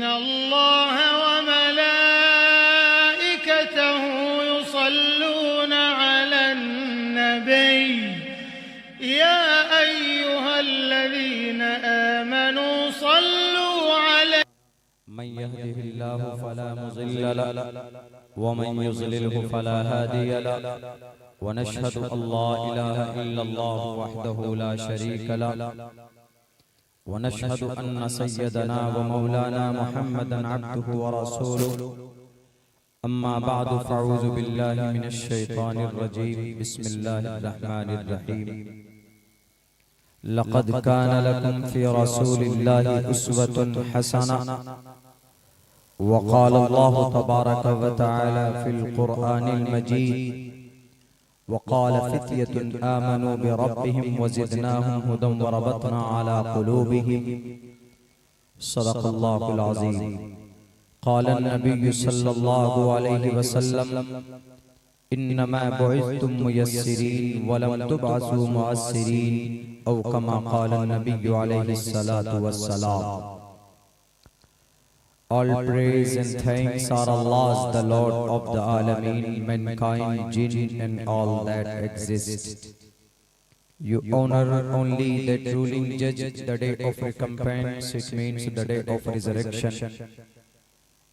अल्लाह व मलाइकतहु युसल्लूना अलन नबी या अय्युहल्लज़ीना आमनू सल्लू अलैहि मन यहदिहिल्लाहु फला मुज़िल्ल लहु व मन युज़लिलहु फला हादिय लहु व नशहदु अल्ला इलाहा इल्लल्लाहु वहदहु ला शरीक लहु व नशहदु अन्न सय्यदना व मौलाना मुहम्मदन अब्दुहु व रसूलुहु अम्मा बअदु फ़अऊज़ु बिल्लाहि मिनश शैतानिर रजीम बिस्मिल्लाहिर रहमानिर रहीम लक़द कान लकुम फ़ी रसूलिल्लाहि उस्वतुन हसनह वक़ाल अल्लाहु तबारक व तआला फ़िल क़ुरआनिल मजीद वक़ाल फ़ित्यतुन आमनू बिरब्बिहिम वज़िदनाहुम हुदन वरबतना अला क़ुलूबिहिम सदक़ल्लाहुल अज़ीम क़ाल नबिय्यु सल्लल्लाहु अलैहि वसल्लम इन्नमा बुइस्तुम मुयस्सिरीन वलम तुबअसू मुअस्सिरीन औ कमा क़ाल नबिय्यु अलैहि सलातु वस्सलाम। All praise and thanks are Allah's, the Lord of the Alameen, mankind, jinn and all that exist. You honor only that ruling judge, the day of recompense, it means the day of resurrection.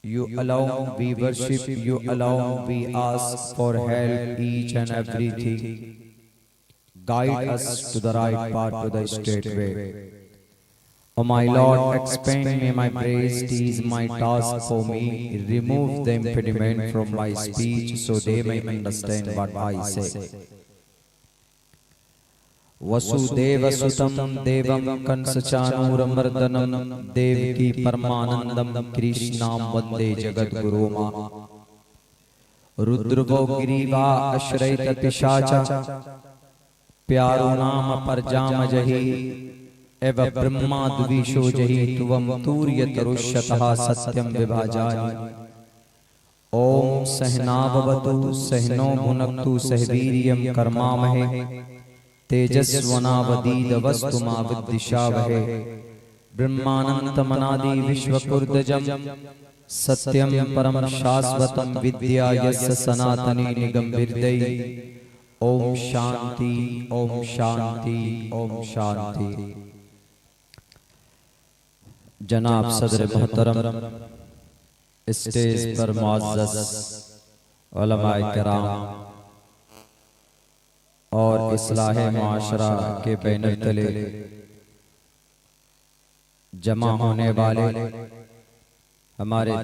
You alone we worship, you alone we ask for help each and everything. Guide us to the right path, to the straight way. O my Lord, expand me my praise, tease my task for me, remove the impediment from my speech so they may understand what I say. Vasudev सुतं देवं कंसचाणूरमर्दनं देवकी परमानंदं कृष्णां वंदे जगद्गुरुमा रुद्रवो गिरीवा अश्रैत पिशाचा प्यारो नाम पर जाम जही एव ब्रह्मा द्विषो जही तुवम तूर्य तरुष्यतः सत्यम विभाजानि ओम सहनाववतु सहनो भुनक्तु सहवीर्यं कर्मामहे तेजस्वनावदीदवस्तु मा विद्विषावहे ब्रह्मानंतमनादि विश्वकुर्दजं सत्यं परम शाश्वतं विद्या यस्य सनातनी निगम विद्यै ओम शांति ओम शांति ओम शांति। जनाब सदर मोहतरम, स्टेज पर मुअज़्ज़ज़ उलमाए किराम और इस्लाह मुआशरा के बैनर तले जमा होने वाले हमारे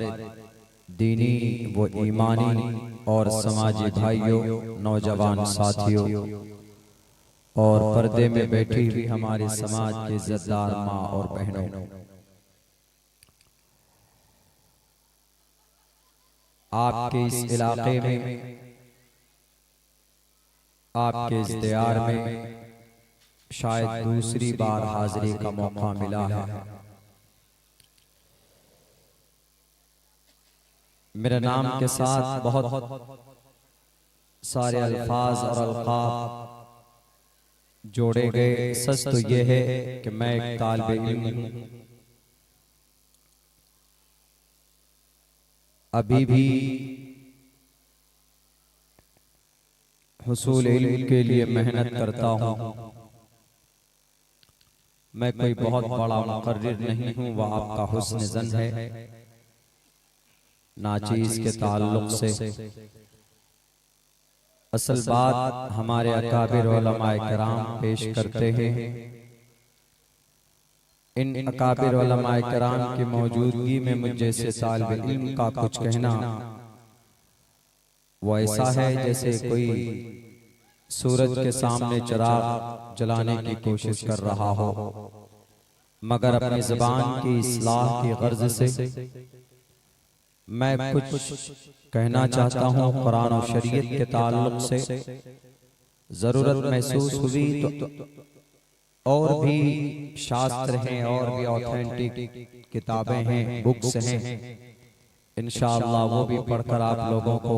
दीनी व ईमानी और समाजी भाइयों, नौजवान साथियों और पर्दे में बैठी हुई हमारे समाज के इज्जतदार माँ और बहनों, आपके इस इलाके में, आपके इस दीवार में शायद दूसरी बार हाजिरी का मौका मिला है। मेरे नाम के साथ बहुत सारे अल्फाज और अलकाब जोड़े गए। सच तो यह है कि मैं एक तालिबे इल्म हूं, अभी भी हुसूल इल्म के लिए मेहनत करता हूं। मैं कोई बहुत बड़ा मुकर्रिर नहीं हूं, वह आपका हुस्न ज़न है। नाचीज़ के ताल्लुक से असल बात हमारे अकाबिर उलमाए किराम पेश करते हैं। इन अकाबिर उलमाए किराम की मौजूदगी में मुझ जैसे तालिबे इल्म का कुछ कहना वो ऐसा है जैसे कोई सूरज के सामने चिराग जलाने की कोशिश कर रहा हो, मगर अपनी ज़बान की इस्लाह की गर्ज से मैं कुछ कहना चाहता हूँ। कुरान और शरीयत के ताल्लुक से जरूरत महसूस हुई तो और भी शास्त्र हैं और भी ऑथेंटिक किताबें हैं, बुक्स हैं, इंशाअल्लाह वो भी पढ़कर आप लोगों को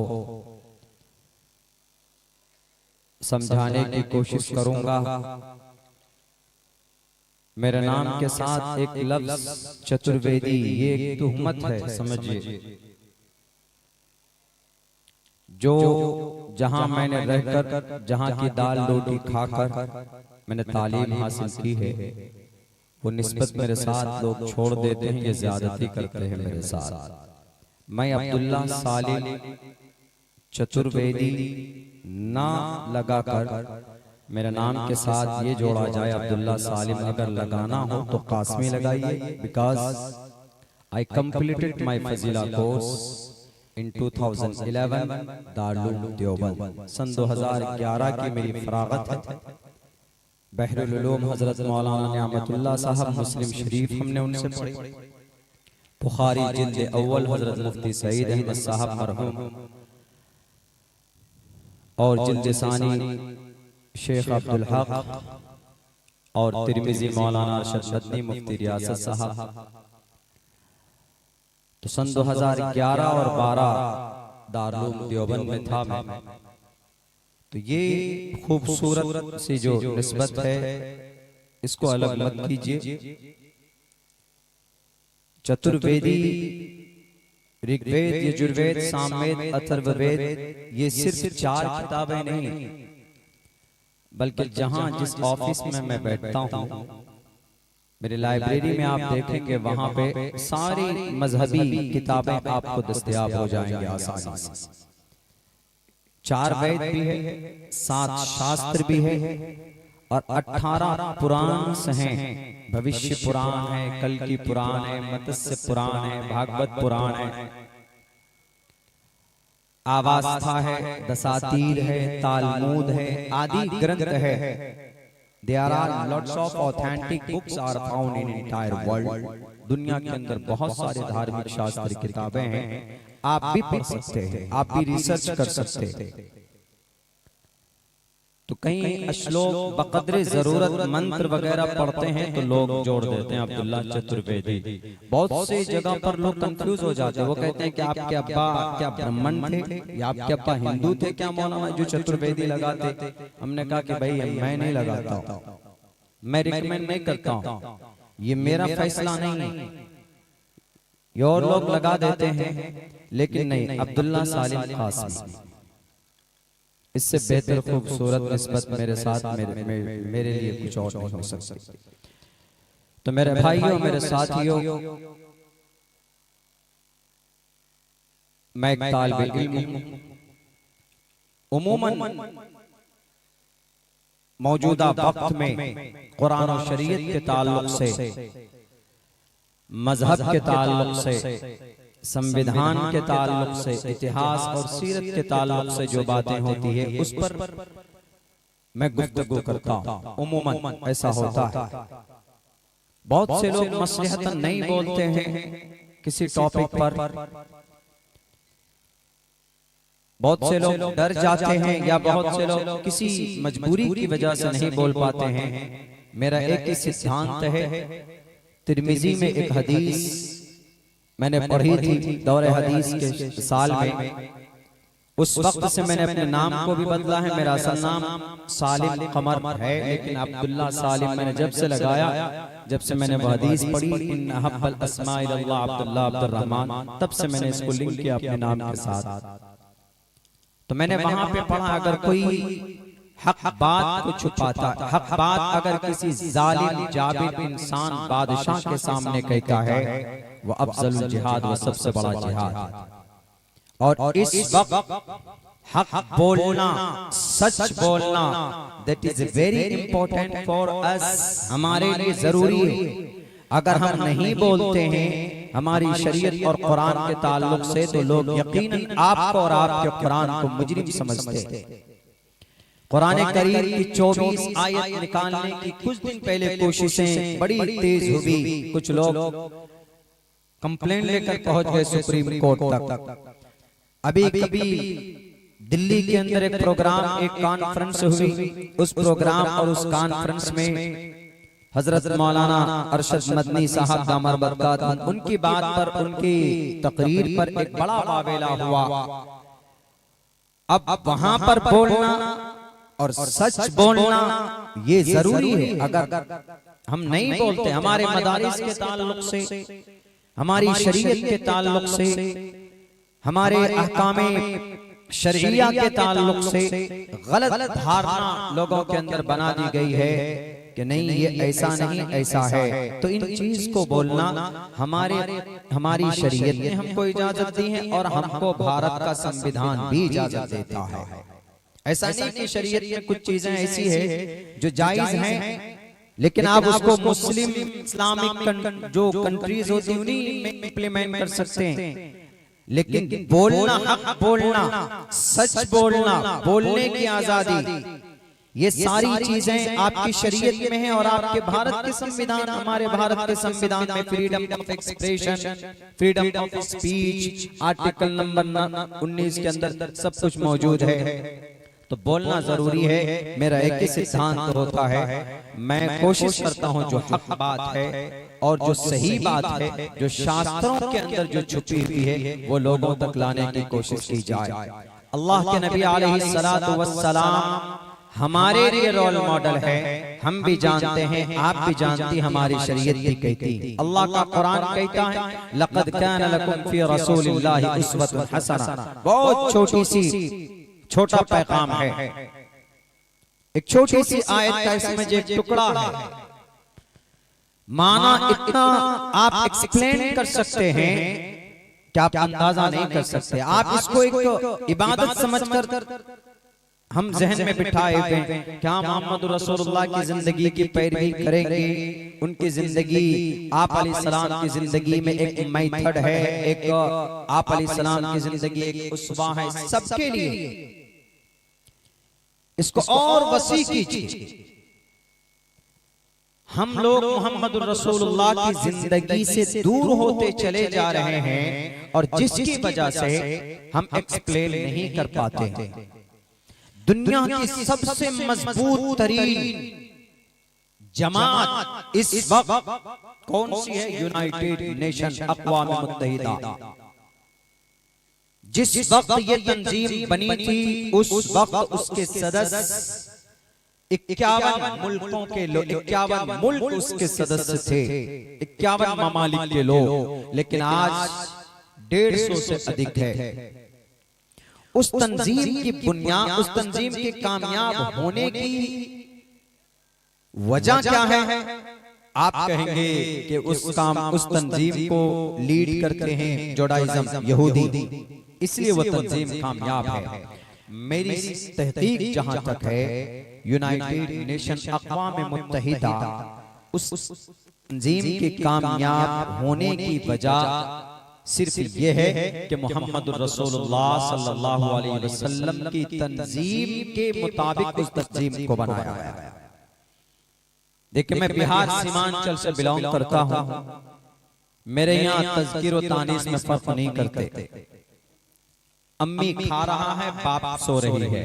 समझाने की कोशिश करूंगा। मेरे नाम के साथ एक लफ्ज चतुर्वेदी, ये एक तुहमत है, समझिए। जो जहां मैंने रहकर, जहां की दाल रोटी खाकर मैंने तालीम हासिल की है, वो निस्बत मेरे साथ लोग छोड़ देते हैं, ये ज्यादती करते हैं मेरे साथ। मैं अब्दुल्ला सालिम चतुर्वेदी ना लगाकर मेरे नाम के साथ ये जोड़ा जाए अब्दुल्ला सालिम। अगर लगाना हो तो कासमी लगाइए, बिकॉज आई कंप्लीटेड माई फजीला कोर्स इन 2011 दारुल देवबंद। सन 2011 की मेरी फरागत है। बहरुल उलूम हजरत मौलाना नियामतुल्लाह साहब मुस्लिम शरीफ हमने उनसे पढ़ी। बुखारी जिल्द अव्वल हजरत मुफ्ती सईद अहमद साहब मरहूम, और जिल्द सानी शेख अब्दुल हक, और तिरमिजी मौलाना अरशद मदनी मुफ्ती रियासत साहब। तो सन 2011 और 12 दारुल देवबंद में था मैं। तो ये खूबसूरत सी जो निस्बत है, इसको अलग मत कीजिए। चतुर्वेदी, ऋग्वेद, यजुर्वेद, सामवेद, अथर्ववेद, ये सिर्फ 4 किताबें नहीं, बल्कि जहां जिस ऑफिस में मैं बैठता हूं, मेरी लाइब्रेरी में आप देखेंगे वहां पे सारी मजहबी किताबें आपको दस्तयाब हो जाएंगी आसानी से। 4 वेद भी है, 7 शास्त्र भी है, और 18 पुराण हैं। भविष्य पुराण है, कल की पुराण है, मत्स्य पुराण है, भागवत पुराण है, आवास्था है, दसातीर है, तालमूद है, आदि ग्रंथ है। There are lots of authentic books are found in entire world. दुनिया के अंदर बहुत सारे धार्मिक शास्त्र किताबें हैं, आप भी पढ़ सकते हैं, आप भी रिसर्च कर सकते हैं। तो कहीं श्लोक बकदरे जरूरत मंत्र वगैरह पढ़ते हैं तो लोग जोड़ देते हैं अब्दुल्ला चतुर्वेदी। बहुत से जगह पर लोग कंफ्यूज हो जाते हैं, वो कहते हैं कि आपके अब्बा क्या ब्राह्मण थे या आपके अब्बा हिंदू थे क्या मौलाना जो चतुर्वेदी लगाते। हमने कहा कि भाई मैं नहीं लगाता हूं, मैं रिकमेंड नहीं करता हूं, ये मेरा फैसला नहीं है, ये और लोग लगा देते हैं, लेकिन नहीं, अब्दुल्ला सालिम कासमी, इससे बेहतर खूबसूरत निस्बत मेरे साथ मेरे लिए कुछ और नहीं हो सकती। तो मेरे भाइयों, मेरे साथियों, मैं एक तालिब इल्म हूं। उमूमन मौजूदा वक्त में कुरान और शरीयत के ताल्लुक से, मजहब के ताल्लुक से, संविधान के ताल्लुक से, इतिहास और सीरत के ताल्लुक से जो बातें होती है उस पर मैं गुफ्तगू करता हूं। उमूमन ऐसा होता है, बहुत से लोग मसलहतन नहीं बोलते हैं किसी टॉपिक पर, बहुत से लोग डर जाते हैं, या बहुत से लोग किसी मजबूरी की वजह से नहीं बोल पाते हैं। मेरा एक ही सिद्धांत है। तिरमिजी में एक हदीस मैंने पढ़ी थी दौरे हदीस के साल में, उस वक्त से मैंने अपने नाम को भी बदला है। मेरा असल नाम सालिम कमर है, लेकिन अब्दुल्ला सालिम मैंने जब से लगाया, जब से मैंने वो हदीस पढ़ी, इन अहब्बल अस्माइ इल्लाह अब्दुल्ला अब्दुर्रहमान, तब से मैंने इसको लिंक किया अपने नाम के साथ। तो मैंने वहां पे पढ़ा, अगर कोई हक बात को छुपाता, हक बात अगर किसी जालिम जाबिर इंसान बादशाह के सामने कहता है, वो अफजलुल जिहाद, वो सबसे बड़ा जिहाद। और इस वक्त हक बोलना, सच बोलना, that is very important for us, हमारे लिए जरूरी है। अगर हम नहीं बोलते हैं हमारी शरीयत और कुरान के ताल्लुक से, तो लोग यकीनन आपको और आपके कुरान को मुजरिम समझते हैं। कुरान करीम की 24 आयत निकालने की कुछ दिन पहले कोशिशें बड़ी तेज हुई, कुछ लोग कंप्लेंट लेकर पहुंच गए सुप्रीम कोर्ट तक। अभी कभी दिल्ली के अंदर एक प्रोग्राम, एक कॉन्फ्रेंस हुई, उस प्रोग्राम और उस कॉन्फ्रेंस में हजरत मौलाना अरशद मदनी साहब दामर बरकात, उनकी बात पर, उनकी तकरीर पर एक बड़ा वावेला हुआ। अब वहां पर बोलना और सच बोलना ये जरूरी है। अगर हम नहीं बोलते। हमारे मदारिस के ताल्लुक से, हमारी शरीयत के ताल्लुक से, हमारे अहकामे शरिया के ताल्लुक से गलत धारणा लोगों के अंदर बना दी गई है कि नहीं ये ऐसा नहीं ऐसा है। तो इन चीज को बोलना हमारी शरीयत ने हमको इजाजत दी है और हमको भारत का संविधान भी इजाजत देता है। ऐसा नहीं कि शरीयत में कुछ चीजें ऐसी है जो जायज हैं, लेकिन आप उसको मुस्लिम इस्लामिक जो कंट्रीज होती हैं उन्हीं में इंप्लीमेंट कर सकते हैं। लेकिन बोलना, हक बोलना, सच बोलना, बोलने की आजादी, ये सारी चीजें आपकी शरीयत में हैं और आपके भारत के संविधान, हमारे भारत के संविधान में freedom of expression, freedom of speech, article number 19 के अंदर सब कुछ मौजूद है। तो बोलना जरूरी है। मेरा एक ही सिद्धांत होता है, मैं कोशिश करता हूं जो हक बात है और जो सही बात है, जो शास्त्रों के अंदर जो छुपी हुई है, वो लोगों तक लाने की कोशिश की जाए। अल्लाह के नबी अलैहिस्सलातु वस्सलाम हमारे लिए रोल मॉडल है। हम भी जानते हैं, आप भी जानती, हमारी शरीयत भी कहती। अल्लाह का कुरान कहता है, लक़द कान लकुम फी रसूलिल्लाहि उस्वतुन हसना। बहुत छोटा पैगाम है, एक छोटी सी आयत का इसमें जो एक टुकड़ा है, माना इतना आप एक्सप्लेन कर सकते हैं कि आप अंदाजा नहीं कर सकते। आप इसको एक इबादत समझकर हम जहन में बिठाए हुए हैं, क्या मोहम्मद रसूलुल्लाह की जिंदगी की पैरवी करेंगे, उनकी जिंदगी, आप अलैहिस्सलाम की जिंदगी में एक मेथड है, एक आप अलैहिस्सलाम की जिंदगी एक उसवा है सबके लिए। इसको और वसी कीजिए। हम लोग मोहम्मद रसूलुल्लाह की जिंदगी से दूर होते चले जा रहे हैं और जिसकी वजह से हम एक्सप्लेन नहीं कर पाते हैं। दुनिया की सबसे मजबूत तरीन जमात इस वक्त कौन सी है? यूनाइटेड नेशन, अक़वाम मुत्तहिदा। जिस वक्त ये तंजीम बनी थी, उस वक्त उसके सदस्य 51 मुल्कों के लोग, 51 मुल्क उसके सदस्य थे, 51 ममालिक के लोग। लेकिन आज 150 से अधिक है। उस तंजीम की बुनियाद, उस तंजीम के कामयाब होने की वजह क्या है? आप कहेंगे कि उस तंजीम को लीड करते हैं जुडाइज्म, यहूदी, इसलिए वो तंजीम कामयाब है। मेरी तहकीक जहां तक है, यूनाइटेड नेशन, अक़वाम मुत्तहिदा, उस तंजीम के कामयाब होने की वजह सिर्फ ये है कि मोहम्मद रसूलुल्लाह सल्लल्लाहु अलैहि वसल्लम की तंजीम के मुताबिक उस तंजीम को बनाया है। देखिए, मैं बिहार सीमांचल से बिलोंग करता हूं। मेरे यहाँ तज़किर और तानीस में फर्क नहीं करते। अम्मी खा रहा है, बाप सो रही है,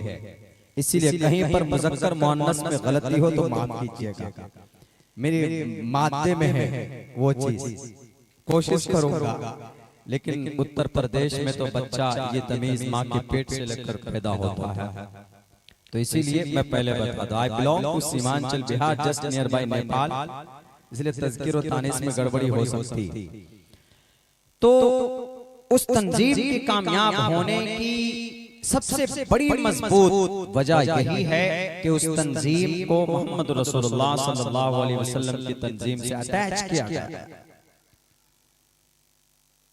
इसीलिए कहीं पर मुज़क्कर मुअन्नस में गलती हो तो माफ कीजिएगा। मेरे मादे में है वो चीज, कोशिश करूंगा। लेकिन उत्तर प्रदेश में तो बच्चा ये तमीज माँ के पेट से लेकर पैदा होता है। तो इसीलिए मैं पहले बता दूं, I belong to Seemanchal Bihar, just nearby Nepal, इसलिए तज़किर और तानीस में गड़बड़ी हो सकती। तो उस तंजीम के कामयाब होने की सबसे बड़ी मजबूत वजह यही है कि उस तंजीम को मोहम्मद रसूलुल्लाह सल्लल्लाहु अलैहि वसल्लम की तंजीम से अटैच किया गया।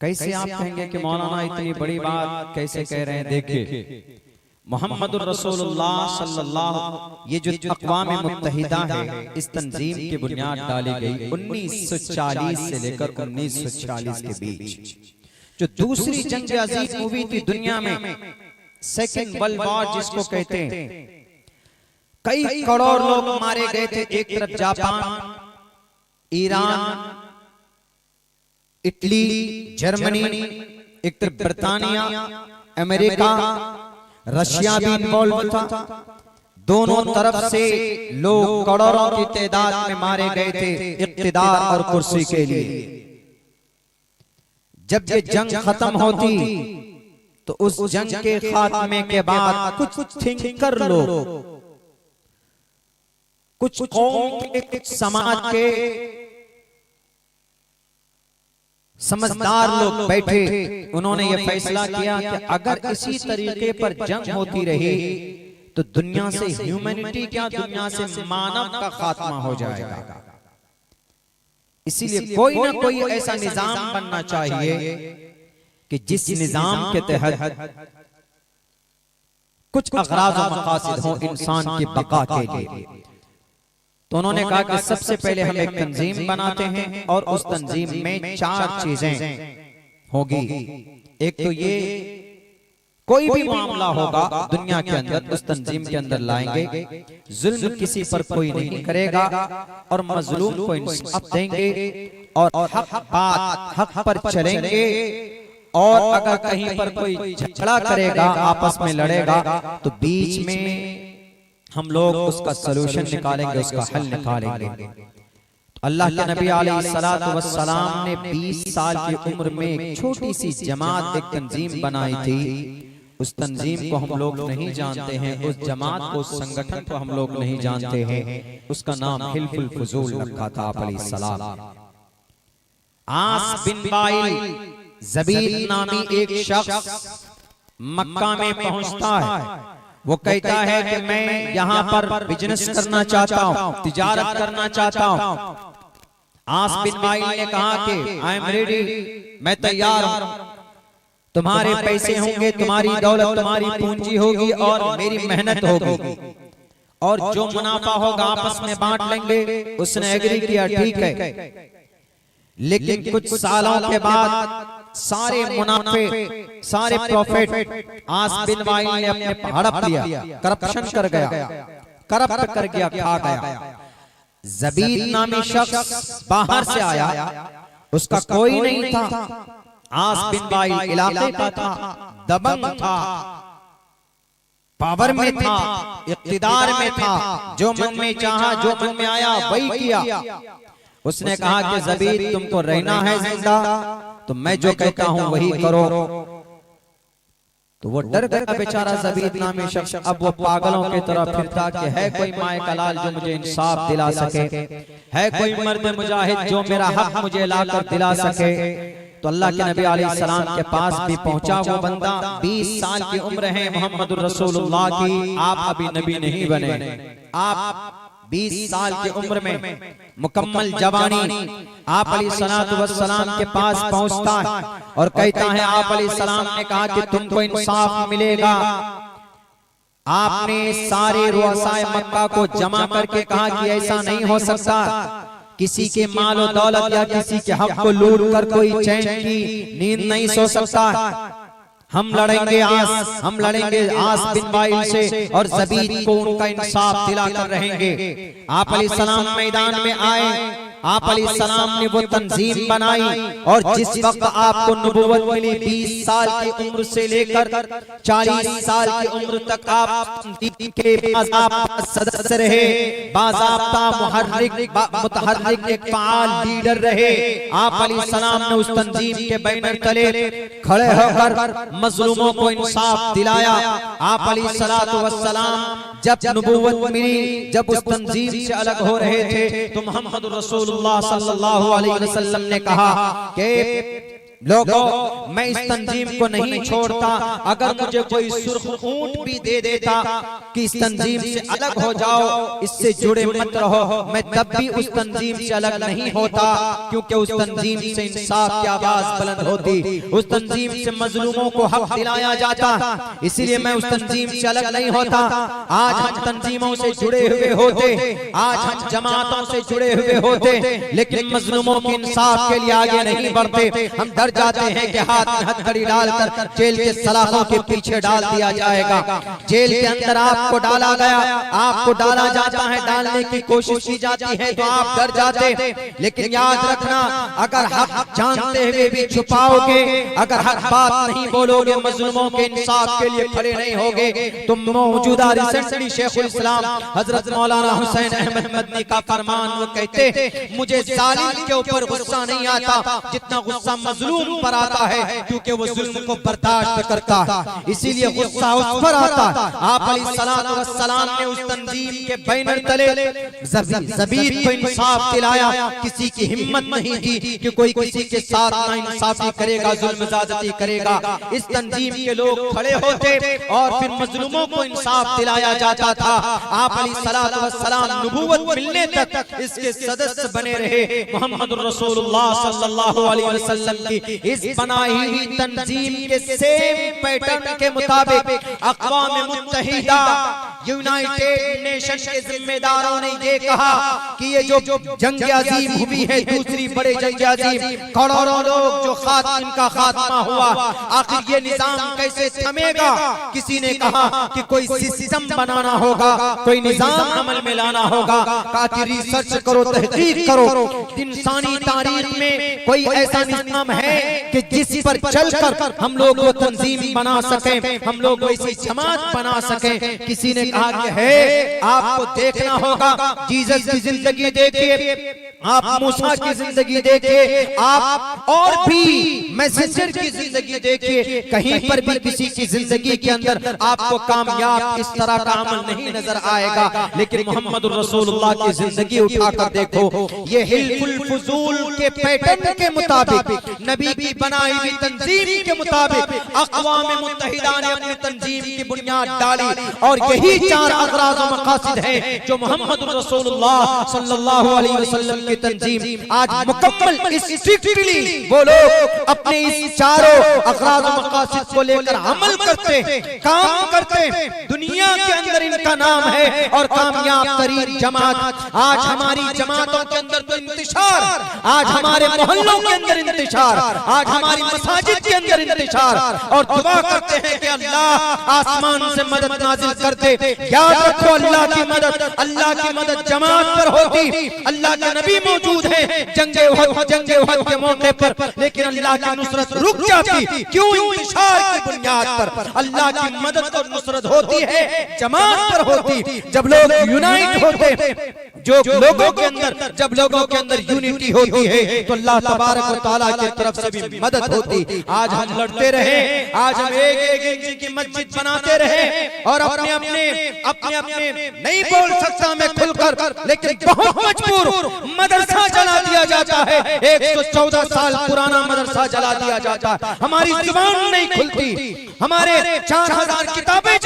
कैसे आप कहेंगे कि मौलाना इतनी बड़ी बात कैसे कह रहे हैं? देखिए, मोहम्मद रसूलुल्लाह सल्लल्लाहु, ये जो अक़वाम मुत्तहिदा है, इस तंजीम की बुनियाद डाली गई 1940 से लेकर 1946 के बीच। जो दूसरी जंग अज़ीम हुई थी दुनिया में, सेकेंड वर्ल्ड वॉर जिसको कहते हैं, कई करोड़ लोग मारे गए थे। एक तरफ जापान, ईरान, इटली, जर्मनी, एक तरफ ब्रिटानिया, अमेरिका, रशिया भी इन्वॉल्व था। दोनों तरफ से लोग करोड़ों की तादाद में मारे गए थे इक़्तिदार और कुर्सी के लिए। जब ये जंग खत्म होती तो उस जंग के खात्मे के बाद कुछ थिंकर लोग कुछ कौम के, समाज के समझदार लोग बैठे, उन्होंने ये फैसला किया कि अगर इसी तरीके पर जंग होती रही तो दुनिया से ह्यूमैनिटी क्या, दुनिया से मानव का खात्मा हो जाएगा। इसीलिए कोई ना कोई ऐसा निजाम बनना चाहिए कि जिस निजाम के तहत कुछ अगराज और मकासद हो इंसान की बका के लिए। तो उन्होंने कहा कि सबसे पहले हम एक तंजीम बनाते हैं और उस तंजीम में 4 चीजें होगी। एक तो ये, कोई भी मामला होगा दुनिया के अंदर उस तंजीम के अंदर लाएंगे, जुल्म किसी पर कोई नहीं करेगा और मजलूम को इंसाफ देंगे और हक पर चलेंगे। और अगर कहीं पर कोई झगड़ा करेगा, आपस में लड़ेगा, तो बीच में हम लोग उसका सलूशन निकालेंगे, उसका हल निकालेंगे। अल्लाह के नबी अलैहिस्सलातु वस्सलाम ने 20 साल की उम्र में एक छोटी सी जमात, एक तंजीम बनाई थी। उस तंजीम को हम लोग नहीं जानते हैं, उस जमात को, उस संगठन को हम लोग नहीं जानते हैं। उसका नाम हिल्फुल फुजूल रखा था आप अलैहिस्सलाम। आस बिन वाइल ज़बीद नामी एक शख्स मक्का में पहुंचता है। वो कहता है कि मैं यहाँ पर बिजनेस करना चाहता हूँ, तिजारत करना चाहता हूँ। आस बिन वाइल ने कहा कि आई एम रेडी, मैं तैयार हूँ। तुम्हारे पैसे होंगे, तुम्हारी दौलत, तुम्हारी पूंजी होगी और मेरी मेहनत होगी और जो मुनाफा होगा आपस में बांट लेंगे। उसने एग्री किया, ठीक है। लेकिन कुछ सालों के बाद सारे मुनाफे, सारे प्रॉफिट आस बिन वाइल ने अपने हड़प लिया, करप्शन कर गया, करप्ट कर गया, खा गया। ज़बीद नामी शख्स बाहर से आया, उसका कोई नहीं था। आस बिन वाइल इलाके का था, दबंग था, पावर में था, इक़्तिदार में था, जो मन में चाहा, जो मन में आया वही किया। उसने कहा कि ज़बीद तुमको रहना है जिंदा, तो मैं जो कहता हूं वही करो। तो वो डर गया बेचारा ज़बीद नामी शख्स। अब वो पागलों की तरह फिरता कि है कोई माए कलाल जो मुझे इंसाफ दिला सके, है कोई मर्द मुजाहिद जो मेरा हक मुझे लाकर दिला सके। तो अल्लाह के नबी अलैहिस्सलाम के पास भी पहुंचा वो बंदा। 20 साल की उम्र है मोहम्मदुर रसूलुल्लाह की, आप अभी नबी नहीं बने। आप 20 साल की उम्र में मुकम्मल जवानी, आप अलैहिस्सलातु वस्सलाम के पास पहुंचता है और कहता है, आप अलैहिस्सलाम ने कहा कि तुमको इंसाफ मिलेगा। आपने सारे रुअसाए मक्का को जमा करके कहा कि ऐसा नहीं हो सकता, किसी के माल और दौलत या किसी के हक को लूट कर कोई चैन की नींद नहीं सो सकता। हम लड़ेंगे आस बिन वाइल से और ज़बीद को उनका इंसाफ दिलाकर रहेंगे। आप अलैहिस्सलाम मैदान में आए, आप अलैहिस्सलाम ने वो तंजीम बनाई और जिस वक्त आपको नबुव्वत मिली 20 साल की उम्र से लेकर 40 साल की उम्र तक आप तंजीम के बाज़ाब्ता सदस्य रहे, बाज़ाब्ता मुतहर्रिक एक फ़आल लीडर रहे। आप अलैहिस्सलाम ने उस तंजीम के बैनर तले खड़े होकर मजलूमों को इंसाफ दिलाया। आप अलैहिस्सलातु वस्सलाम जब नबुव्वत मिली, जब उस तंजीम से अलग हो रहे थे, तो मोहम्मद रसूलुल्लाह सल्लल्लाहु अलैहि वसल्लम ने कहा कि लोगों, मैं इस तंजीम को नहीं छोड़ता। अगर मुझे कोई सुर्ख ऊंट भी दे देता कि इस तंजीम से अलग हो जाओ, इससे जुड़े मत रहो, मैं तब भी उस तंजीम से अलग नहीं होता, क्योंकि उस तंजीम से इंसाफ की आवाज बुलंद होती, उस तंजीम से मजलूमों को हक दिलाया जाता। इसीलिए मैं उस तंजीम से अलग नहीं होता। आज हम तंजीमों से जुड़े हुए होते, आज हम जमातों से जुड़े हुए होते, लेकिन मजलूमों के इंसाफ के लिए आगे नहीं बढ़ते। हम डर जाते हैं कि हाथ में हथकड़ी डालकर जेल के सलाखों के पीछे डाल दिया जाएगा। जेल के अंदर आपको डाला गया, आपको डाला जाता है, डालने की कोशिश की जाती है तो आप डर जाते। लेकिन याद रखना, अगर हक जानते हुए भी छुपाओगे, अगर हक बात नहीं बोलोगे, मजलूमों के इंसाफ के लिए खड़े नहीं होगे, तो मौजूदा रिसेंटली शेखुल इस्लाम हजरत मौलाना हुसैन अहमद मदनी का फरमान, वो कहते, मुझे जालिम के ऊपर गुस्सा नहीं आता जितना गुस्सा मजलूम मजलूम पर आता है, क्योंकि वो जुल्म को बर्दाश्त करता है, इसीलिए गुस्सा उस पर आता है। आप अलैहिस्सलातु वस्सलाम ने उस तंजीम के बैनर तले ज़बीर को इंसाफ दिलाया, किसी की हिम्मत नहीं थी कि कोई किसी के साथ नाइंसाफी करेगा, जुल्म ज़्यादती करेगा। इस तंजीम के लोग खड़े होते और फिर मजलूमों को इंसाफ दिलाया जाता था। आप अलैहिस्सलातु वस्सलाम नबूवत मिलने तक इसके सदस्य बने रहे। मुहम्मदुर रसूलुल्लाह सल्लल्लाहु अलैहि वसल्लम की इस बनाई हुई तंजीम के सेम पैटर्न के मुताबिक अक़वाम मुत्तहिदा यूनाइटेड नेशन के जिम्मेदारों ने ये कहा कि ये जो जंग अजीम हुई है, दूसरी बड़े जंग अजीम, करोड़ों लोग जो इनका खात्मा हुआ, आखिर ये निजाम कैसे थमेगा? किसी ने कहा कि कोई सिस्टम बनाना होगा, कोई निजाम अमल में लाना होगा। कहा कि रिसर्च करो, तहकीक करो, इंसानी तारीख में कोई ऐसा निजाम है कि जिस पर चलकर हम लोग वो तंजीम बना सकें, हम लोग वैसी जमात बना सकें। किसी ने कहा कि है, आपको देखना होगा, जीसस की जिंदगी देखिए, आप मूसा की जिंदगी देखिए, आप और भी मैसेंजर की जिंदगी देखिए, कहीं पर भी किसी की जिंदगी के अंदर आपको कामयाब इस तरह का अमल नहीं नजर आएगा। लेकिन मोहम्मदुर रसूलुल्लाह की जिंदगी उठाकर देखो, ये हिल्फुल फुजूल के पैटर्न के मुताबिक, नबी की बनाई हुई तंजीम के मुताबिक अक़वाम मुत्तहिदा ने अपनी तंजीम की बुनियाद डाली, और यही चार अग़राज़ व मक़ासिद हैं जो मोहम्मदुर रसूलुल्लाह सल्लल्लाहु अलैहि वसल्लम की तंजीम आज मुकम्मल स्ट्रिक्टली वो लोग अपने इस चारों अग़राज़ व मक़ासिद को लेकर अमल करते हैं, काम करते हैं। दुनिया के अंदर इनका नाम है और कामयाब तरीन जमात। आज हमारी जमातों के अंदर तो इंतिशार, आज हमारे मोहल्लों के अंदर इंतिशार, आज हमारी मसाजिद के अंदर इंतिशार, और दुआ करते हैं कि अल्लाह आसमान से मदद नाजिल कर दे। याद रखो, अल्लाह की मदद जमात पर होती। अल्लाह के नबी मौजूद है जंगे उहद के मौके पर, लेकिन अल्लाह की नुसरत रुक जाती। क्यों? इंतिशार की बुनियाद पर अल्लाह की मदद और नुसरत होती है, जमात पर होती। जब लोग यूनाइट होते, जब लोगों के अंदर यूनिटी होती है, तो अल्लाह तबारक व तआला की तरफ से भी मदद होती। आज हम लड़ते रहे, आज हम एक इंच की मस्जिद बनाते रहे, और अपने नहीं बोल सकता मैं खुलकर, लेकिन बहुत मजबूर मदरसा जला दिया जाता है। 114 साल पुराना मदरसा जला दिया जाता है। हमारी जुबान नहीं खुलती, हमारे 4000 किताबें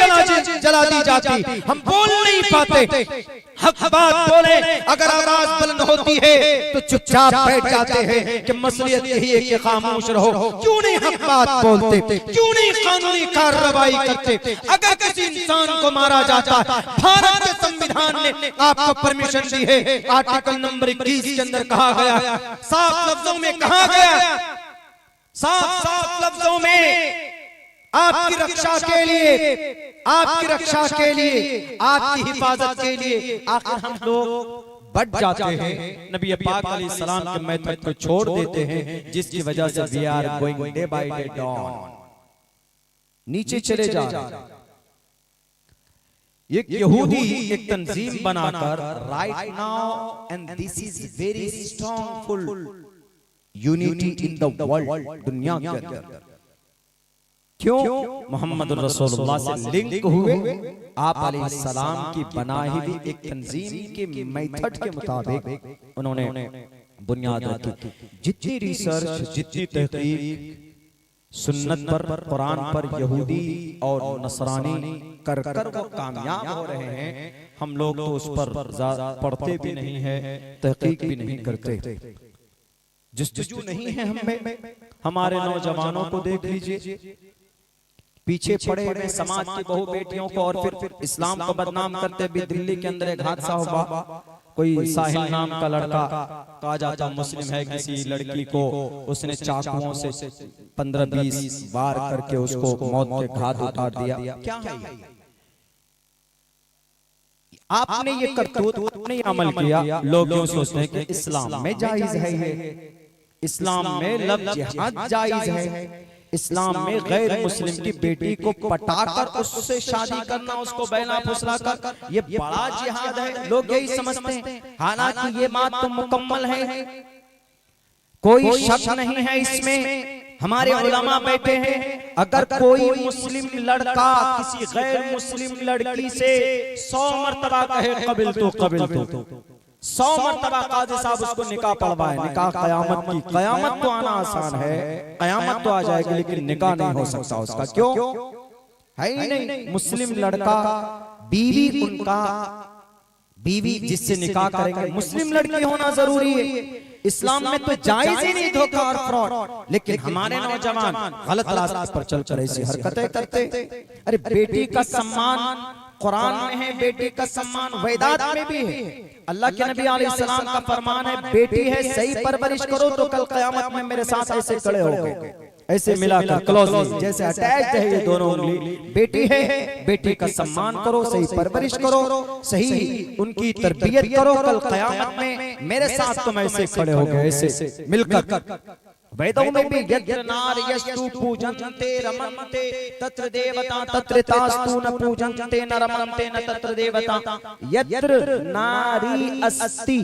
जला दी जाती, हम बोल नहीं पाते। हक बात बोले, अगर आवाज बुलंद होती है तो चुपचाप बैठ जाते हैं कि मसलियत यही है कि खामोश रहो। क्यों नहीं हक बात बोलते? क्यों नहीं कानूनी कार्रवाई करते? अगर किसी इंसान को मारा जाता है, भारत के संविधान ने आपको परमिशन दी है। आर्टिकल नंबर 21 के अंदर कहा गया, साफ लफ्जों में कहा गया, साफ लफ्जों में आपकी रक्षा के लिए, आपकी रक्षा के लिए, आपकी हिफाजत के लिए आखिर हम लोग बढ़ जाते हैं, नबी पाक अलैहिस्सलाम के मेथड को छोड़ देते हैं, जिसकी वजह से we are going day by day down, नीचे चले जा रहे हैं। एक यहूदी एक तंजीम बनाकर right now, and this is very strongful unity in the world, दुनिया के अंदर। क्यों? मोहम्मद रसूलुल्लाह से लिंक हुए, आप अलैहिस्सलाम की बनाई हुई एक तंजीम के मेथड के मुताबिक उन्होंने बुनियाद रखी। जितनी रिसर्च, जितनी तहकीक सुन्नत पर, कुरान पर यहूदी और नसरानी कर वो कामयाब हो रहे हैं, हम लोग तो उस पर पढ़ते भी नहीं है, तहकीक भी नहीं करते। जस्तजू नहीं है हमें। हमारे नौजवानों को देख लीजिए, पीछे पड़े हुए समाज की बहु बेटियों को, और फिर इस्लाम को बदनाम करते भी। दिल्ली के अंदर एक हादसा हुआ, कोई साहिल नाम का लड़का, कहा जाता मुस्लिम है, किसी लड़की को उसने चाकुओं से 15-20 वार करके उसको मौत के घाट उतार दिया। क्या है? आपने ये करतूत, आपने ये अमल किया, लोग यूं सोचते हैं कि इस्लाम में जायज है, ये इस्लाम में लफ्ज़ जिहाद जायज है, इस्लाम में गैर मुस्लिम की बेटी को पटाकर उससे शादी करना, उसको बैला फुसलाकर, ये बड़ा जिहाद है। लोग यही समझते हैं, हालांकि ये बात तो मुकम्मल है, कोई शक नहीं है इसमें हमारे उलमा बैठे हैं, अगर कोई मुस्लिम लड़का किसी गैर मुस्लिम लड़की से 100 मर्तबा कहे कबिल तो 100 मर्तबा काजी साहब उसको निकाह पढ़वाए, निकाह कयामत की, कयामत तो आना आसान है, कयामत तो आ जाएगी, लेकिन निकाह नहीं हो सकता उसका। क्यों है ही नहीं। मुस्लिम लड़का बीवी, उनका बीवी जिससे निकाह करेंगे मुस्लिम लड़की होना जरूरी है। इस्लाम में तो जायज ही नहीं धोखा और फ्रॉड, लेकिन हमारे नौजवान गलत रास्ते पर चलकर ऐसी हरकतें करते। अरे बेटी का सम्मान कुरान में है, बेटी का सम्मान वेदात में भी है। अल्लाह के नबी अलैहिस्सलाम का फरमान है, बेटी है सही परवरिश करो तो कल कयामत में मेरे साथ ऐसे खड़े होगे, ऐसे मिलाकर क्लोजली जैसे अटैच्ड है ये दोनों उंगली। बेटी है, बेटी का सम्मान करो, सही परवरिश करो, सही उनकी तरबियत करो, कल कयामत में मेरे साथ तुम ऐसे खड़े होगे, ऐसे मिलकर। वेदों में भी यत्र नार्यस्तु पूजन्ते रमन्ते तत्र देवता तत्र तास्तु न पूजन्ते न रमन्ते न तत्र देवता। यत्र नारी अस्ति,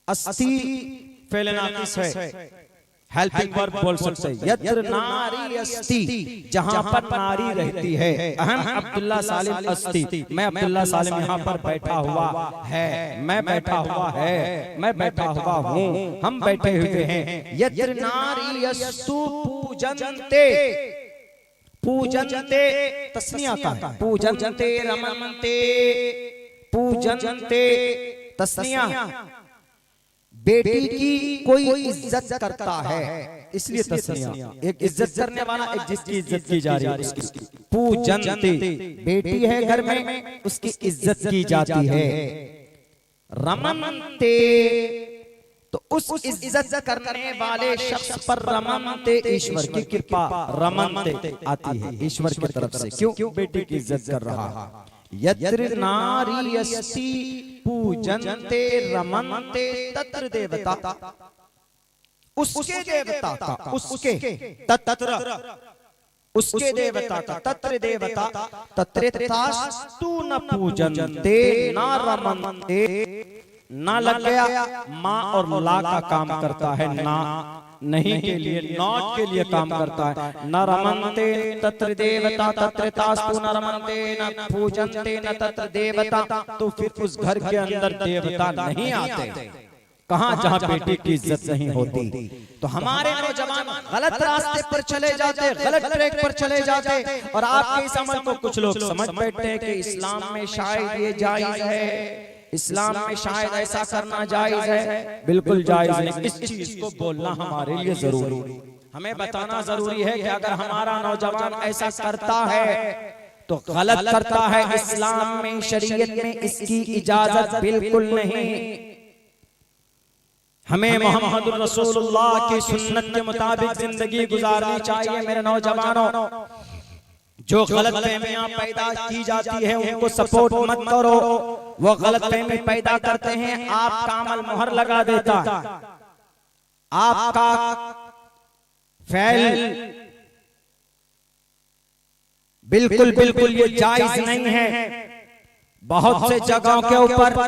अस्ति फैलना किस है, हेल्पिंग वर्ब बोल सकते हैं। यत्र नारी अस्ति, जहां पर नारी रहती है। अहम अब्दुल्ला सालिम अस्ति, मैं अब्दुल्ला सालिम यहाँ पर बैठा हुआ है, मैं बैठा हुआ है, मैं बैठा हुआ हूँ, हम बैठे हुए हैं। यत्र नारी अस्तु पूजन्ते, पूजन्ते तस्निया का है, पूजन्ते रमन्ते, पूजन्ते तस्निया, बेटी की कोई इज्जत करता है इसलिए तस्निया, एक इज्जत करने वाला, एक जिसकी इज्जत की जा रही है उसकी। पूजन्ते, बेटी है घर में, उसकी इज्जत की जाती है। रमन्ते, तो उस इज्जत करने वाले शख्स पर रमन्ते ईश्वर की कृपा, रमन्ते आती है ईश्वर की तरफ से। क्यों बेटी की इज्जत कर रहा है। यत्र नारी अस्ति पूजन्ते रमन्ते तत्र देवता, उसके देवता का, उसके तत्र, उसके देवता का, तत्र देवता, तत्र तास्तु न पूजन्ते न रमन्ते, ना लग गया, माँ और ला का काम करता है, ना नहीं के लिए, नॉट के लिए काम करता है। न रमन्ते तत्र देवता तत्र तास्तु न रमन्ते न पूजन्ते न तत्र देवता, तो फिर उस घर के अंदर देवता नहीं आते। कहां, जहां बेटी की इज्जत नहीं होती। तो हमारे नौजवान गलत रास्ते पर चले जाते, गलत ट्रैक पर चले जाते, और आपके इस अमल को कुछ लोग समझ बैठते हैं कि इस्लाम में शायद ये जायज है, इस्लाम में शायद ऐसा करना जायज है। बिल्कुल जायज नहीं। इस चीज को बोलना हमारे लिए जरूरी, हमें बताना जरूरी है कि अगर हमारा नौजवान ऐसा करता है तो गलत करता है। इस्लाम में, शरीयत में इसकी इजाजत बिल्कुल नहीं। हमें मोहम्मद रसूलुल्लाह की सुन्नत के मुताबिक जिंदगी गुजारनी चाहिए। मेरे नौजवानों, जो गलतफहमियां पैदा की जाती है उनको सपोर्ट मत करो। वो गलतफहमी पैदा करते हैं, आपका अमल मोहर लगा देता, आपका फैल बिल्कुल बिल्कुल ये जायज नहीं है। बहुत से जगहों के ऊपर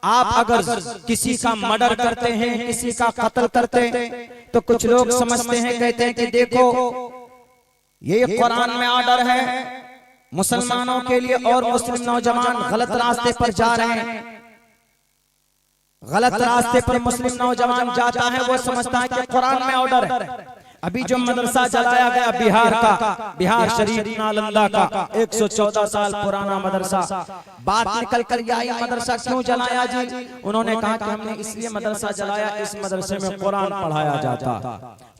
आप अगर किसी का मर्डर करते हैं, किसी का कत्ल करते हैं, तो कुछ लोग समझते हैं, कहते हैं कि देखो ये कुरान में ऑर्डर है मुसलमानों के लिए, और मुस्लिम नौजवान गलत रास्ते पर जा रहे हैं। गलत रास्ते पर मुस्लिम नौजवान जाता है, वो समझता है कि कुरान में ऑर्डर है। अभी जो मदरसा जलाया गया बिहार का, बिहार शरीफ नालंदा का 114 साल पुराना मदरसा, बात निकल कर आई मदरसा क्यों जलाया जी? उन्होंने कहा कि हमने इसलिए मदरसा जलाया, इस मदरसे में कुरान पढ़ाया जाता।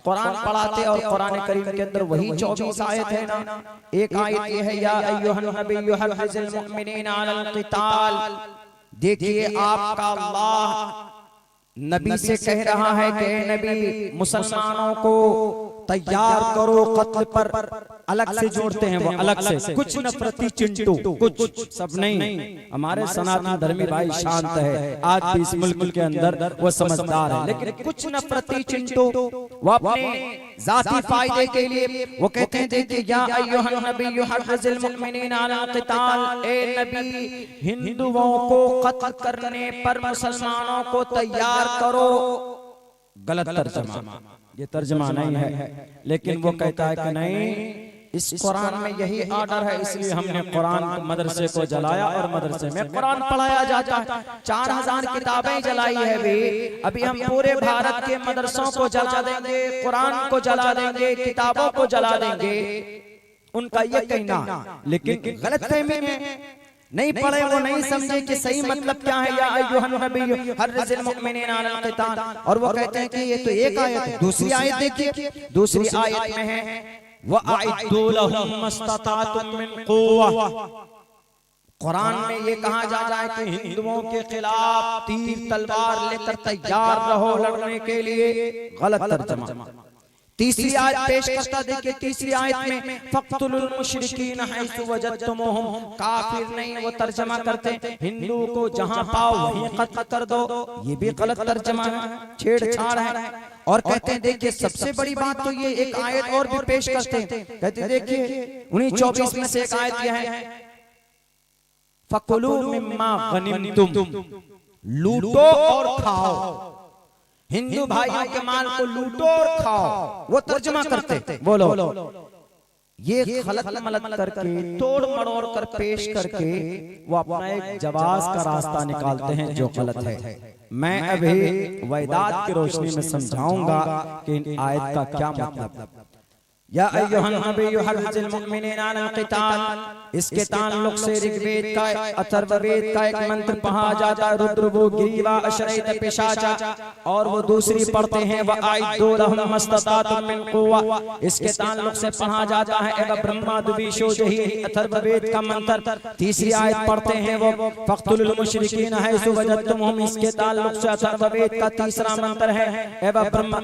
कुरान पढ़ाते और कुरान करीम के अंदर वही 24 आयत है ना। एक आयत ये है, या अय्युहन नबिय्यु हर्रिज़िल मुमिनीना अलल क़िताल। देखिए आपका अल्लाह नबी से कह रहा है कि नबी मुसलमानों को तैयार करो कत्ल पर। अलग से जोड़ते हैं वो, अलग से, कुछ नफरती चिंटू, कुछ सब नहीं। हमारे सनातन धर्मी भाई शांत है, आज भी इस मुल्क के अंदर वो समझदार है, लेकिन कुछ नफरती चिंटू वो अपने जाती फायदे के लिए वो कहते हैं, देखिए या अय्युहन नबिय्यु हर्रिज़िल मुमिनीना अलल क़िताल, ए नबी हिंदुओं को कत्ल करने पर मुसलमानों को तैयार करो। गलत तर्जुमा। ये तर्जमा नहीं है, लेकिन वो कहता है कि नहीं, इस कुरान में यही ऑर्डर है, इसलिए हमने कुरान मदरसे को जलाया और मदरसे में कुरान पढ़ाया जाता है। 4000 किताबें जलाई है अभी हम पूरे भारत के मदरसों को जला देंगे, कुरान को जला देंगे, किताबों को जला देंगे, उनका ये कहना। लेकिन गलतफहमी में नहीं पढ़े, वो नहीं समझे कि सही मतलब क्या है। या अय्युहन नबी हर्रिज़िल मुमिनीना अलल क़िताल, और वो कहते हैं कि ये तो एक आयत है। दूसरी आयत देखिए, दूसरी आयत में है वअइद्दू लहुम मस्ततातुम मिन कुव्वा। कुरान में ये कहा जा रहा है कि हिंदुओं के खिलाफ तीर तलवार लेकर तैयार रहो लड़ने के लिए। गलत तर्जुमा। तीसरी आयत पेश करता देखिए, तीसरी आयत में फक्तुलुल मुशरिकीन हैसु वजदतुमुहुम, काफिर नहीं, वो तर्जुमा करते हिंदू को जहां पाओ वहीं कत्ल कर दो। ये भी गलत तर्जुमा है, छेड़छाड़ है। और कहते हैं देखिए सबसे बड़ी बात तो ये एक आयत और भी पेश करते हैं, कहते देखिए 19-24 में से एक आयत यह है, फकुलू मिम्मा गनिमतुम, लूटो और खाओ। हिंदू भाइयों के माल को लूटो और खाओ, वो तर्जुमा करते। बोलो, ये गलत मलत करके तोड़ मड़ोड़ कर पेश करके वो अपना एक जवाज का रास्ता निकालते हैं जो गलत है। मैं अभी वैदात की रोशनी में समझाऊंगा कि इन आयत का क्या मतलब। या अय्युहन नबिय्यु हर्रिज़िल मुमिनीना अलल क़िताल, इसके ताल्लुक से ऋग्वेद का अथर्ववेद का एक मंत्र पढ़ा जाता है, रुद्रभू ग्रीवा अशरैत पिशाचा, और वो दूसरी पढ़ते हैं वअइद्दू लहुम मस्ततातुम मिन कुव्वा। इसके ताल्लुक से पढ़ा जाता है एव ब्रह्मा दुविशो जही, अथर्ववेद का मंत्र। तीसरी आयत पढ़ते हैं वो फक्तुलुल मुशरिकीन हैसु वजदतुमुहुम, इसके ताल्लुक से अथर्ववेद का तीसरा मंत्र है एव ब्रह्मा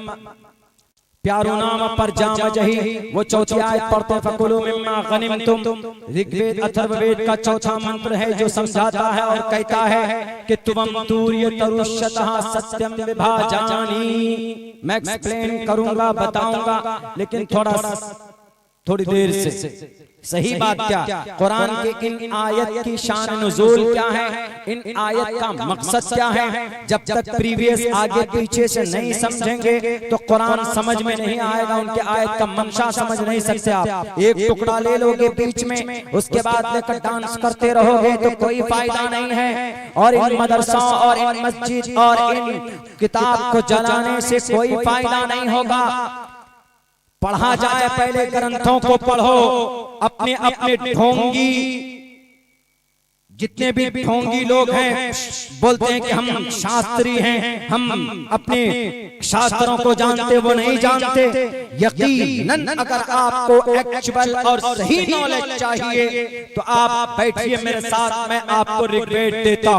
प्यारो नाम पर जाम जही, वो चौथी आयत पढ़ते फकुलू मिम्मा गनिमतुम। ऋग्वेद अथर्ववेद का चौथा मंत्र है जो समझाता है और कहता है कि तुवम तूर्य तरुष्यतः सत्यम विभाजानी। मैं एक्सप्लेन करूंगा, बताऊंगा, लेकिन थोड़ी देर से। सही बात क्या, कुरान के इन आयत की शान नुज़ूल क्या है, इन आयत का मकसद क्या है। जब तक प्रीवियस आगे पीछे से नहीं समझेंगे तो कुरान समझ में नहीं आएगा, उनके आयत का मंशा समझ नहीं सकते आप। एक टुकड़ा ले लोगे बीच में, उसके बाद लेकर डांस करते रहोगे तो कोई फायदा नहीं है। और इन मदरसों और इन मस्जिद और इन किताब को जलाने से कोई फायदा नहीं होगा। पढ़ा जाए, पहले ग्रंथों को पढ़ो, अपने अपने ढोंगी जितने भी ढोंगी लोग हैं बोलते हैं कि हम शास्त्री हैं, हम अपने शास्त्रों को जानते, वो नहीं जानते। यकीनन अगर आपको एक्चुअल और सही नॉलेज चाहिए तो आप बैठिए मेरे साथ, मैं आपको ऋग्वेद देता,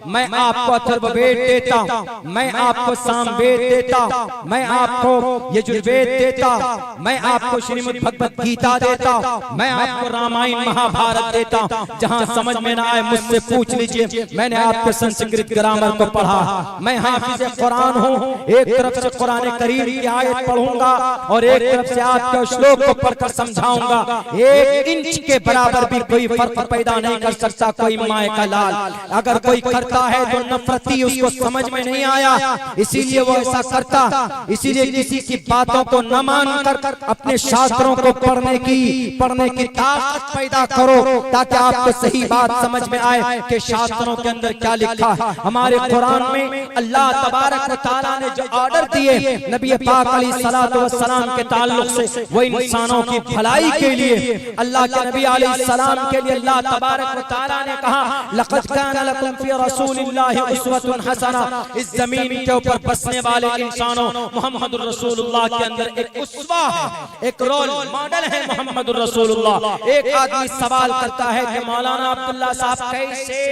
मैं आपको अथर्ववेद देता, मैं आपको सामवेद देता, मैं आपको यजुर्वेद देता, मैं आपको श्रीमद् भगवत गीता देता, मैं आपको रामायण महाभारत देता। जहां समझ में ना आए मुझसे पूछ लीजिए, मैंने आपके संस्कृत ग्रामर को पढ़ा, मैं हाफिज कुरान हूँ। एक तरफ से कुरान करीम की आयत पढ़ूंगा और एक तरफ से आपके श्लोक को पढ़कर समझाऊंगा। 1 इंच के बराबर भी कोई फर्क पैदा नहीं कर सकता कोई माए का लाल। अगर कोई करता है तो नफरती, उसको समझ में नहीं आया इसीलिए वो ऐसा करता। इसीलिए किसी की बातों को न मानकर अपने शास्त्रों को पढ़ने की ताकत पैदा करो, ताकि आपको सही बात समझ में आए कि शास्त्रों के अंदर क्या लिखा है। हमारे कुरान में अल्लाह तबारक व तआला ने जो ऑर्डर दिए नबी पाक अलैहिस्सलातु वस्सलाम के ताल्लुक से, वो इंसानों की भलाई के लिए, अल्लाह के नबी अलैहिस्सलाम के लिए अल्लाह तबारक व तआला ने कहा लक़द कान लकुम फी रसूलिल्लाहि उस्वतुन हसना। इस जमीन के ऊपर बसने वाले इंसानों मुहम्मदुर रसूलुल्लाह के अंदर एक उस्वा है, एक रोल मॉडल है मुहम्मदुर रसूलुल्लाह। एक आदमी सवाल करता है कि मौलाना अब्दुल्ला साहब कैसे,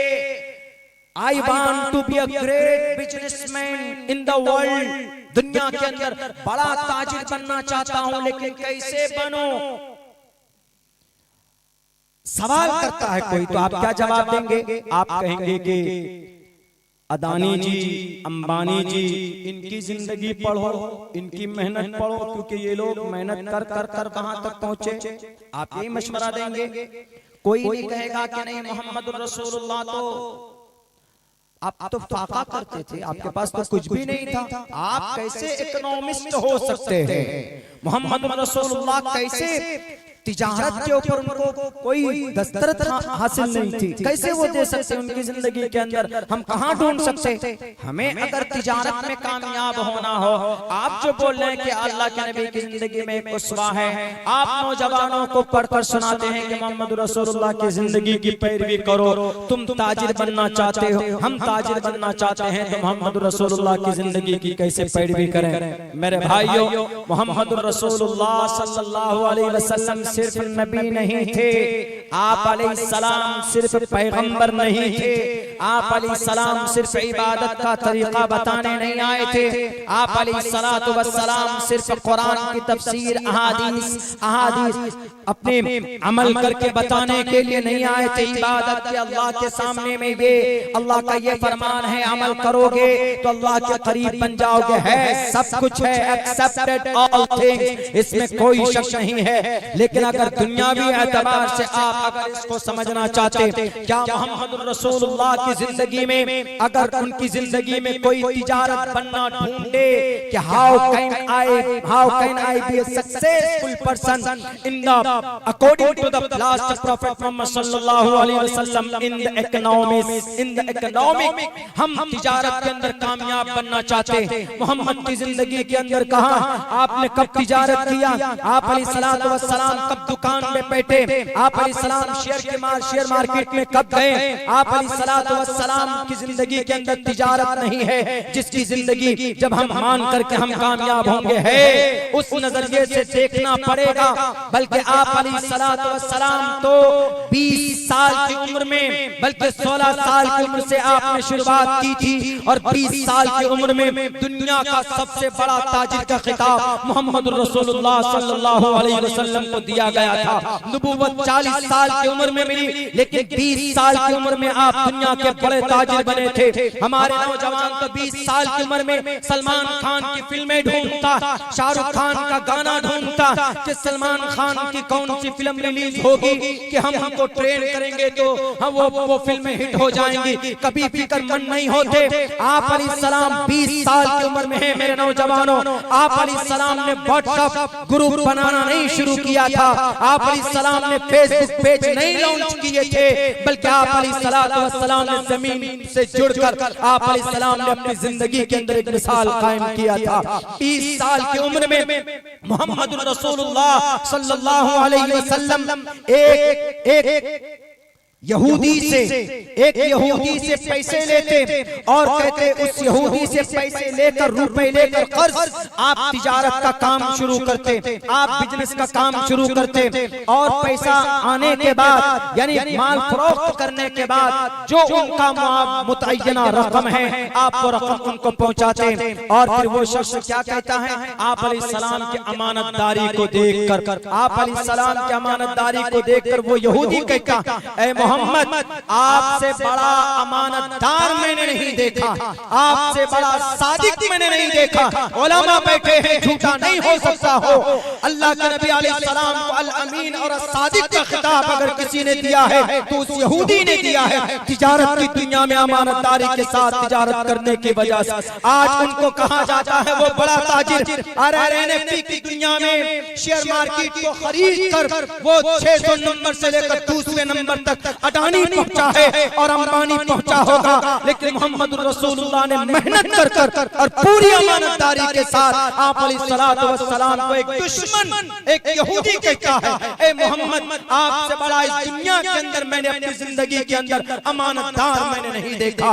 I want to be a great businessman in the world, दुनिया के अंदर बड़ा ताजिर बनना चाहता हूं, लेकिन कैसे बनूं? सवाल करता है कोई, तो आप क्या जवाब देंगे? आप कहेंगे कि अदानी जी, अंबानी जी, इनकी जिंदगी पढ़ो, इनकी मेहनत पढ़ो, क्योंकि ये लोग मेहनत कर कर कर कहां तक पहुंचे। आप यही मशवरा देंगे। कोई नहीं कहेगा कि नहीं मोहम्मद रसूलुल्लाह तो आप तो फाका करते थे, आपके पास तो कुछ भी नहीं था, आप कैसे इकोनॉमिस्ट हो सकते हैं? मोहम्मद रसूलुल्लाह कैसे तिजारत के ऊपर उनको कोई दस्तरत हासिल नहीं थी, कैसे वो दे सकते उनकी जिंदगी के अंदर? हम कहाँ ढूंढ सकते? हमें अगर तिजारत में कामयाब होना हो, आप जो बोल रहे हैं कि अल्लाह के नबी की जिंदगी में एक उसवा है, आप नौजवानों को पढ़कर सुनाते हैं कि मोहम्मद रसूलुल्लाह की जिंदगी की पैरवी करो, तुम ताजिर बनना चाहते हो, हम ताजिर बनना चाहते हैं, तो मोहम्मद रसूलुल्लाह की जिंदगी की कैसे पैरवी करें? मेरे भाइयों, मोहम्मद रसूलुल्लाह सल्लल्लाहु अलैहि वसल्लम सिर्फ नबी नहीं थे, आप अलैहिस्सलाम सिर्फ पैगंबर नहीं थे, आप अलैहिस्सलाम सिर्फ इबादत का तरीका बताने नहीं आए थे, आप अलैहिस्सलातु वस्सलाम सिर्फ कुरान की तफसीर अहादीस अपने अमल करके बताने के लिए नहीं आए थे। इबादत के अल्लाह के सामने में ये अल्लाह का ये फरमान है, अमल करोगे तो अल्लाह के करीब बन जाओगे, है सब कुछ है, एक्सेप्टेड ऑल थिंग्स, इसमें कोई शक नहीं है। लेकिन अगर दुनियावी एतबार से आप अगर इसको समझना चाहते, क्या मोहम्मद रसूलुल्लाह की जिंदगी में अगर उनकी जिंदगी में कोई तिजारत बनना ढूंढे कि how can I be a successful person in the according to the last prophet Mohammed सल्लल्लाहु अलैहि वसल्लम इन द इकोनॉमिक, हम तिजारत के अंदर कामयाब बनना चाहते, मोहम्मद की जिंदगी के अंदर कहा आपने कब तिजारत किया? आप अलैहिस्सलातु वस्सलाम कब दुकान में बैठे? आप अलैहिस्सलाम शेयर मार्केट में कब गए? आप अलैहिस्सलातु वस्सलाम की जिंदगी के अंदर तिजारत नहीं है, जिसकी जिंदगी जब हम मान करके हम कामयाब होंगे है, उस नजरिए से देखना पड़ेगा। बल्कि आप अलैहिस्सलातु वस्सलाम तो 20 साल की उम्र में, बल्कि 16 साल की उम्र से आपने शुरुआत की थी, और 20 साल की उम्र में दुनिया का सबसे बड़ा ताजिर का खिताब मोहम्मद रसूलुल्लाह सल्लल्लाहु अलैहि वसल्लम को दिया गया था। नबूवत 40 साल की उम्र में मिली, लेकिन 20 साल की उम्र में आप दुनिया के बड़े ताजिर बने थे। हमारे नौजवान तो 20 साल की उम्र में सलमान खान की फिल्में ढूंढता, शाहरुख खान का गाना ढूंढता कि सलमान खान की कौन सी फिल्म रिलीज होगी कि हम हमको ट्रेन करेंगे तो हम वो फिल्में हिट हो जाएंगी, कभी फिक्रमंद नहीं होते। आप अलैहिस्सलाम 20 साल की उम्र में है मेरे नौजवानों, आप अलैहिस्सलाम ने व्हाट्सएप ग्रुप बनाना नहीं शुरू किया था, आप अलैहिस्सलाम ने फेसबुक पेज नहीं लॉन्च किए थे, बल्कि आप अलैहिस्सलातु वस्सलाम ने जमीन से जुड़कर आप अलैहिस्सलाम ने अपनी जिंदगी के अंदर एक मिसाल कायम किया था। 20 साल की उम्र में मोहम्मद रसूलुल्लाह सल्लल्लाहु अलैहि वसल्लम एक यहूदी से पैसे लेते और कहते उस यहूदी से पैसे लेकर, रुपए लेकर कर्ज आप तिजारत का काम शुरू करते, आप बिजनेस का काम शुरू करते, और पैसा आने के बाद यानी माल फरोख्त करने के बाद जो उनका मुतय्यना रकम है आप वो रकम उनको पहुंचाते। और फिर वो शख्स क्या कहता है? आप अलैहिस्सलाम की अमानतदारी को देखकर, आप अलैहिस्सलाम की अमानतदारी को देखकर वो यहूदी कहता, ऐ मोहम्मद, आपसे बड़ा अमानतदार मैंने नहीं देखा, आपसे बड़ा सादिक मैंने नहीं देखा। उलमा बैठे हैं, झूठा नहीं हो सकता हो। अल्लाह के नबी अलैहिस्सलाम को अल अमीन और सादिक का खिताब अगर किसी ने दिया है तो उस यहूदी ने दिया है। तिजारत की दुनिया में अमानतदारी के साथ तिजारत करने की वजह से आज उनको कहा जाता है वो बड़ा ताजिर। अरे एनएफटी की दुनिया में शेयर मार्केट को खरीद कर वो 600 नंबर से लेकर दूसरे नंबर तक अडानी पहुंचा है और अंबानी पहुंचा होगा, लेकिन मोहम्मद रसूलुल्लाह ने मेहनत कर और पूरी ईमानदारी के साथ आप अलैहिस्सलातु वस्सलाम को एक दुश्मन, एक यहूदी कहता है, ए मोहम्मद, आपसे बड़ा इस दुनिया के अंदर मैंने अपनी जिंदगी के अंदर अमानतदार मैंने नहीं देखा।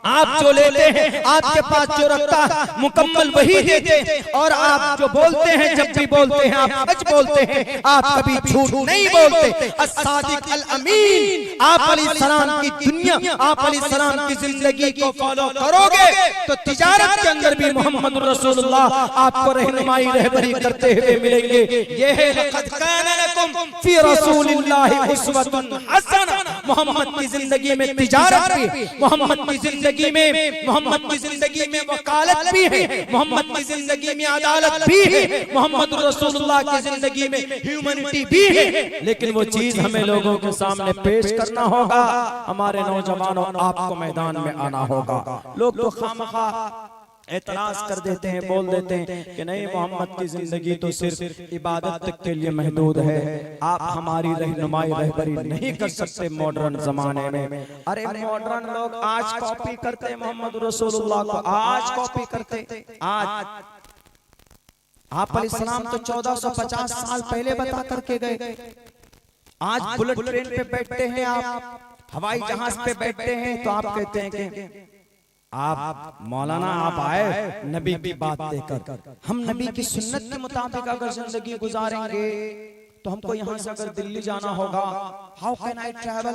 आप जो लेते हैं, आपके पास जो रखता है मुकम्मल वही देते हैं, और आप जो बोलते हैं, जब भी बोलते हैं आप सच बोलते हैं, आप कभी झूठ नहीं बोलते। as-सादिक अल-अमीन, आप अलैहिस्सलाम की दुनिया, आप अलैहिस्सलाम की जिंदगी को फॉलो करोगे तो तिजारत के अंदर भी मोहम्मद रसूलुल्लाह आपको रहनुमाई रहबरी करते हुए मिलेंगे। ये है लक़द काना लकुम फी रसूलिल्लाहि उस्वतुन हसना। मोहम्मद की जिंदगी में तिजारत भी, मोहम्मद की जिंदगी में, मोहम्मद की जिंदगी में वकालत भी है, मोहम्मद की जिंदगी में अदालत भी है, मोहम्मद रसूलुल्लाह की जिंदगी में ह्यूमैनिटी भी है। लेकिन वो चीज हमें लोगों के सामने पेश करना होगा। हमारे नौजवानों, आपको मैदान में आना होगा। लोग तो खामखा एतराज कर देते हैं, बोल देते हैं कि नहीं, मोहम्मद की जिंदगी तो सिर्फ इबादत तक के लिए महदूद है, आप हमारी रहनुमाई रहबरी नहीं कर सकते मॉडर्न जमाने में। अरे मॉडर्न लोग आज कॉपी करते हैं मोहम्मद रसूलुल्लाह को, आज कॉपी करते। आज आप अलैहिस्सलाम तो 1450 साल पहले बता करके गए। आज बुलेट ट्रेन पे बैठते हैं आप, हवाई जहाज पे बैठते हैं, तो आप कहते हैं कि आप मौलाना आप आए नबी की बात देकर। हम नबी की सुन्नत के मुताबिक अगर जिंदगी गुजारेंगे तो हमको यहाँ से अगर दिल्ली जाना होगा, हाउ कैन आई ट्रैवल,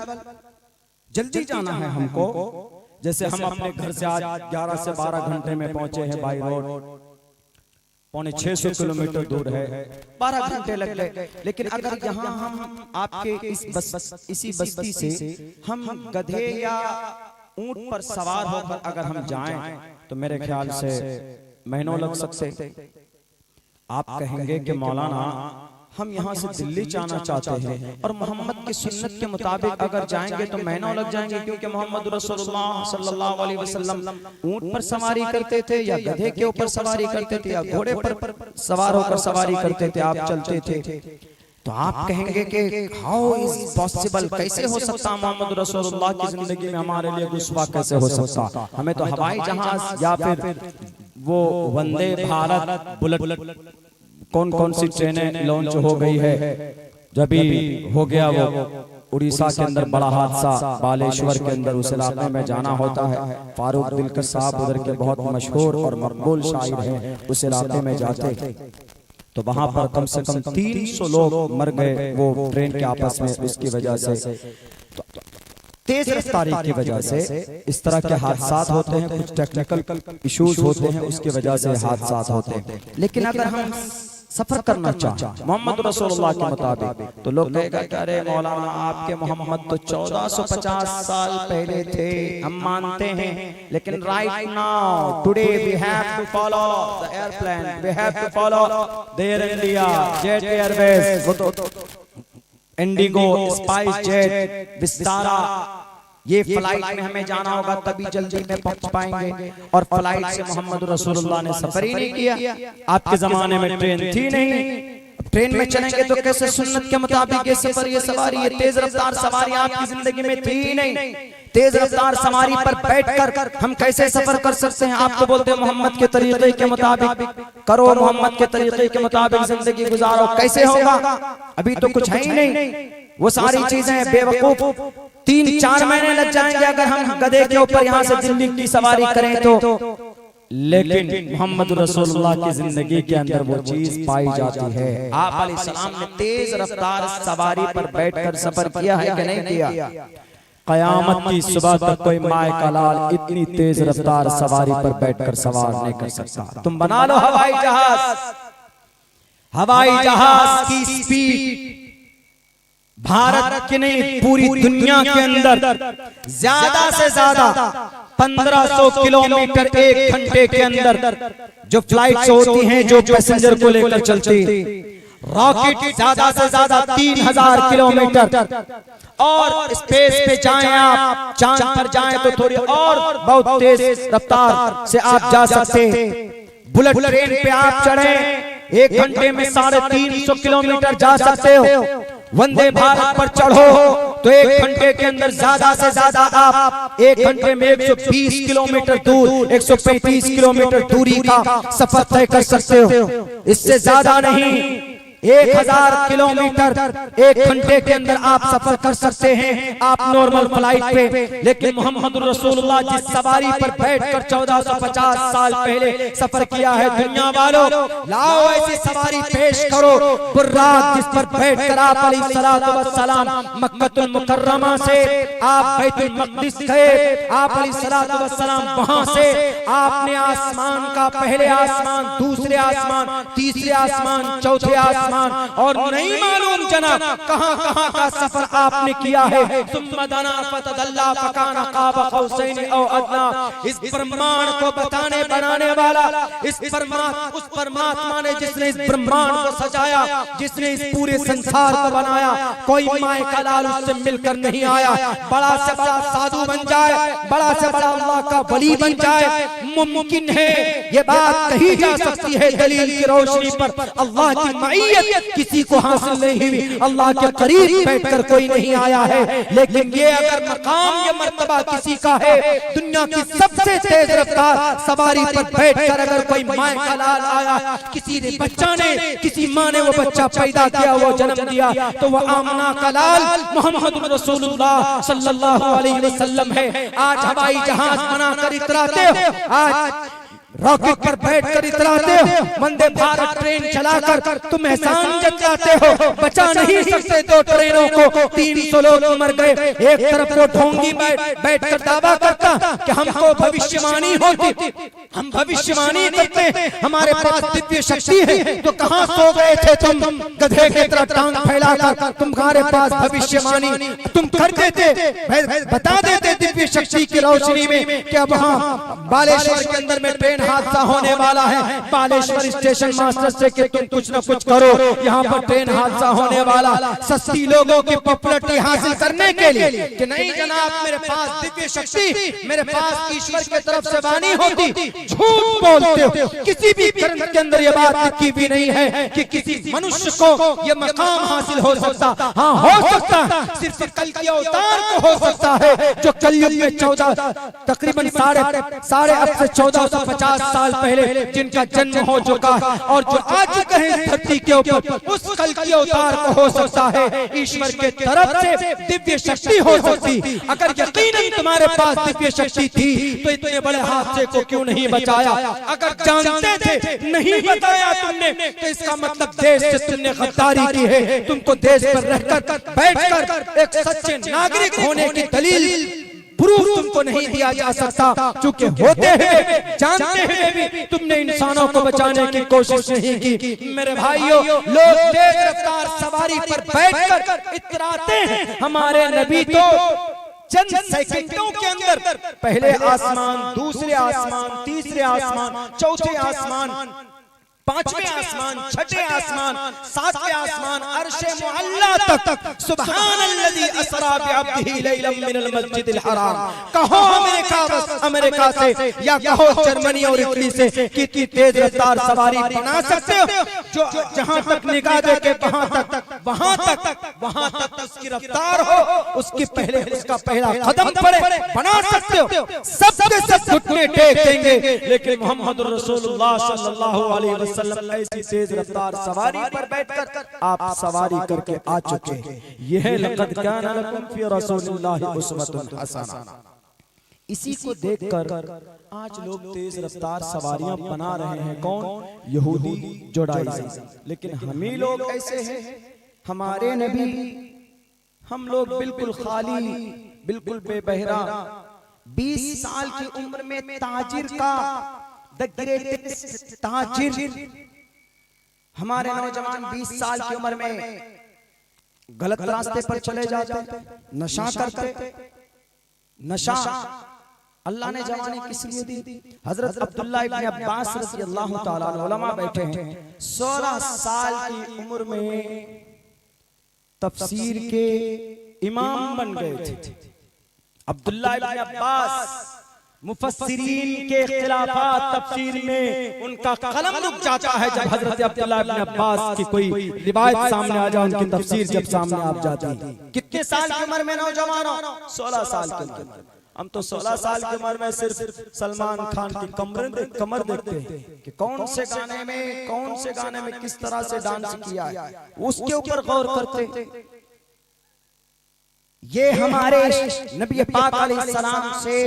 जल्दी जाना है हमको। जैसे हम अपने घर से आज 11 से 12 घंटे में पहुंचे हैं बाई रोड, 650 किलोमीटर दूर है, 12 घंटे लग गए। लेकिन अगर यहाँ हम आपके इसी बस्ती से हम गधे या ऊंट पर सवार होकर अगर हम जाएं तो मेरे ख्याल से महीनों लग सकते। आप कहेंगे कि मौलाना हम यहाँ से दिल्ली जाना चाहते हैं और मोहम्मद की सुन्नत के मुताबिक अगर जाएंगे तो महीनों लग जाएंगे, क्योंकि मोहम्मद रसूलुल्लाह सल्लल्लाहु अलैहि वसल्लम ऊंट पर सवारी करते थे या गधे के ऊपर सवारी करते थे या घोड़े पर सवार होकर सवारी करते थे, आप चलते थे। तो आप कहेंगे कि हाउ इज पॉसिबल, कैसे हो सकता मोहम्मद रसूलुल्लाह की जिंदगी में हमारे लिए गुस्वा कैसे हो सकता। हमें तो हवाई जहाज या फिर वो वंदे भारत बुलेट कौन कौन सी ट्रेनें लॉन्च हो गई है। जब भी हो गया वो उड़ीसा के अंदर बड़ा हादसा, बालेश्वर के अंदर उस इलाके में जाना होता है। फारूक दिलकर साहब उधर के बहुत मशहूर और मकबूल शायर हैं, उस इलाके में जाते तो वहां पर कम से कम 300 लोग मर गए वो ट्रेन के आपस में, उसकी वजह से तो तेज रफ्तारी की वजह से इस तरह के हादसात होते हैं, कुछ टेक्निकल इश्यूज होते हैं, उसकी वजह से हादसात होते हैं। लेकिन अगर हम सफर करना चाहें मोहम्मद रसूलुल्लाह के मुताबिक तो लोग कहेगा कि अरे मौलाना आपके मोहम्मद तो 1450 साल पहले थे, हम मानते हैं, लेकिन right now today we have to follow the airplane, we have to follow the Air India, Jet Airways, वो तो इंडिगो, स्पाइस जेट, विस्तारा, ये फ्लाइट में हमें जाना होगा तभी जल्दी में पहुंच पाएंगे। और फ्लाइट से मोहम्मद रसूलुल्लाह ने सफर ही नहीं किया, आपके जमाने में ट्रेन थी नहीं। ट्रेन में चलेंगे तो कैसे सुन्नत के मुताबिक ये सफर, ये सवारी, ये तेज रफ्तार सवारी आपकी जिंदगी में थी ही नहीं। तेज रफ्तार सवारी पर बैठकर हम कैसे सफर कर सकते हैं। आप तो बोलते हैं मोहम्मद के तरीके के मुताबिक करो, मोहम्मद के तरीके के मुताबिक जिंदगी गुजारो, कैसे होगा, अभी तो कुछ है ही नहीं। वो सारी चीजें बेवकूफ 3-4 महीने लग जाएंगे अगर हम गधे के ऊपर यहाँ से दिल्ली की सवारी करें तो। लेकिन मोहम्मद रसूलुल्लाह की जिंदगी के अंदर वो चीज पाई जाती है। आप अलैहिस्सलाम ने तेज रफ्तार सवारी पर बैठकर सफर किया है कि नहीं किया। कयामत की सुबह तक कोई माए का लाल इतनी तेज रफ्तार सवारी पर बैठकर सवार नहीं कर सकता। तुम बना लो हवाई जहाज, हवाई जहाज की स्पीड भारत की नहीं पूरी दुनिया के अंदर ज्यादा से ज्यादा 1500 किलोमीटर 1 घंटे के अंदर जो फ्लाइट्स होती हैं, जो पैसेंजर को लेकर चलती, रॉकेट ज्यादा से ज्यादा 3000 किलोमीटर। और स्पेस पे जाएं आप, चांद पर जाएं तो थोड़ी और बहुत तेज रफ्तार से आप जा सकते हैं। बुलेट ट्रेन पे आप चढ़े 1 घंटे में 350 किलोमीटर जा सकते हो। वंदे भारत पर चढ़ो तो 1 घंटे के अंदर ज्यादा से ज्यादा आप 1 घंटे में 120 किलोमीटर दूर, 135 किलोमीटर दूरी का सफर तय कर सकते हो। इससे ज्यादा नहीं, 1000 किलोमीटर 1 घंटे के अंदर आप सफर कर सकते हैं आप नॉर्मल फ्लाइट पे। लेकिन मोहम्मद रसूलुल्लाह जिस सवारी पर बैठकर 1450 साल पहले सफर किया है, दुनिया वालों लाओ ऐसी सवारी पेश करो। बुर्राक जिस पर बैठकर आप अलैहिस्सलातु वस्सलाम मक्कतुल मुकर्रमा से आप बैतुल मक़दिस गए, आप अलैहिस्सलातु वस्सलाम वहां से आपने आसमान का, पहले आसमान, दूसरे आसमान, तीसरे आसमान, चौथे आसमान आसमान और नहीं मालूम जना कहां कहां का सफर आपने किया है। सुम्मा दना फतदल्ला फकाना क़ाब क़ौसैन औ अदना। इस ब्रह्मांड को बताने बनाने वाला उस परमात्मा ने जिसने इस ब्रह्मांड को सजाया, जिसने इस पूरे संसार को बनाया, कोई माए का लाल उससे मिलकर नहीं आया। बड़ा से बड़ा साधु बन जाए, बड़ा से बड़ा अल्लाह का वली बन जाए, मुमकिन है, ये बात कही जा सकती है दलील की रोशनी पर। अल्लाह की मईयत किसी को हासिल नहीं हुई, अल्लाह के करीब बैठकर कोई नहीं आया है। लेकिन ये अगर मकाम या मर्तबा किसी का है, दुनिया की सबसे तेज रफ्तार सवारी पर बैठकर अगर कोई माए का लाल आया, किसी ने बच्चा ने, किसी माँ ने वो बच्चा पैदा किया, वो जन्म दिया, तो वो आमना का लाल मोहम्मद रसूलुल्लाह सल्लल्लाहु अलैहि वसल्लम है। आज हवाई जहाज बनाकर इतराते हो, आज रॉकेट पर बैठकर इतराते हो, वंदे भारत ट्रेन चलाकर तुम एहसान जताते हो। बचा नहीं सकते दो ट्रेनों को, 300 लोग मर गए। एक तरफ वो ढोंगी बैठकर दावा करता कि हमको भविष्यवाणी होती, हम भविष्यवाणी करते, हमारे पास दिव्य शक्ति है। तो कहाँ सो गए थे तुम गधे की तरह टांग फैलाकर? तुम्हारे पास भविष्यवाणी तुम कर देते, बता देते दिव्य शक्ति की रोशनी में कि अब वहाँ बालेश्वर के अंदर में ट्रेन हादसा होने वाला है। बालेश्वर स्टेशन मास्टर से कि तुम कुछ न कुछ करो, यहाँ पर ट्रेन हादसा होने वाला। सस्ती लोगों की पॉपुलैरिटी हासिल करने के लिए कि नहीं जनाब मेरे पास दिव्य शक्ति, मेरे पास ईश्वर की तरफ से वाणी होती। झूठ बोलते हो, किसी भी ग्रंथ के अंदर ये बात लिखी भी नहीं है कि किसी मनुष्य को ये मकाम हासिल हो सकता। हाँ हो सकता है, सिर्फ कल के अवतार को हो सकता है, जो कलयुग में 14 तकरीबन साढ़े अब से 1450 साल पहले जिनका जन्म हो चुका है और जो आ चुके हैं धरती के ऊपर, उस कल की अवतार को हो सकता है। ईश्वर के तरफ से दिव्य शक्ति हो सकती। अगर यकीनन तुम्हारे पास दिव्य शक्ति थी तो इतने बड़े हादसे को क्यों नहीं बचाया? अगर जानते थे नहीं बताया तुमने, तो इसका मतलब देश से तुमने गद्दारी की है। तुमको देश पर रहकर बैठकर एक सच्चे नागरिक होने की दलील प्रूफ तुमको नहीं दिया जा सकता, क्योंकि होते हुए जानते हुए भी तुमने इंसानों को बचाने की कोशिश नहीं की। मेरे भाइयों, लोग तेज रफ्तार सवारी पर बैठकर इतराते हैं। हमारे नबी तो चंद सेकंडों के अंदर पहले आसमान, दूसरे आसमान, तीसरे आसमान, चौथे आसमान, पांचवें आसमान, छठे आसमान, सातवें आसमान, अर्शे मुअल्ला तक सुब्हानल्लज़ी असरा बिअब्दिही लैलन मिनल मस्जिदिल हराम। कहो अमेरिका से या कहो जर्मनी और इटली से कि इतनी तेज रफ्तार सवारी बना सकते हो जो जहां तक निगाह देके वहां तक उसकी रफ्तार हो, उसकी पहले उसका पहला कदम पड़े, बना सकते हो। सबके सब घुटने टेक देंगे, लेकिन मोहम्मद रसूलुल्लाह सल्लल्लाहु अलैहि वसल्लम ऐसी तेज रफ्तार सवारी पर बैठकर आप सवारी करके आ चुके हैं। यह है लक़द काना लकुम फी रसूलिल्लाहि उस्वतुन हसना। इसी को देखकर आज लोग तेज रफ्तार सवारियां बना रहे हैं। कौन? यहूदी जुडाइज़म। लेकिन हम ही लोग ऐसे हैं, हमारे नबी, हम लोग बिल्कुल खाली, बिल्कुल बेबहरा। 20 साल की उम्र में ताजिर का द ग्रेटेस्ट ताजिर, हमारे नौजवान 20 साल की उम्र में गलत रास्ते पर चले जाते, नशा करते। नशा अल्लाह ने जवानी किस लिए दी? हजरत अब्दुल्लाह इब्न अब्बास रज़ियल्लाहु ताला अन्हु उलमा बैठे हैं, 16 साल की उम्र में तफसीर के इमाम बन गए थे। अब्दुल्लाह इब्न अब्बास मुफस्सिरीन के खिलाफत तफसीर में उनका कलम रुक जाता है जब हजरत अब्दुल्लाह इब्न अब्बास की कोई रिवायत सामने आ जाए, उनकी तफसीर जब सामने आ जाती। कितने साल की उम्र में नौजवानों? 16 साल की उम्र। हम तो 16 साल की उम्र में सिर्फ सलमान खान की कमर देखते हैं कि कौन से गाने में किस तरह से डांस किया है, उसके ऊपर गौर करते। ये हमारे नबी पाक अलैहिस्सलाम से,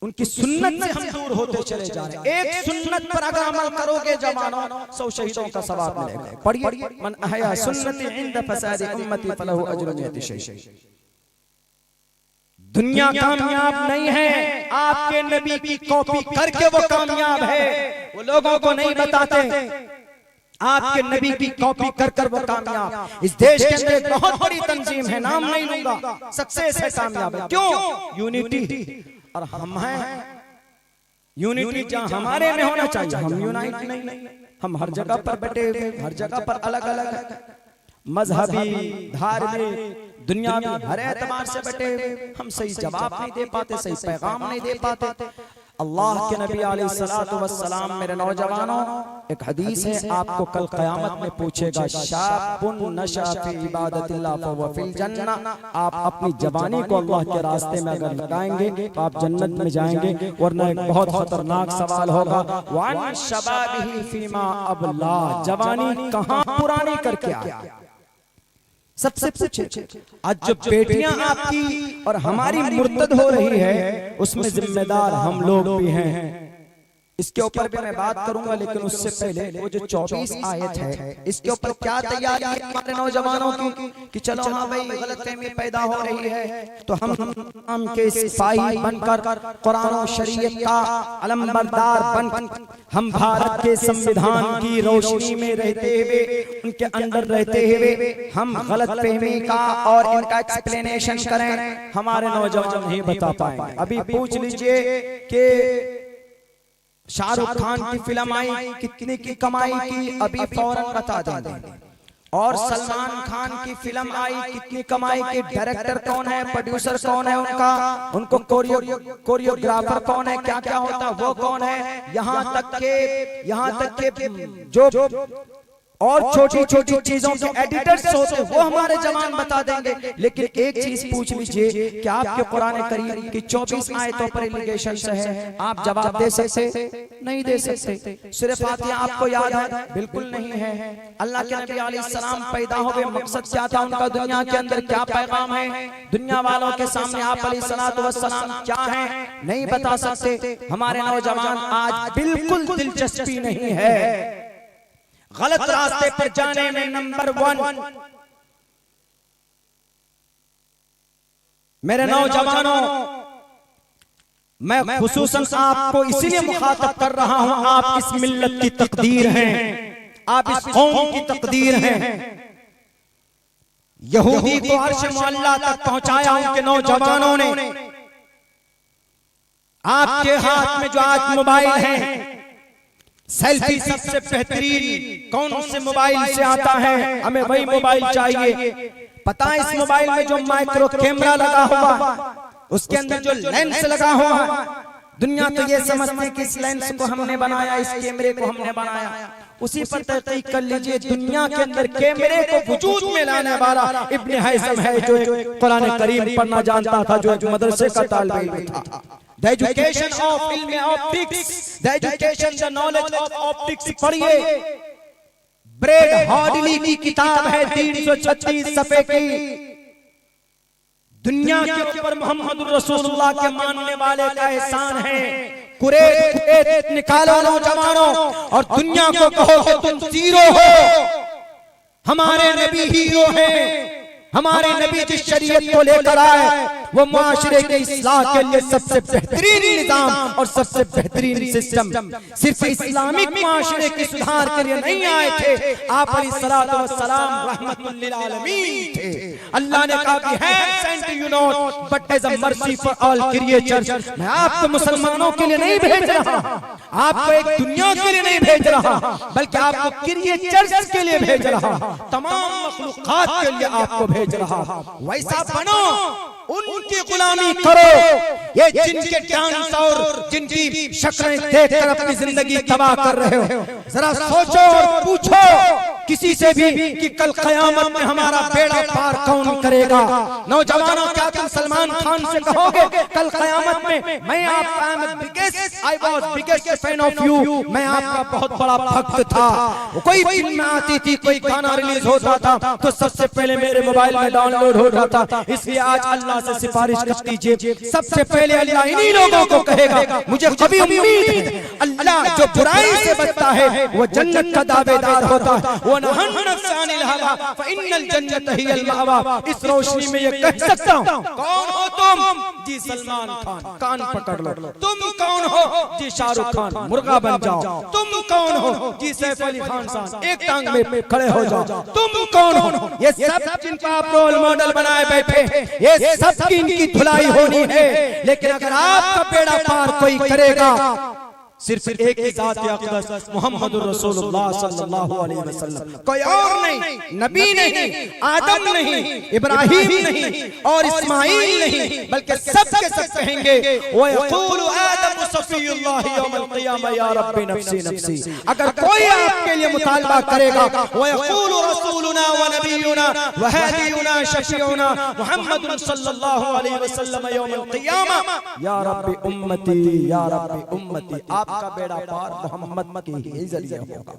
उनकी सुन्नत से हम दूर होते चले जा रहे हैं। एक सुन्नत पर अगर अमल करोगे जवानों, 100 शहीदों का सवाब मिलेगा। पढ़िए, मन अहया सुन्नती इंद फसाद उम्मती फलहु अज्रुन यतिशै। दुनिया कामयाब नहीं है, आपके नबी की कॉपी करके वो कामयाब है। वो लोगों को नहीं बताते आपके नबी की कॉपी कर कर वो कामयाब। इस देश के अंदर एक बहुत बड़ी तंजीम है, नाम नहीं लूंगा, सक्सेस है, कामयाब है। क्यों? यूनिटी। और हम हैं यूनिटी जहां हमारे में होना चाहिए, हम यूनाइट नहीं। हम हर जगह पर बैठे हुए, हर जगह पर अलग अलग मजहबी, धार्मिक, दुनियावी हर एतबार से बैठे हुए, हम सही जवाब नहीं दे पाते, सही पैगाम नहीं दे पाते। अल्लाह के नबी अलैहिस्सलातु वस्सलाम, मेरे नौजवानों, एक हदीस है, आपको कल क़यामत में पूछेगा, शाबुन नशा फी इबादतिल्लाह फहुवा फिल जन्नह। आप अपनी जवानी को अल्लाह के रास्ते में अगर लगाएंगे तो आप जन्नत में जाएंगे, वरना एक बहुत खतरनाक सवाल होगा, वान शबाबिही फीमा अबला, जवानी कहाँ पुरानी करके आया। सबसे पूछे, आज जो बेटियां आपकी और हमारी मुर्तद हो रही है, उसमें जिम्मेदार हम लोग भी हैं। इसके ऊपर भी मैं बात करूंगा, लेकिन उससे पहले वो जो 24 आयत है, इसके ऊपर क्या तैयारी है हमारे नौजवानों की कि चलो हाँ भाई, गलतफहमी पैदा हो रही है तो हम के सिपाही बनकर कुरान और शरीयत का अलमबरदार बन, हम भारत के संविधान की रोशनी में रहते हुए, उनके अंदर रहते हुए हम गलतफहमी का और इनका एक्सप्लेनेशन करें। हमारे नौजवान नहीं बता पाएंगे। अभी पूछ लीजिए कि शाहरुख खान की फिल्म आई, कितने की कमाई की, अभी फौरन बता देंगे। और सलमान खान की फिल्म आई, कितनी कमाई की, डायरेक्टर कौन है, प्रोड्यूसर कौन है उनका, उनको कोरियोग्राफर कौन है, क्या क्या होता है वो कौन है, यहाँ तक के जो और छोटी छोटी चीजों के एडिटर्स होते वो हमारे जवान बता देंगे। लेकिन एक चीज पूछ लीजिए कि आपके कुरान करीम की 24 आयतों पर एलिगेशन है, आप जवाब दे सकते? नहीं दे सकते। सूरह फातिहा आपको याद है? बिल्कुल नहीं है। अल्लाह के नबी अलैहिस्सलाम पैदा हुए मकसद क्या था उनका, दुनिया के अंदर क्या पैगाम है, दुनिया वालों के सामने आप अलैहिस्सलातु वस्सलाम क्या है, नहीं बता सकते। हमारे नौजवान आज बिल्कुल दिलचस्पी नहीं है, गलत रास्ते पर जाने में नंबर 1। मेरे नौजवानों, मैं खुसूसन आपको इसीलिए मुखातब कर रहा हूं, आप इस मिल्लत की तकदीर हैं, आप इस कौम की तकदीर हैं। यहूदी को अर्श मुअल्ला तक पहुंचाया उनके नौजवानों ने। आपके हाथ में जो आज मोबाइल है, सेल्फी सबसे बेहतरीन कौन से मोबाइल से आता है, हमें वही मोबाइल चाहिए। पता है इस मोबाइल में जो माइक्रो कैमरा लगा हुआ, उसके अंदर जो लेंस लगा हुआ, दुनिया तो ये समझते हैं कि इस लेंस को हमने बनाया, इस कैमरे को हमने बनाया। उसी पर तहकीक कर लीजिए, दुनिया के अंदर कैमरे को वजूद में लाने वाला इब्न हैसम है, जो कुरान करीम पढ़ना जानता था, जो मदरसे का तालिब इल्म था। The education of ilm optics, the education, the knowledge of optics पढ़िए। ब्रेड हॉडली की किताब है 336 सफ़े की। दुनिया के ऊपर मोहम्मद रसूलुल्लाह के मानने वाले का एहसान है। कुरैश निकालो नौजवानों और दुनिया को कहो कि तुम जीरो हो, हमारे नबी हीरो हैं। हमारे नबी जिस शरीयत को लेकर आए वो माशरे के इस्लाह के लिए सबसे बेहतरीन निजाम और सबसे बेहतरीन सिस्टम, सिर्फ इस्लामिक माशरे के सुधार के लिए नहीं आए थे। आप अलैहिस्सलातु वस्सलाम रहमतुल लिल आलमीन थे। अल्लाह ने कहा कि है sent you not but as a mercy for all creatures. मैं आपको मुसलमानों के लिए नहीं भेज रहा, आपको एक दुनिया के लिए नहीं भेज रहा, बल्कि आपको क्रिएचर्स के लिए भेज रहा, तमाम मखलूकात के लिए आपको भेज रहा। वैसा बनो, उनकी गुलामी करो। ये जिनके डांस और जिनकी शक्लें देखकर अपनी जिंदगी तबाह कर रहे हो, जरा सोचो और पूछो किसी से भी कि कल क़यामत में हमारा बेड़ा पार कौन करेगा। नौजवानों, क्या तुम सलमान खान से कहोगे कल क़यामत में मैं आपका बिगेस्ट फैन ऑफ यू, मैं आपका बहुत बड़ा भक्त था। कोई फिल्म आती थी, कोई गाना रिलीज होता था तो सबसे पहले मेरे मोबाइल में डाउनलोड हो जाता था। इसलिए आज अल्लाह से सिफारिश कर दीजिए, सबसे पहले अल्लाह इन्हीं लोगों को कहेगा, मुझे कभी उम्मीद है अल्लाह जो बुराई से बचता है वो जन्नत का दावेदार होता है, वो वनहन नफ्स अनिल हवा फइन्नल जन्नत हियल मअवा। इस रोशनी में ये कह सकता हूं, कौन हो तुम? जी सलमान खान, कान पकड़ लो। तुम कौन हो? जी शाहरुख खान, मुर्गा बन जाओ। तुम कौन हो? जी सैफ अली खान साहब, एक टांग में खड़े हो जाओ। तुम कौन हो? ये सब जिनको आप रोल मॉडल बनाए बैठे, ये सब की इनकी धुलाई होनी है। लेकिन अगर आपका बेड़ा पार कोई करेगा, सिर्फ एक ही जात अक़दस मुहम्मदुर रसूलुल्लाह सल्लल्लाहु अलैहि वसल्लम, कोई और नहीं, नबी नहीं, आदम नहीं, इब्राहिम नहीं और इस्माइल नहीं, बल्कि सब के सब कहेंगे व यक़ूलु आदम सफ़ीयुल्लाह यौमल क़ियामा या रब्बी नफ्सी नफ्सी। अगर कोई आपके लिए मुतालबा करेगा, व यक़ूलु रसूलुना व नबियुना व हादियुना शफ़ीउना मुहम्मदुन सल्लल्लाहु अलैहि वसल्लम यौमल क़ियामा या रब्बी उम्मती या रब्बी उम्मती। आपका बेड़ा पार मोहम्मद के ही जरिए होगा।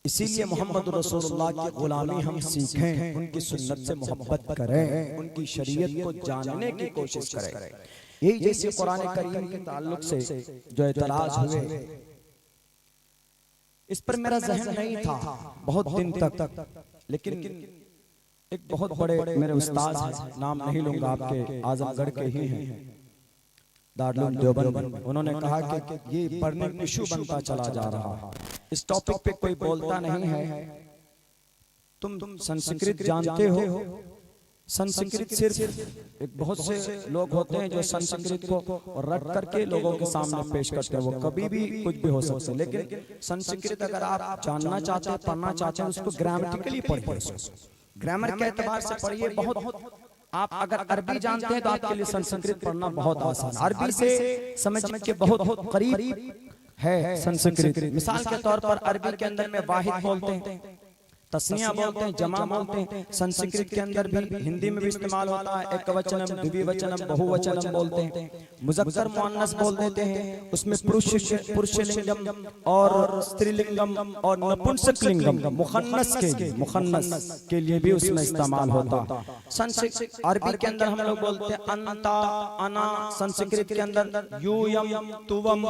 इसीलिए मोहम्मद रसूलुल्लाह की गुलामी हम सीखें, उनकी सुन्नत से मोहब्बत करें, उनकी शरीयत को जानने की कोशिश करें। यही जैसे कुरान करीम के ताल्लुक से जो एतराज हुए, इस पर मेरा ज़हन नहीं था बहुत दिन तक, लेकिन एक बहुत बड़े मेरे उस्ताद हैं, नाम नहीं लूंगा, आपके आजमगढ़ के ही हैं, दारुल देवबंद, उन्होंने कहा कि ये बर्निंग इशू बनता चला जा रहा है, इस टॉपिक पे कोई बोलता नहीं है। तुम संस्कृत जानते हो? संस्कृत सिर्फ एक बहुत से लोग होते हैं जो संस्कृत को रट करके लोगों के सामने पेश करते हैं, वो कभी भी कुछ भी हो सकते हैं। लेकिन संस्कृत अगर आप जानना चाहते हैं, पढ़ना चाहते हैं, उसको ग्रामेटिकली पढ़िए, ग्रामर के एतबार से पढ़िए। बहुत आप अगर अरबी जानते हैं तो आपके लिए संस्कृत पढ़ना बहुत आसान, अरबी से समझ के बहुत करीब है संस्कृत। मिसाल के तौर पर अरबी के अंदर में वाहिद बोलते हैं, तस्निया बोलते हैं, जमा बोलते हैं। संस्कृत के अंदर भी हिंदी में भी इस्तेमाल होता है, एकवचनम, द्विवचनम, बहुवचनम बोलते हैं, मुज़क्कर मुअन्नस बोल देते हैं, उसमें पुरुषलिंगम और स्त्रीलिंगम और नपुंसकलिंगम मुखन्नस के लिए भी उसमें इस्तेमाल होता है। संस्कृत अरबी के अंदर हम लोग बोलते हैं अंता, अना, संस्कृत के अंदर यूयम, तुवम,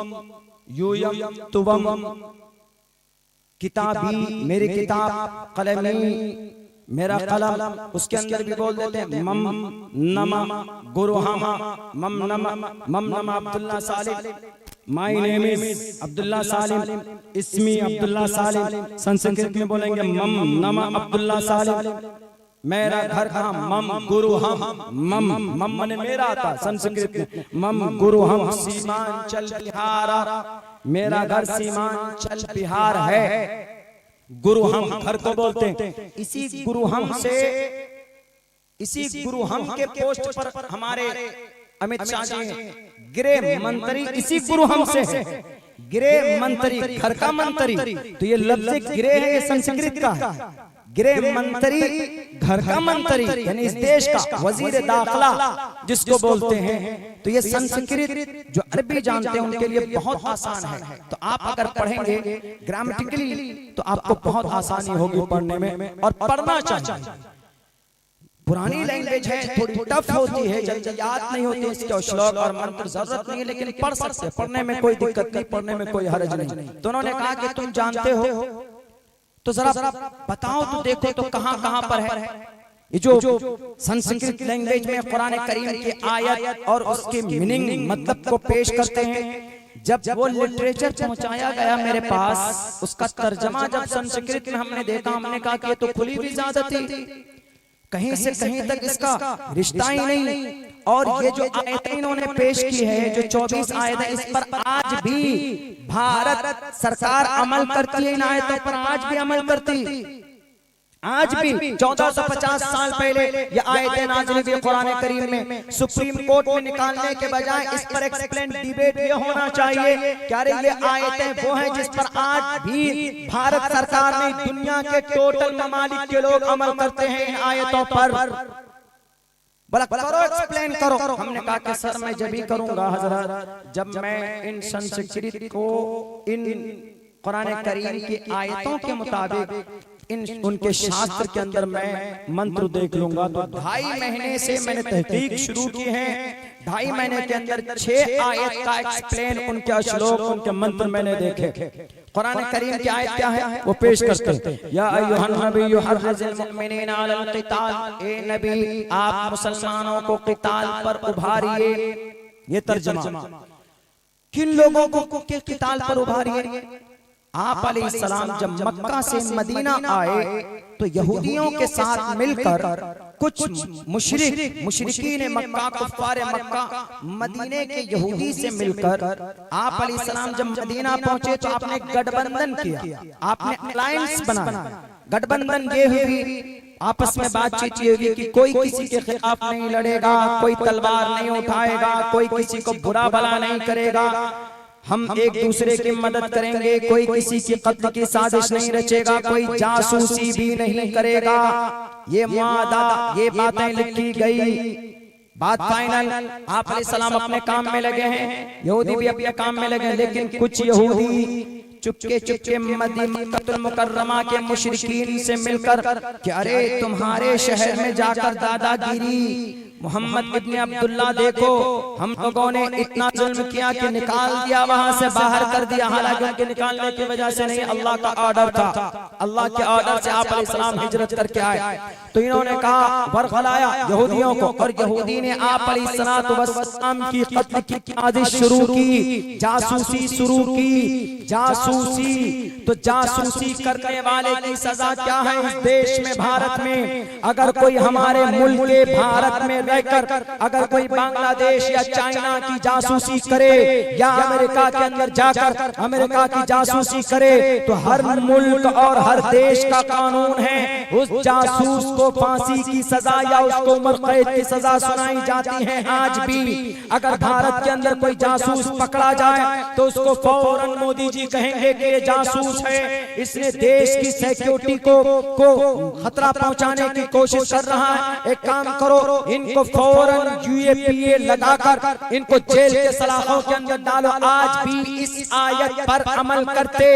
किताबी, मेरी किताब, कलमी, मेरा कलम, उसके अंदर भी बोल देते हैं मम नमा, गुरुहामा, मम नमा अब्दुल्ला सालिम, माय नेम इज अब्दुल्ला सालिम, इसमी अब्दुल्ला सालिम। संस्कृत में बोलेंगे मम नमा अब्दुल्ला सालिम, मेरा घर कहाँ, मम गुरु हम, मम मने मेरा था संस्कृत में, मम गुरु हम सीमांचल बिहारा, मेरा घर सीमांचल बिहार है। गुरु हम घर को बोलते हैं। इसी गुरु हम के पोस्ट पर हमारे अमित शाह जी हैं, गृह मंत्री इसी गुरु हम से है, गृह मंत्री, घर का मंत्री। तो ये लफ्ज़ गृह है, ये संस्कृत का है। गृह मंत्री, घर का मंत्री, यानी इस देश का वजीर दाखिला जिसको बोलते हैं। तो ये संस्कृत जो अरबी जानते हैं उनके लिए बहुत आसान है। तो आप अगर पढ़ेंगे ग्रामेटिकली तो आपको बहुत आसानी होगी पढ़ने में, और पढ़ना चाहिए। पुरानी लैंग्वेज है, थोड़ी टफ होती है, जल्दी याद नहीं होती, इसके श्लोक और मंत्र जरूरत नहीं है, लेकिन पढ़ सकते, पढ़ने में कोई दिक्कत नहीं, पढ़ने में कोई हर्ज नहीं। तो उन्होंने कहा कि तुम जानते हो तो जरा बताओ तो देखो तो कहां पर है ये जो संस्कृत लैंग्वेज में कुरान करीम की आयत और उसके मीनिंग, मतलब को पेश करते हैं। जब वो लिटरेचर पहुंचाया गया मेरे पास, उसका तर्जमा जब संस्कृत में हमने देखा, हमने कहा कि ये तो खुली भी ज़्यादती, कहीं से कहीं तक इसका रिश्ता ही नहीं। और ये जो आयतें इन्होंने पेश की है, जो 24 आयतें, इस पर आज भी भारत सरकार अमल करती है, इन आयतों पर आज भी अमल करती। आज भी 1450 साल पहले ये आयतें नाज़िल हुई कुरान करीम में। सुप्रीम कोर्ट में निकालने के बजाय इस पर एक्सप्लेन डिबेट ये होना चाहिए क्या रे ये आयतें वो हैं जिस पर आज भी भारत सरकार ने दुनिया के टोटल ममालिक के लोग अमल करते हैं इन आयतों पर। बोला करो, एक्सप्लेन करो। हमने कहा कि सर मैं जब ही करूंगा हजरत जब मैं इन संस्कृत को इन कुरान करीम की आयतों के मुताबिक इन उनके शास्त्र के अंदर मैं मंत्र देख लूंगा। तो 2.5 महीने से मैंने तहकीक शुरू की है। 2.5 महीने के अंदर 6 आयत का एक्सप्लेन, उनके श्लोक, उनके मंत्र मैंने देखे। कुरान करीम की आयत क्या है वो पेश करते हैं। या अय्युहन नबिय्यु हर्रिज़िल मुमिनीना अलल क़िताल, ए नबी आप मुसलमानों को क़िताल पर उभारिए। ये तर्जुमा, किन लोगों को के क़िताल पर उभारिए? आप अलैहिस्सलाम जब मक्का से मदीना आए तो यहूदियों के साथ मिलकर कुछ मुशरिकीन मक्का, कुफ्फार मक्का, मदीने के यहूदी से मिलकर आप अलैहिस्सलाम जब मदीना पहुंचे तो आपने गठबंधन किया, आपने अलायंस बनाया। गठबंधन ये हुई, आपस में बातचीत ये हुई कि कोई किसी के खिलाफ नहीं लड़ेगा, कोई तलवार नहीं उठाएगा, कोई किसी को बुरा भला नहीं करेगा, हम एक दूसरे की मदद करेंगे, कोई किसी की कत्ल की साजिश नहीं रचेगा, कोई जासूसी भी नहीं करेगा। ये मादा, ये बातें लिखी गई, बात फाइनल। आप अलैहिस्सलाम अपने काम में लगे हैं, यहूदी भी अपने काम में लगे हैं, लेकिन कुछ यहूदी चुपके चुपके मक्कातुल मुकर्रमा के मुशरिकीन से मिलकर कि अरे तुम्हारे शहर में जाकर दादागिरी, मोहम्मद इब्ने अब्दुल्ला देखो, हम लोगों ने इतना जुल्म किया कि निकाल दिया, वहां से बाहर कर दिया। हालांकि उनके निकालने की वजह से नहीं, अल्लाह का ऑर्डर था, अल्लाह के ऑर्डर से आप अलैहिस्सलाम हिजरत करके आए। तो इन्होंने कहा बरखलाया यहूदियों को, और यहूदी ने आप अलैहिस्सलाम की कत्ल की साजिश शुरू की, जासूसी शुरू की, जासूसी। तो जासूसी करने वाले की सजा क्या है इस देश में, भारत में? अगर कोई हमारे मुल्क के भारत में रहकर अगर कोई बांग्लादेश या चाइना की जासूसी करे या अमेरिका के अंदर जाकर अमेरिका की जासूसी करे, तो हर मुल्क और हर देश का कानून है उस जासूस को फांसी की सजा या उसको उम्र कैद की सजा सुनाई जाती है। आज भी अगर भारत के अंदर कोई जासूस पकड़ा जाए तो उसको फौरन मोदी जी कहेंगे कि ये जासूस है, इसने देश की सिक्योरिटी को खतरा पहुंचाने की कोशिश कर रहा है। एक काम करो, इनको फौरन यूएपीए लगाकर इनको जेल के सलाखों के अंदर डालो। आज भी इस आयत पर अमल करते,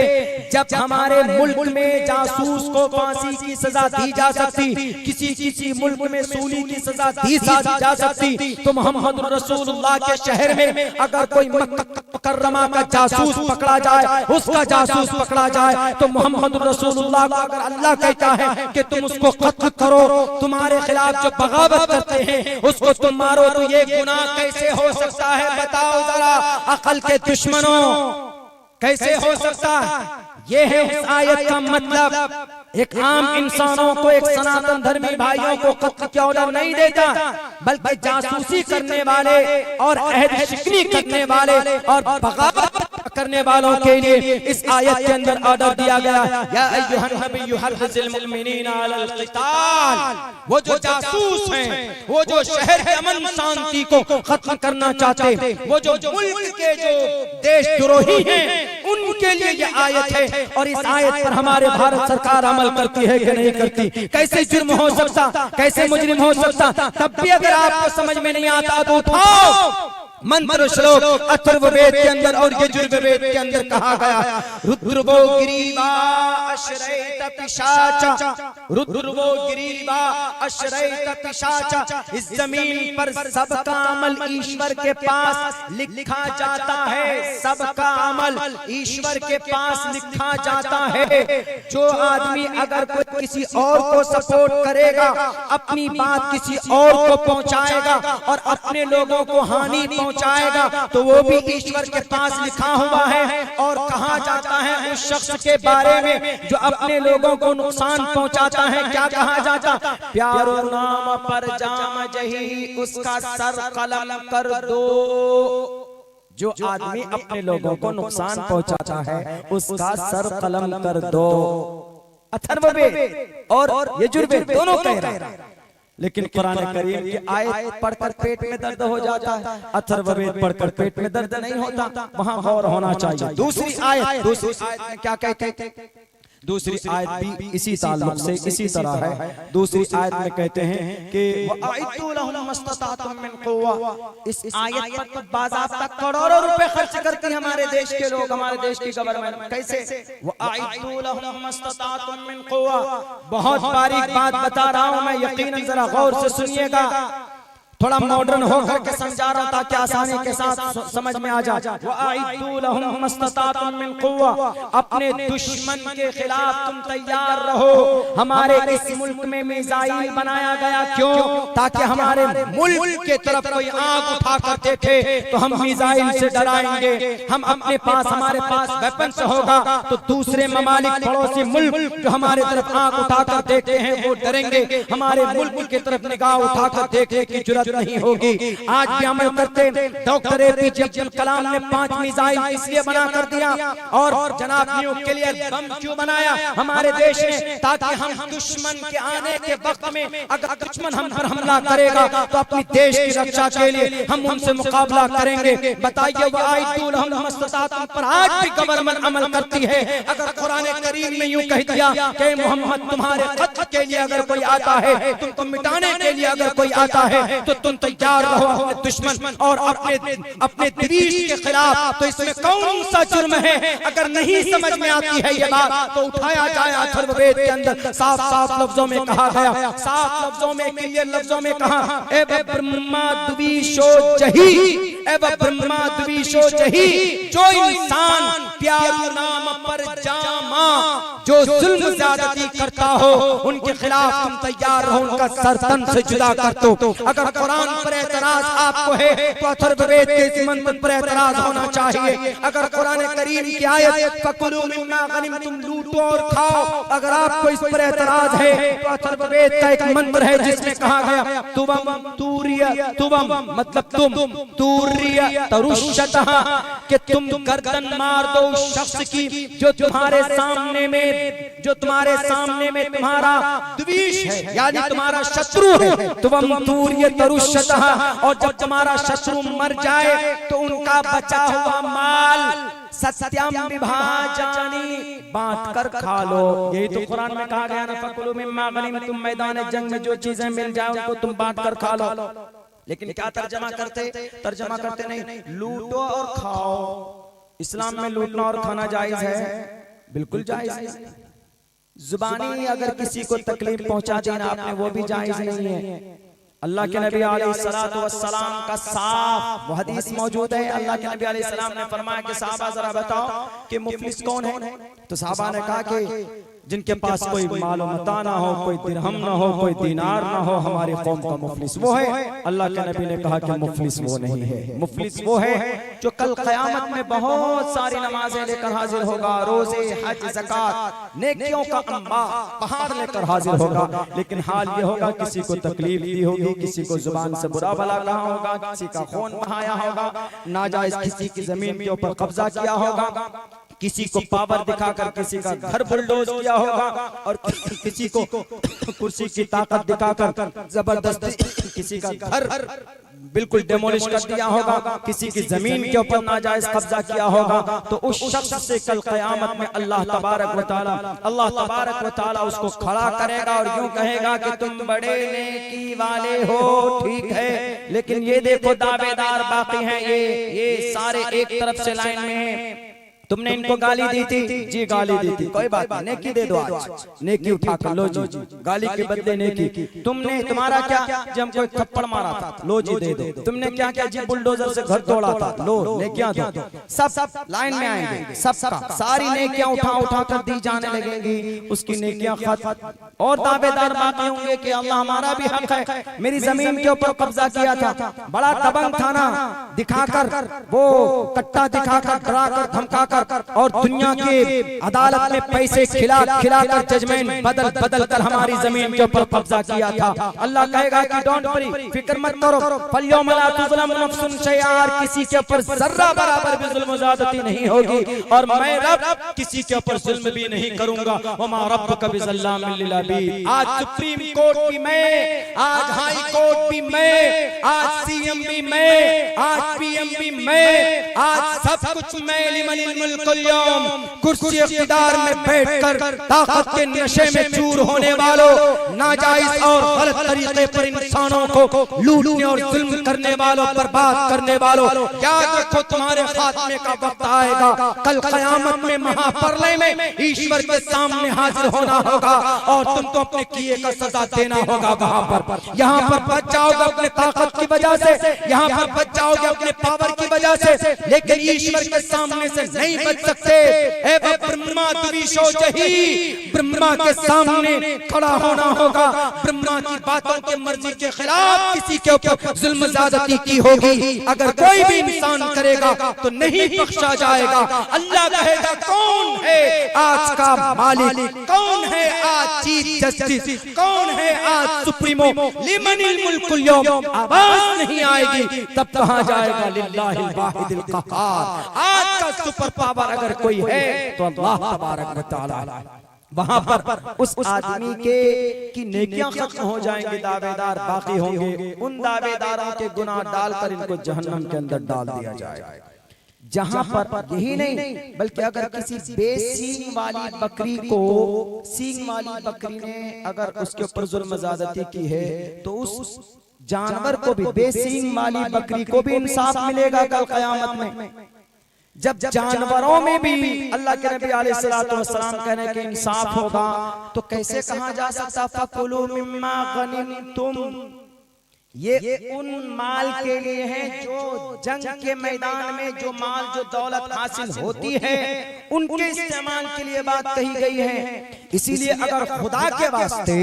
जब हमारे मुल्क में जासूस को फांसी की सजा दी जा सकती, किसी मुल्क में सूली की सजा दी जा सकती, तो मोहम्मद रसूलुल्लाह के शहर में अगर कोई मक्का मुकर्रमा का जासूस पकड़ा जाए, उसका जासूस पकड़ा जाए, तो मोहम्मद रसूलुल्लाह को अगर अल्लाह कहता है कि तुम उसको कत्ल करो, तुम्हारे खिलाफ जो बगावत करते हैं उसको तुम मारो, तो ये गुनाह कैसे हो सकता है? बताओ जरा अकल के दुश्मनों, कैसे हो सकता है? ये है उस आयत का मतलब। एक आम इंसानों को, एक सनातन धर्मी भाइयों को कत्ल का ऑर्डर नहीं देता, बल्कि जासूसी करने वाले और अहद शिकनी करने वाले और बगावत करने वालों के लिए इस आयत के अंदर ऑर्डर दिया गया। या अय्युहन नबिय्यु हर्रिज़िल मुमिनीना अलल क़िताल, वो जो जासूस हैं, वो जो शहर के अमन शांति को खत्म करना चाहते, वो जो मुल्क के जो देशद्रोही हैं, उनके लिए ये आयत है। और इस आयत पर हमारे भारत सरकार अमल करती है कि नहीं करती? कैसे जुर्म हो सकता, कैसे मुजरिम हो सकता? तब भी अगर आपको समझ में नहीं आता तो उठाओ मंत्र श्लोक अथर्ववेद के अंदर और यजुर्वेद के अंदर कहा गया, रुद्रवो गिरीवा अश्रयत पिशाचा, रुद्रवो गिरीवा अश्रयत पिशाचा। इस जमीन पर सबका अमल ईश्वर के पास लिखा जाता है, सबका अमल ईश्वर के पास लिखा जाता है। जो आदमी अगर कोई किसी और को सपोर्ट करेगा, अपनी बात किसी और को पहुंचाएगा और अपने लोगों को हानि पहुंचाएगा, तो वो भी ईश्वर के पास लिखा हुआ है। और कहा जाता है उस शख्स के बारे में जो अपने लोगों को नुकसान पहुंचाता है, क्या कहा जाता? प्यारो नाम पर जाम जही उसका सर कलम कर दो। जो आदमी अपने लोगों को नुकसान पहुंचाता है उसका सर कलम कर दो। अथर्ववेद और यजुर्वेद दोनों कह रहा है, लेकिन कुरान करीम की आयत पढ़कर पेट में दर्द हो जाता है, अथर्ववेद पढ़कर पेट में दर्द नहीं होता। वहां गौर होना चाहिए। दूसरी आयत में क्या कहते हैं? दूसरी आयत भी इसी ताल्लुक से इसी तरह है। दूसरी आयत में कहते हैं कि इस आयत पर तो बाज़ाब्ता करोड़ों रुपए खर्च करती है हमारे देश के लोग, हमारे देश की गवर्नमेंट। कैसे? बहुत बारीक बात बता रहा हूं मैं, यकीनन जरा गौर से सुनिएगा। थोड़ा मॉडर्न होकर के समझा रहा हूं ताकि आसानी के साथ समझ में आ जाए। वअइदू लहुम मस्ततातुम मिन कुव्वा, अपने दुश्मन के खिलाफ तुम तैयार रहो। हमारे इस मुल्क में मिसाइल बनाया गया क्यों? ताकि हमारे मुल्क के तरफ कोई आंख उठाकर देखे तो हम मिसाइल से डराएंगे। हम अपने पास, हमारे पास वेपन्स होगा तो दूसरे ममालिक पड़ोसी मुल्क जो हमारे तरफ आंख उठाकर देखते हैं वो डरेंगे, हमारे मुल्क की तरफ निगाह उठाकर देखने की जुर्रत नहीं होगी। आज भी अमल करते। डॉक्टर APJ अब्दुल कलाम ने 5 मिसाइल इसलिए बना कर दिया और जनाब न्यूक्लियर बम क्यों बनाया हमारे देश में? ताकि हम दुश्मन के आने के वक्त में अगर दुश्मन हम पर हमला करेगा तो अपनी देश की रक्षा के लिए हम उनसे मुकाबला करेंगे। बताइए पर आज भी गवर्नमेंट अमल करती है। अगर कुरान करीम में यूं कह दिया कि मोहम्मद तुम्हारे खत के लिए अगर कोई आता है, तुमको मिटाने के लिए अगर कोई आता है तो तुम तैयार रहो अपने दुश्मन और अपने दरीश के खिलाफ। तो इसमें कौन सा जुर्म है? अगर नहीं समझ में आती है ये बात तो उठाया जाए। अथर्ववेद के अंदर साफ साफ लफ्जों में कहा गया, साफ लफ्जों में, क्लियर लफ्जों में कहा, ए ब्रह्मा द्विशो जही, ए ब्रह्मा द्विशो जही, जो इंसान प्यार नाम पर जामा, जो जुल्म ज्यादती करता हो उनके खिलाफ तुम तैयार रहो, उनका सर तन से जुदा कर दो। अगर कुरान पर एतराज आपको है तो अथर्ववेद के इस मंत्र पर एतराज होना चाहिए। अगर कुरान करीम की आयत फकुलू मिम्मा गनिमतुम, लूटो और खाओ, अगर आपको इस पर एतराज है तो अथर्ववेद का एक मंत्र है जिसमें कहा गया तुवम तूरिया, तुवम मतलब तुम, तूरिया तरुष्यतः, कि तुम गर्दन मार दो उस शख्स की जो तुम्हारे सामने में तुम्हारा द्वेष है, यानी तुम्हारा शत्रु है। तुवम तूरिया तरुष्यतः, और जब तुम्हारा शत्रु मर जाए तो उनका बचा हुआ माल सत्यम विभाजानी, बांट कर खा लो। यही तो कुरान में कहा गया ना, फकुलू मिम्मा गनिमतुम, मैदान जंग में जो चीजें मिल जाए उनको तुम बांट कर खा लो। लेकिन क्या तर्जमा करते नहीं, लूटो और खाओ। इस्लाम में लूटना और खाना जायज है? बिल्कुल जायज है। जुबानी अगर किसी को तकलीफ पहुंचा देना आपने वो भी जायज नहीं है। अल्लाह के नबी अलैहिस्सलातु वस्सलाम का साफ हदीस मौजूद है। अल्लाह के नबी अलैहिस्सलाम ने फरमाया कि साहबा जरा बताओ कि मुफलिस कौन है? तो साहबा ने कहा कि जिनके पास कोई माल मता ना हो, कोई दिरहम ना हो, कोई दीनार ना हो, हमारी कौम का मुफलिस वो है। अल्लाह के नबी ने कहा कि मुफलिस वो नहीं है। मुफलिस वो है जो कल क़यामत में बहुत सारी नमाजें लेकर हाजिर होगा, रोजे, हज, ज़कात, नेकियों का अंबार पहाड़ लेकर हाजिर होगा। लेकिन हाल ये होगा किसी को तकलीफ दी होगी, किसी को जुबान से बुरा भला कहा होगा, किसी का खून बहाया होगा, नाजायज किसी की जमीन के ऊपर कब्जा किया होगा, किसी को पावर दिखाकर किसी का घर बुलडोज किया होगा, और किसी को कुर्सी की ताकत दिखाकर जबरदस्ती किसी का घर बिल्कुल डेमोलिश कर दिया होगा, किसी की जमीन के ऊपर नाजायज कब्जा किया होगा। तो उस शख्स से कल क़यामत में अल्लाह तबारक व तआला उसको खड़ा करेगा और यूं कहेगा कि तुम बड़े नेकी वाले हो, ठीक है, लेकिन ये देखो दावेदार बाकी हैं, ये सारे एक तरफ से लाइन में हैं। तुमने इनको गाली दी थी, जी गाली दी थी, कोई बात नहीं, नेकी दे दो, आज नेकी उठा कर लो जी, गाली के बदले नेकी। तुमने, तुम्हारा क्या, जब हमको एक थप्पड़ मारा था, लो जी दे दो। तुमने क्या क्या जी, बुलडोजर से घर तोड़ा था, लो नेकियां दो। सब लाइन में आएंगे, सब सारी नेकियां उठा कर दी जाने लगेंगी, उसकी नेकियां खत्म। और दावेदार बाकी होंगे कि अल्लाह हमारा भी हक है, मेरी जमीन के ऊपर कब्जा किया था, बड़ा दबंग था ना, दिखाकर वो कट्टा दिखाकर, डराकर, धमकाकर, और दुनिया के अदालत में पैसे खिलाकर जजमेंट बदल कर हमारी जमीन के ऊपर कब्जा किया था। अल्लाह कहेगा कि डोंट वरी, फिक्र मत करो, फल्यौम ला तुज़लम नफ्सुन शैआ, किसी के ऊपर जर्रा बराबर भी जुल्म ज़्यादती नहीं होगी, और मैं रब किसी के ऊपर जुल्म भी नहीं करूंगा। वमा रब्बुका बिज़ल्लामिल लिल अबीद। आज सुप्रीम कोर्ट भी मैं, आज हाई कोर्ट भी मैं, आज CM भी मैं, आज PM भी मैं, आज सब कुछ मैं, लिमन मुल्कुल यौम, कुर्सी इख्तिदार में बैठकर ताकत के नशे में चूर होने वालों, नाजायज और गलत तरीके पर इंसानों को लूटने और जुल्म करने वालों, बर्बाद करने वालों, याद रखो तुम्हारे खात्मे का वक्त आएगा। कल क़यामत में महाप्रलय में ईश्वर के सामने हाजिर होना होगा और तुमको अपने किए का सजा देना होगा। वहां पर यहाँ पर बच जाओगे अपने ताकत की वजह से, यहाँ पर बच जाओगे अपने पावर की वजह से, लेकिन ईश्वर के सामने से नहीं बच सकते। ए ब्रह्मा द्विशो जही, ब्रह्मा के सामने खड़ा होना होगा। ब्रह्मा की बातों के मर्जी के खिलाफ किसी के ऊपर जुल्म ज़्यादती की होगी, अगर कोई भी इंसान करेगा तो नहीं बख्शा जाएगा। अल्लाह कहेगा कौन है आज का मालिक, कौन है आज चीफ जस्टिस, कौन है आज सुप्रीमो, लिमनिल मुल्कुल यौम, आवाज नहीं आएगी तब कहां जाएगा लिल्लाहिल वाहिदिल क़हार। आज का सुपर पावर अगर कोई है तो अल्लाह तबारक व तआला। वहां पर उस आदमी के की नेकियां खत्म हो जाएंगी, दावेदार बाकी होंगे। उन दावेदारों के गुनाह डालकर इनको जहन्नम के अंदर डाल दिया जाएगा। जहां पर यही नहीं बल्कि अगर किसी बेसींग वाली बकरी को, सींग वाली बकरी ने अगर उसके ऊपर जुल्म ज़्यादती की है तो उस जानवर को भी, बेसींग वाली बकरी को भी इंसाफ मिलेगा कल क़यामत में। जब जानवरों में भी अल्लाह के नबी अलैहिस्सलातु वस्सलाम कहने के इंसाफ होगा तो कैसे कहा जा सकता फकुलू मिम्मा गनिमतुम, ये उन माल के लिए है जो जंग के मैदान में जो माल जो दौलत हासिल होती है उनके इस्तेमाल के लिए बात कही गई है। इसीलिए अगर खुदा के वास्ते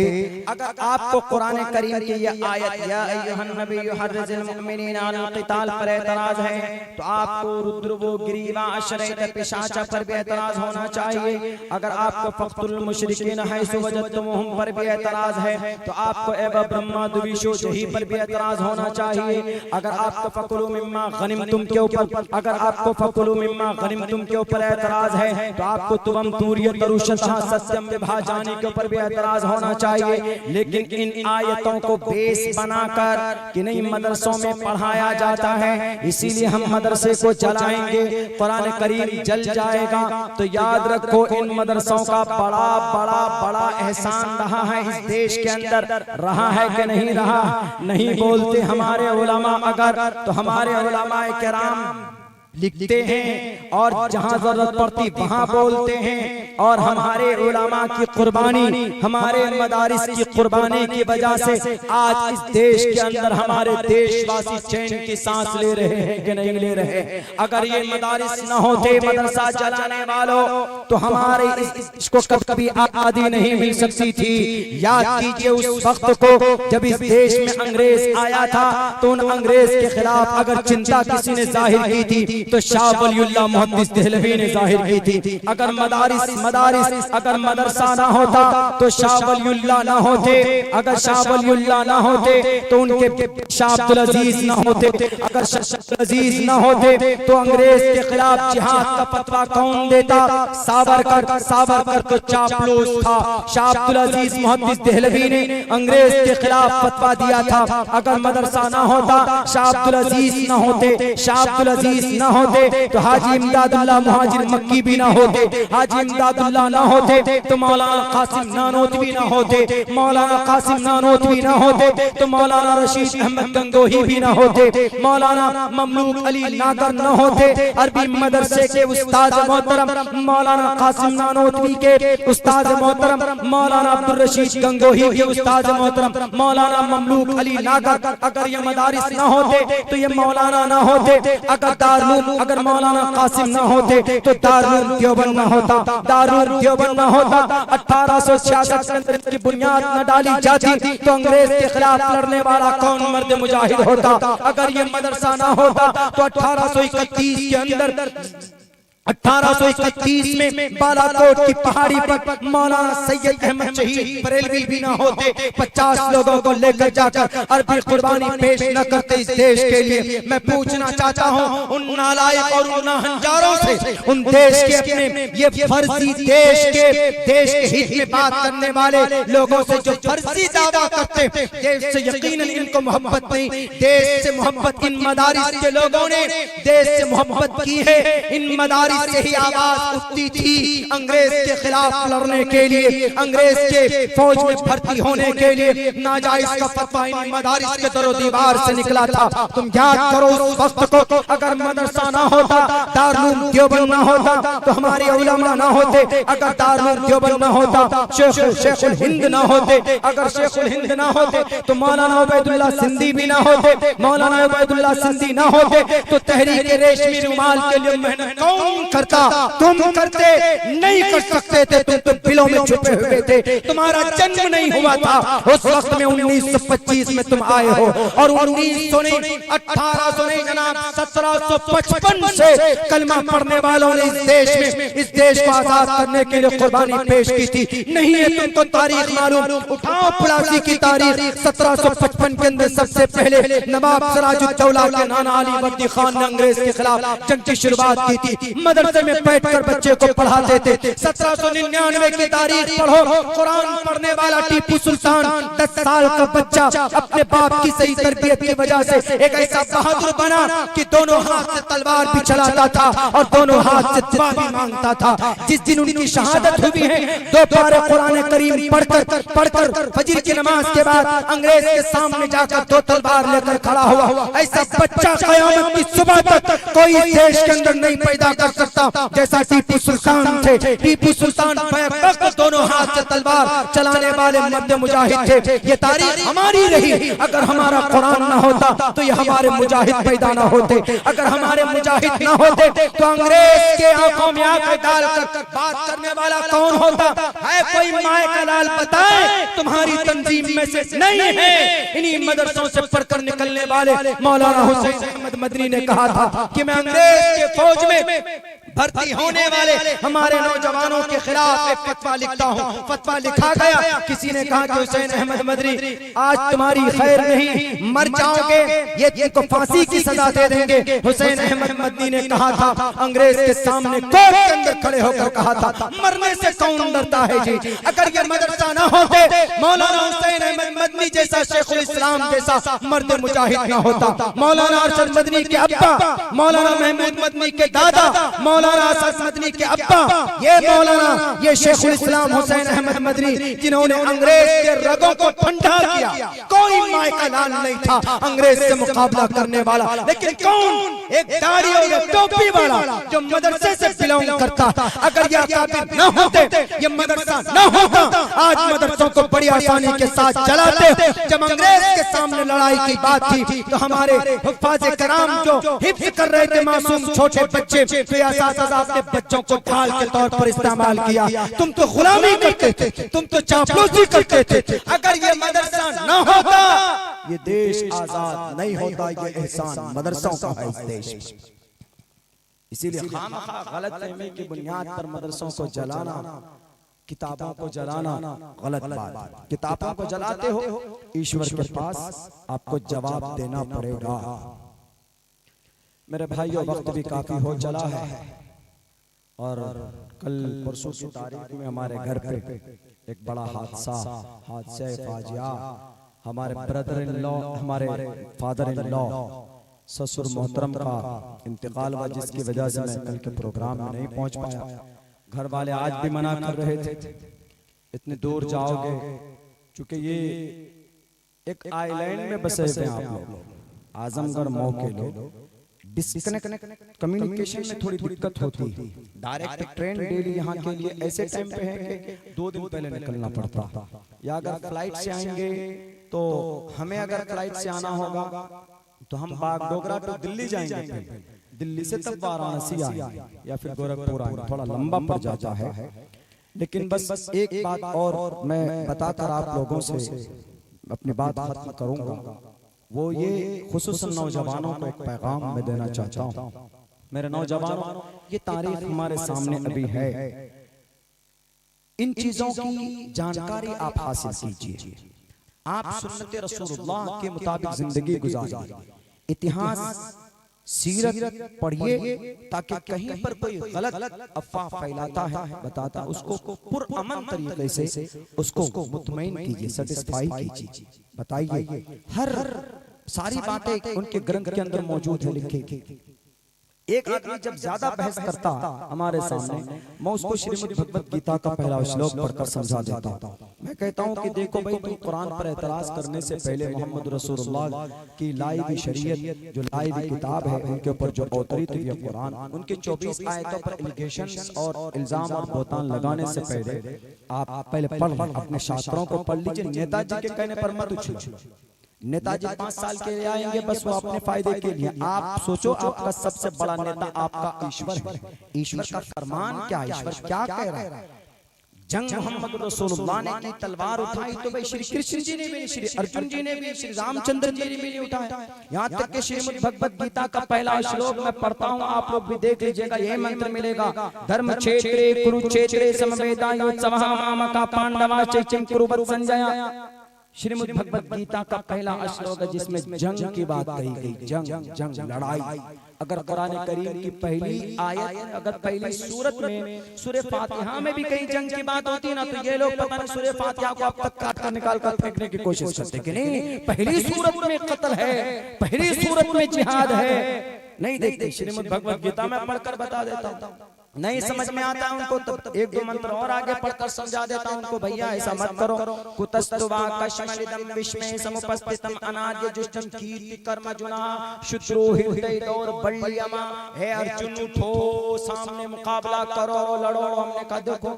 अगर आपको कुरान करीम की ये आयत या अय्युहन नबिय्यु हर्रिज़िल मुमिनीना अलल क़िताल पर एतराज है तो आपको रुद्र गिरीवा अशरैत पिशाचा पर भी एतराज होना चाहिए। अगर आपको फ़क़्तुल मुशरिकीन हैसु वजदतमुहुम पर भी एतराज है तो आपको एबा ब्रह्मा द्विशो जही पर भी एतराज होना चाहिए। अगर आपको फकुलू मिम्मा गनिमतुम के ऊपर, अगर आपको फकुलू मिम्मा गनिमतुम के ऊपर एतराज है तो आपको तुम तूरियत रुशतहा सत्यम विभाजानी के ऊपर भी एतराज होना चाहिए। लेकिन इन आयतों को बेस बनाकर कि नहीं मदरसों में पढ़ाया जाता है इसीलिए हम मदरसे को जलाएंगे, कुरान करीम जल जाएगा, तो याद रखो इन मदरसों का बड़ा बड़ा बड़ा एहसान रहा है इस देश के अंदर। रहा है कि नहीं रहा? नहीं बोलते हमारे उलमा, अगर तो हमारे उलमाए किराम लिखते हैं और जहां जरूरत पड़ती वहां बोलते हैं। और हमारे उलमा की कुर्बानी, हमारे मदारिस की कुर्बानी की वजह से आज इस देश के अंदर हमारे देशवासी चैन की सांस ले रहे हैं कि नहीं ले रहे। अगर ये मदारिस न होते, मदरसा चलाने वालों, तो हमारे इसको कभी आज़ादी नहीं मिल सकती थी। याद कीजिए उस वक्त को जब इस देश में अंग्रेज आया था तो उन अंग्रेज के खिलाफ अगर चिंता किसी ने जाहिर की थी तो शाह वलीउल्लाह मुहद्दिस देहलवी ने जाहिर की थी। अगर मदारिस अगर मदरसा ना होता तो शाह वलीउल्लाह ना होते, अगर शाह वलीउल्लाह ना होते तो उनके शाह अब्दुल अजीज ना होते, अगर शाह अब्दुल अजीज ना होते तो अंग्रेज के खिलाफ जिहाद का फतवा कौन देता? सावरकर तो चापलूस था। शाह अब्दुल अजीज मुहद्दिस देहलवी ने अंग्रेज के खिलाफ फतवा दिया था। अगर मदरसा ना होता, शाह अब्दुल अजीज ना होते, शाह अब्दुल अजीज ना होते तो हाजी इमदादुल्लाह मुहाजिर मक्की भी ना होते, हाजी इमदादुल्लाह ना होते तो मौलाना कासिम नानोतवी ना होते, मौलाना कासिम नानोतवी ना होते तो मौलाना रशीद अहमद गंगोही भी ना होते, मौलाना ममलूक अली नागर ना होते, अरबी मदरसे के उस्ताद मोहतरम मौलाना कासिम नानोतवी के उस्ताद मोहतरम मौलाना अब्दुल रशीद गंगोही के उस्ताद मोहतरम मौलाना ममलूक अली नागर, अगर ये मदारिस ना होते तो ये मौलाना ना होते। अगर मौलाना कासिम ना होते तो दारुल देवबंद ना होता, दारुल देवबंद ना होता। 1866 के अंदर की बुनियाद न डाली जाती तो अंग्रेज के खिलाफ लड़ने वाला कौन मर्द मुजाहिद होता? अगर ये मदरसा ना होता तो 1831 के अंदर 1831 में बालाकोट की पहाड़ी पर मौलाना सैयद अहमद शहीद बरेलवी भी ना होते, 50 लोगों को लेकर जाकर अरबी कुर्बानी पेश न करते इस देश के लिए। मैं पूछना चाहता हूं उन नालायक और उन नाहंजारों से, उन देश के अपने ये फर्जी देश के हित में बात करने वाले लोगों से जो फर्जी दावा करते, देश से यकीनन इनको मोहब्बत नहीं, देश से मोहब्बत इन मदारिस के लोगों ने देश से मोहब्बत की है। इन मदारिस तारीख से ही आवाज उठती थी अंग्रेज के खिलाफ लड़ने के लिए, अंग्रेज के फौज में भर्ती होने के लिए। नाजायज का फतवा इन मदारिस के दरो दीवार से निकला था। तुम याद करो उस वक्त को, अगर मदरसा ना होता, दारुल देवबंद ना होता, तो हमारे उलमा ना होते। अगर दारुल देवबंद ना होता, शेखुल हिंद ना होते, अगर शेखुल हिंद ना होते तो मौलाना उबैदुल्लाह सिंधी भी ना होते, मौलाना उबैदुल्लाह सिंधी ना होते तो तहरीक रेशमी रुमाल के लिए मेहनत कौन करता? तुम करते, नहीं कर सकते थे, तुम तो बिलों में छुपे हुए थे, तुम्हारा जन्म नहीं हुआ था। उस वक्त में 1925 में तुम आए हो, और 1900 नहीं 1800 नहीं जनाब 1755 से कलमा पढ़ने वालों ने इस देश को आजाद करने के लिए कुर्बानी पेश की थी। नहीं है तुमको तारीख मालूम? उठाओ प्लासी की तारीख। 1755 के अंदर सबसे पहले नवाब सिराजुद्दौला के नाना अली वर्दी खान ने अंग्रेज के खिलाफ जंग की शुरुआत की थी। मदरसे में बैठकर बच्चे को पढ़ाते थे। 1799 की तारीख पढ़ो, कुरान पढ़ने वाला टीपू सुल्तान 10 साल का बच्चा अपने बाप की सही तरबियत की वजह से एक ऐसा बहादुर बना कि दोनों हाथ से तलवार भी चलाता था और दोनों हाथ से दुआ भी मांगता था। जिस दिन उनकी शहादत हुई है, 2 पारे कुरान करीम पढ़कर फजर की नमाज के बाद अंग्रेज के सामने जाकर 2 तलवार लेकर खड़ा हुआ। ऐसा बच्चा क़यामत की सुबह तक कोई देश के अंदर नहीं पैदा कर सकता जैसा टीपू सुल्तान थे। टीपू सुल्तान दोनों हाथ से तलवार चलाने वाले मर्द मुजाहिद थे। ये तारीख हमारी रही। अगर हमारा कुरान ना होता तो ये हमारे मुजाहिद पैदा ना होते। अगर हमारे मुजाहिद ना होते तो अंग्रेज के आंखों में आंखें डालकर बात करने वाला कौन होता है? कोई माए का लाल बताए तुम्हारी तंजीम में से नहीं है। इन्हीं मदरसों से पढ़कर निकलने वाले मौलाना हुसैन अहमद मदनी ने कहा था कि मैं अंग्रेज के फौज में भर्ती होने वाले हमारे नौजवानों के खिलाफ एक फतवा लिखता हूँ। फतवा लिखा गया, किसी ने कहा कि हुसैन अहमद मदनी आज तुम्हारी खैर नहीं, मर जाओगे, ये तुमको फांसी की सजा दे देंगे। हुसैन अहमद मदनी ने कहा था, अंग्रेज के सामने कोर्ट के अंदर खड़े होकर कहा था, मरने से कौन डरता है जी? अगर ये मदरसा ना होते, मौलाना हुसैन अहमद मदनी जैसा शेखुल इस्लाम जैसा मर्द मुजाहिद ना होता, मौलाना अरशद मदनी के अब्बा, मौलाना महमूद मदनी के दादा, मौलाना असद मदनी के अब्बा, ये मौलाना, ये शेखुल इस्लाम हुसैन अहमद मदनी जिन्होंने अंग्रेज के रगों को ठंडा किया। कोई माय का लाल नहीं था अंग्रेज से मुकाबला करने वाला, लेकिन कौन? एक दाढ़ी और टोपी वाला जो मदरसे से बिलोंग करता। अगर ये अकाबिर न होते, ये मदरसा न होता, आज मदरसों को बड़ी आसानी के साथ चलाते। जब अंग्रेज के सामने लड़ाई की बात थी तो हमारे हुफ्फाज़ कराम जो हिफ्ज़ कर रहे थे मासूम छोटे बच्चे, तो आपने बच्चों को ढाल के तौर पर इस्तेमाल किया। तुम तो गुलामी करते थे, तुम तो चापलूसी करते थे। अगर ये मदरसा न होता, ये देश आजाद नहीं होता। ये एहसान मदरसों का है इस देश में। इसीलिए खामखा गलतफहमी की बुनियाद पर मदरसों को जलाना, किताबों को जलाना गलत बात। किताबों को जलाते हो, ईश्वर के पास आपको जवाब देना पड़ेगा। मेरे भाइयों, वक्त भी काफी हो चला है और कल परसों की तारीख में हमारे घर पे एक बड़ा हादसा फाजिया, हमारे ब्रदर इन लॉ, हमारे फादर इन लॉ, ससुर मोहतरम का इंतकाल हुआ, जिसकी वजह से मैं कल के प्रोग्राम में नहीं पहुंच पाया। घर वाले आज भी मना कर रहे थे, इतने दूर जाओगे, चूंकि ये एक आइलैंड में बसे हुए आप लोग, आजमगढ़ मऊ के लोग, डिस्कनेक्ट कम्युनिकेशन में थोड़ी दिक्कत होती है। डायरेक्ट ट्रेन डेली यहाँ के लिए ऐसे टाइम पे है कि 2 दिन पहले निकलना पड़ता, या अगर फ्लाइट से आएंगे तो हमें अगर फ्लाइट से आना होगा तो हम बागडोगरा टू दिल्ली जाएंगे, दिल्ली से तब वाराणसी आएंगे या फिर गोरखपुर आएंगे, थोड़ा लंबा पड़ जाता है। लेकिन बस एक बात और मैं बताकर आप लोगों से अपनी बात खत्म करूंगा, वो ये खुसूसन नौजवानों को एक पैगाम मैं देना चाहता हूँ। मेरे नौजवानों, ये तारीख हमारे सामने अभी है, इन चीजों की जानकारी आप हासिल कीजिए। आप सुन्नत रसूलुल्लाह के मुताबिक जिंदगी गुजारिए, इतिहास सीरत पढ़िए, ताकि कहीं पर कोई गलत अफवाह फैलाता है, बताता, उसको पुरअमन तरीके से उसको मुतमईन कीजिए, सेटिस्फाई कीजिए, बताइए। हर सारी बातें उनके ग्रंथ के अंदर मौजूद है लिखी। एक आदमी जब ज्यादा बहस करता हमारे सामने, मैं उसको श्रीमद् भगवत गीता का पहला श्लोक पढ़कर समझा देता हूँ। मैं कहता हूँ कि देखो भाई, तुम कुरान पर एतराज करने से पहले मोहम्मद रसूलुल्लाह की लाई हुई शरीयत, जो लाई हुई किताब है, उनके ऊपर जो अवतरित हुई है कुरान, उनके 24 आयतों पर एलिगेशंस और इल्जाम और बहतान लगाने से पहले आप पहले पढ़, अपने शास्त्रों को पढ़ लीजिए। नेताजी के कहने पर मत उछलो। नेताजी 5 साल के लिए आएंगे, बस वो अपने फायदे के लिए। आप सोचो, आपका सबसे बड़ा नेता आपका ईश्वर है। ईश्वर का फरमान क्या, ईश्वर क्या कह रहा है? जंग मोहम्मद रसूलुल्लाह ने की, तलवार उठाई तो भाई श्री कृष्ण जी ने भी, श्री अर्जुन जी ने भी, श्री रामचंद्र जी ने भी नहीं उठाया। यहाँ तक कि श्रीमद् भगवत गीता का पहला श्लोक मैं पढ़ता हूँ, आप लोग भी देख लीजिएगा, यही मंत्र मिलेगा। धर्म क्षेत्रे कुरुक्षेत्रे समवेदायोत्सवः मामका पांडवा चैत्यं कुरुवत् संजय। श्रीमद् भगवत गीता का पहला श्लोक है जिसमें जंग की बात कही गई। जंग, जंग, लड़ाई। अगर कुरान करीम की पहली आयत, अगर पहली सूरत में, सूरह फातिहा में भी कहीं जंग की बात होती है ना, तो ये लोग पता नहीं सूरह फातिहा को अब तक काट कर निकाल कर फेंकने की कोशिश करते कि नहीं, पहली सूरत में कत्ल है, पहली सूरत में जिहाद है। नहीं देखते। श्रीमद् भगवत गीता में पढ़कर बता देता हूँ। नहीं समझ में आता उनको तो 1-2 मंत्र और आगे पढ़कर समझा देता हूं उनको, भैया ऐसा मत करो। कुतस्तुवा कश्मलिदम विश्मे समुपस्थितम अनाद्य जुष्टम कीर्ति कर्म जुना शुद्रो हृदय दौर बल्यमा। हे अर्जुन उठो, सामने मुकाबला करो, लड़ो। हमने कहा देखो,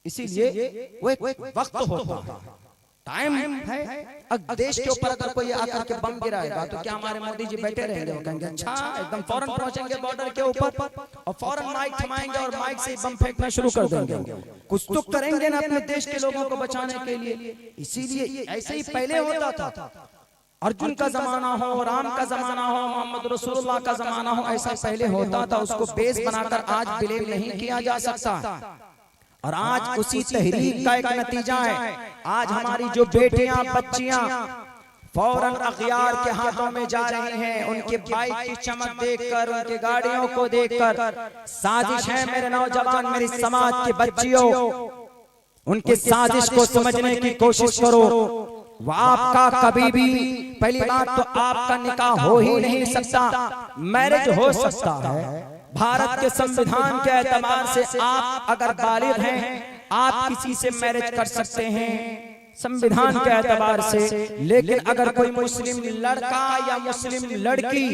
इसीलिए वो एक वक्त होता है, टाइम है। अब देश के ऊपर अगर कोई आकर के बम गिराएगा तो क्या हमारे मोदी जी बैठे रहेंगे? वो कहेंगे अच्छा, एकदम फौरन पहुंचेंगे बॉर्डर के ऊपर और फौरन माइक थमाएंगे और माइक से बम फेंकना शुरू कर देंगे। कुछ तो करेंगे ना अपने देश के लोगों को बचाने के लिए। इसीलिए ऐसे ही पहले होता था। अर्जुन का जमाना हो, राम का जमाना हो, मोहम्मद रसूलुल्लाह का जमाना हो, ऐसा पहले होता था। उसको बेस बनाकर आज ब्लेम नहीं किया जा सकता। और आज उसी तहरीक का एक नतीजा है। आज हमारी जो बेटियां, बच्चियां फौरन अखियार के हाथों में जा रही हैं, उनके बाइक की चमक देखकर, उनके गाड़ियों को देखकर। साजिश है मेरे नौजवान, मेरी समाज के बच्चियों, उनके साजिश को समझने की कोशिश करो। वो आपका कभी भी, पहली बात तो आपका निकाह हो ही नहीं सकता। मैरिज हो सकता है भारत के संविधान के एतबार से, आप अगर बालिग हैं आप किसी से मैरिज कर सकते हैं संविधान के एतबार से। लेकिन अगर कोई मुस्लिम लड़का या मुस्लिम लड़की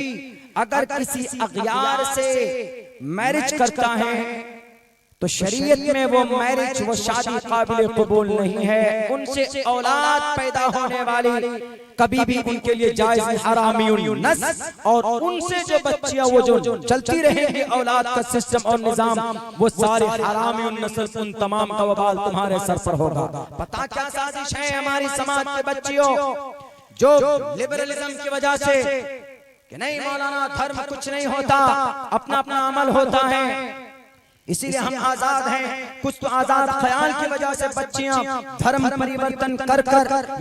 अगर किसी अगयार से मैरिज करता है तो शरीयत में वो मैरिज, वो शादी काबिल कबूल नहीं है। उनसे औलाद पैदा होने वाली कभी भी उनके लिए जायज नहीं, हरामी नस्ल। और उनसे जो बच्चियां वो जो चलती रहेंगी औलाद का सिस्टम और निजाम, वो सारे हरामी नस्ल, उन तमाम का वबाल तुम्हारे सर पर होगा। पता क्या साजिश है हमारी समाज के बच्चियों, जो लिबरलिज्म की वजह से कि नहीं मौलाना धर्म कुछ नहीं होता, अपना अपना अमल होता है, इसीलिए हम आजाद हैं। कुछ तो आजाद ख्याल की वजह से बच्चियां धर्म परिवर्तन कर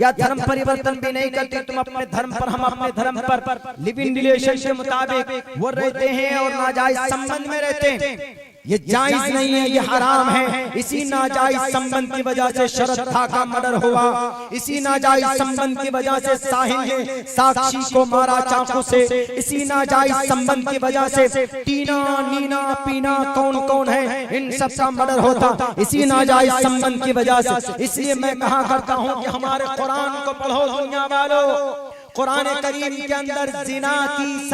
या धर्म परिवर्तन भी नहीं करती। तुम अपने धर्म पर, हम अपने धर्म पर लिविंग रिलेशन के मुताबिक वो रहते हैं और नाजायज संबंध में रहते हैं। ये जायज नहीं है, ये हराम है। इसी नाजायज संबंध की वजह से शरद था का मर्डर हुआ। इसी नाजायज संबंध की वजह से साहिल ने साक्षी को मारा चाकू से। इसी नाजायज संबंध की वजह से टीना, नीना, पीना कौन कौन है, इन सब का मर्डर होता इसी नाजायज संबंध की वजह से। इसलिए मैं कहा करता हूँ कि हमारे कुरान को पढ़ो दुनिया वालों। कुरान करीम के अंदर जिना की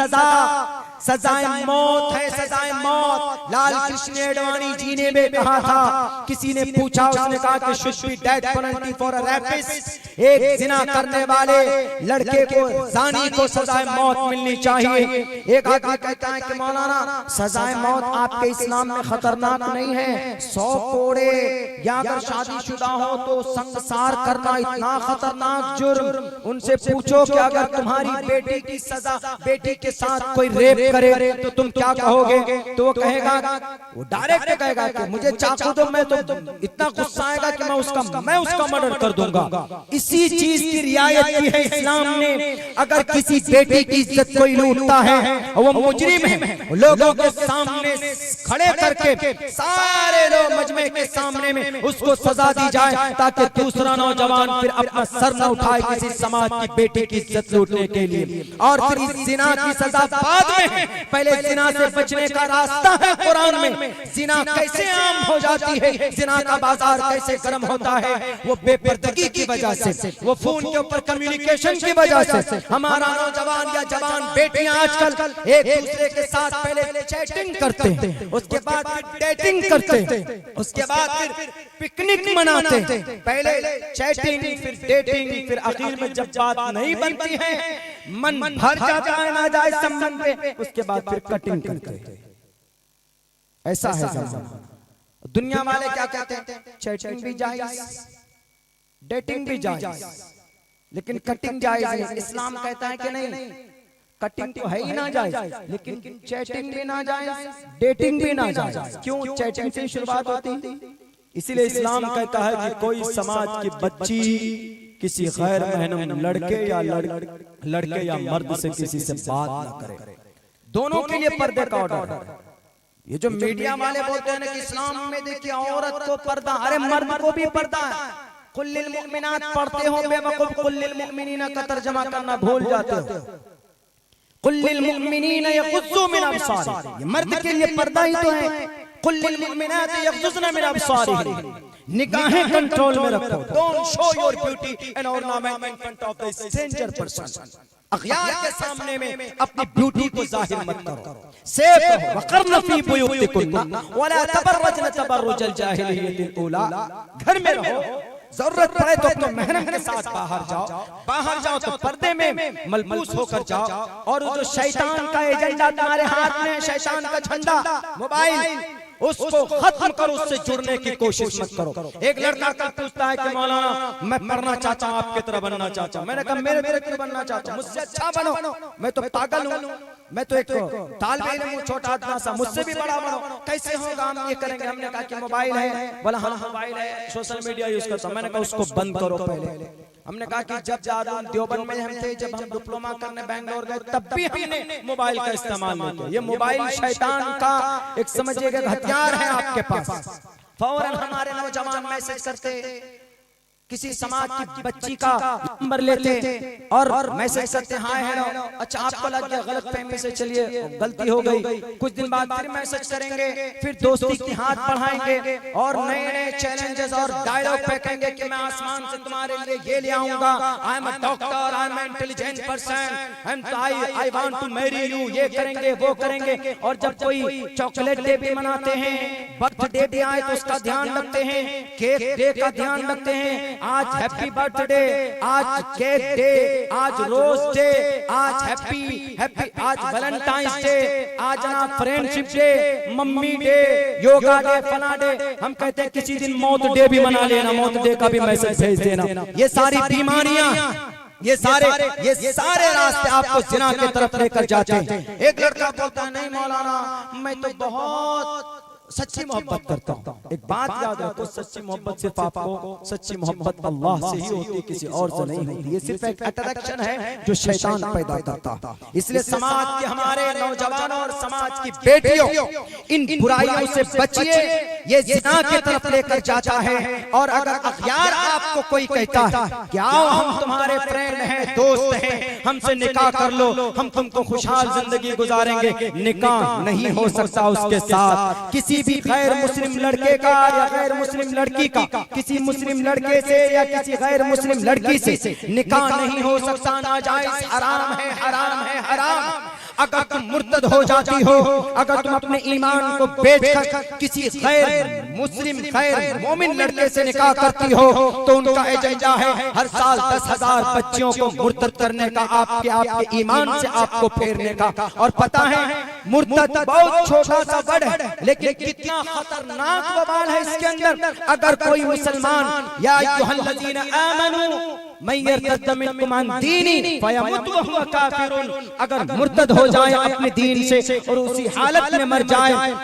सजाए मौत है, सजाए मौत। लाल कृष्ण अडवाणी जी ने भी कहा था, किसी ने पूछा, उसने कहा कि should be death penalty for a rapist. एक जिना करने वाले लड़के को, जानी को सजाए मौत मिलनी चाहिए। एक आदमी कहता है कि मौलाना सजाए मौत आपके इस्लाम में खतरनाक नहीं है, 100 कोड़े या अगर शादीशुदा हो तो संसार करना इतना खतरनाक जुर्म। उनसे पूछो कि अगर तुम्हारी बेटी की सजा, बेटी के साथ कोई रेप करे तो तुम क्या कहोगे? तो वो कहेगा, वो डायरेक्ट कहेगा कि मुझे चाकू दो, मैं तो इतना गुस्सा आएगा कि मैं उसका मर्डर कर दूंगा। इस इसी चीज की रियायत की है इस्लाम ने। अगर किसी बेटी की इज्जत कोई लूटता है और वो मुजरिम है, लोगों के सामने खड़े करके सारे लोग मजमे के सामने में उसको सजा दी जाए, ताकि दूसरा नौजवान फिर अपना सर न उठाए किसी समाज की बेटी की इज्जत लूटने के लिए। और फिर इस जिना की सजा बाद में है, पहले जिना से बचने का रास्ता है कुरान में। जिना कैसे आम हो जाती है, जिना का बाजार कैसे गर्म होता है, वो बेपर्दगी की वजह से, वो फोन के ऊपर कम्युनिकेशन की वजह से। हमारा नौजवान या जवान बेटियां आजकल एक दूसरे के साथ पहले चैटिंग करते हैं, उसके बाद फिर डेटिंग करते हैं, उसके बाद फिर पिकनिक मनाते हैं। पहले चैटिंग, फिर डेटिंग, फिर आखिर में जब बात नहीं बनती है, मन भर जाता है नाजायज संबंध पे, उसके बाद फिर कटिंग करते हैं। ऐसा है ज़माना। दुनिया वाले क्या कहते हैं? चैटिंग भी जायज, डेटिंग भी जायज, लेकिन कटिंग जायज नहीं। इस्लाम कहता है कि नहीं, कटिंग तो है ही ना जायज, लेकिन चैटिंग भी ना जायज, डेटिंग भी ना जायज। क्यों? चैटिंग से शुरुआत होती। इसीलिए इस्लाम कहता है कि कोई समाज की बच्ची किसी गैर महरम लड़के या मर्द से किसी से बात ना करे। दोनों के लिए पर्दे का ऑर्डर है। ये जो मीडिया वाले बोलते हैं ना कि इस्लाम में देखिए औरत को पर्दा, अरे मर्द को भी पर्दा है। कुल्लिल मुमिनात पढ़ते हो बेवकूफ, कुल्लिल मुमिनीना का तर्जुमा करना भूल जाते हो। कुल्लिल मुमिनीना यग़ुज़्ज़ू मिन अब्सारिहिम, ये मर्द के लिए पर्दा ही तो है। कुल्लिल मुमिनात यग़ुज़्ज़ुना मिन अब्सारिहिम, निगाहें कंट्रोल में रखो। Don't show your beauty and ornament in front of the stranger person. अखयार के सामने में अपनी ब्यूटी को जाहिर मत करो। सेफ हो, वक़र्न फी बुयूतिकुन्ना वला तबर्रजन तबर्रुजल जाहिलिय्यतिल ऊला। घर में रहो, जरूरत पड़े तो अपने महरम के साथ बाहर जाओ तो पर्दे में मलबूस होकर जाओ। और जो शैतान का एजेंडा तुम्हारे हाथ में, शैतान का झंडा मोबाइल, उसको खत्म करो, उससे जुड़ने की कोशिश मत करो। एक लड़का का पूछता है कि मौलाना मैं पढ़ना चाहता हूँ, आपकी तरह बनना चाहता हूँ। मैंने कहा मेरे तरह बनना चाहता हूँ, मुझसे अच्छा बनो। मैं तो पागल हूँ, मैं तो एक तालिब इल्म हूँ, छोटा आदमी सा, मुझसे भी बड़ा बनो। कैसे होगा? हम ये करेंगे। हमने कहा कि मोबाइल है, बोला हाँ मोबाइल है, सोशल मीडिया यूज करता हूँ। मैंने कहा उसको बंद करो पहले। हमने कहा कि जब देवबंद में हम थे, जब हम डिप्लोमा करने बैंगलोर गए, तब भी हमने मोबाइल का इस्तेमाल नहीं किया। ये मोबाइल शैतान का एक समझिएगा हथियार है आपके पास। फौरन हमारे नौजवान मैसेज करते, किसी समाज की बच्ची का नंबर लेते और मैसेज करते, हाय हेलो, अच्छा आपको लग गया गलतफहमी से, चलिए गलती हो गई। कुछ दिन बाद फिर मैसेज करेंगे, फिर दोस्ती की हाथ बढ़ाएंगे और नए नए चैलेंजेस और डायलॉग फेंकेंगे कि मैं आसमान से तुम्हारे लिए ये ले आऊंगा, I am a doctor, I am an intelligent person and I want to marry you. ये करेंगे, वो करेंगे। और जब कोई चॉकलेट डे भी मनाते हैं, बर्थडे भी आए तो उसका ध्यान रखते हैं, केक डे का ध्यान रखते हैं। आज हैप्पी बर्थडे, आज केक डे, आज रोज डे, आज हैप्पी, आज वैलेंटाइंस डे, आज ना friendship day, mummy day, yoga day, फला डे। हम कहते हैं किसी दिन मौत डे भी मना लेना, मौत डे का भी मैसेज भेज देना। ये सारी बीमारियां, ये सारे रास्ते आपको जिना की तरफ लेकर जाते हैं। एक लड़का बोलता है नहीं मौलाना मैं तो बहुत सच्ची मोहब्बत करता हूँ। एक बात याद रखो, सच्ची मोहब्बत सिर्फ आपको, सच्ची मोहब्बत अल्लाह से ही होती है, किसी और से नहीं होती। ये सिर्फ एक अट्रैक्शन है जो शैतान पैदा करता। इसलिए समाज के हमारे नौजवानों और समाज की बेटियों, इन बुराइयों से बचिए। ये जिना की तरफ लेकर जाता है। और अगर अखयार आपको कोई कहता है कि आओ हम तुम्हारे फ्रेंड हैं, दोस्त हैं, हमसे निकाह कर लो, हम तुमको खुशहाल जिंदगी गुजारेंगे, निकाह नहीं हो सकता उसके साथ। किसी भी गैर मुस्लिम लड़के का या गैर मुस्लिम लड़की का किसी मुस्लिम लड़के से या किसी गैर मुस्लिम लड़की से निकाह नहीं हो सकता। नाजायज, हराम है, हराम है, हराम। अगर तुम मुर्तद हो जाती हो, अगर तुम अपने ईमान को बेचकर किसी गैर मुस्लिम गैर मोमिन लड़के से निकाह करती हो, तो उनका एजेंडा है हर साल 10,000 बच्चियों को मुर्तद करने का, आपके ईमान से आपको फेरने का। और पता है मुर्तद बहुत छोटा सा वर्ड है, लेकिन कितना खतरनाक वबाल है इसके अंदर। अगर कोई मुसलमान या अय्युहल्लज़ीना आमनू मैं यर्तद मिनकुम अन दीनी फयमुत वहुवा काफिरुन, अगर मुर्तद हो जाए अपने दीन से और उसी हालत में मर जाए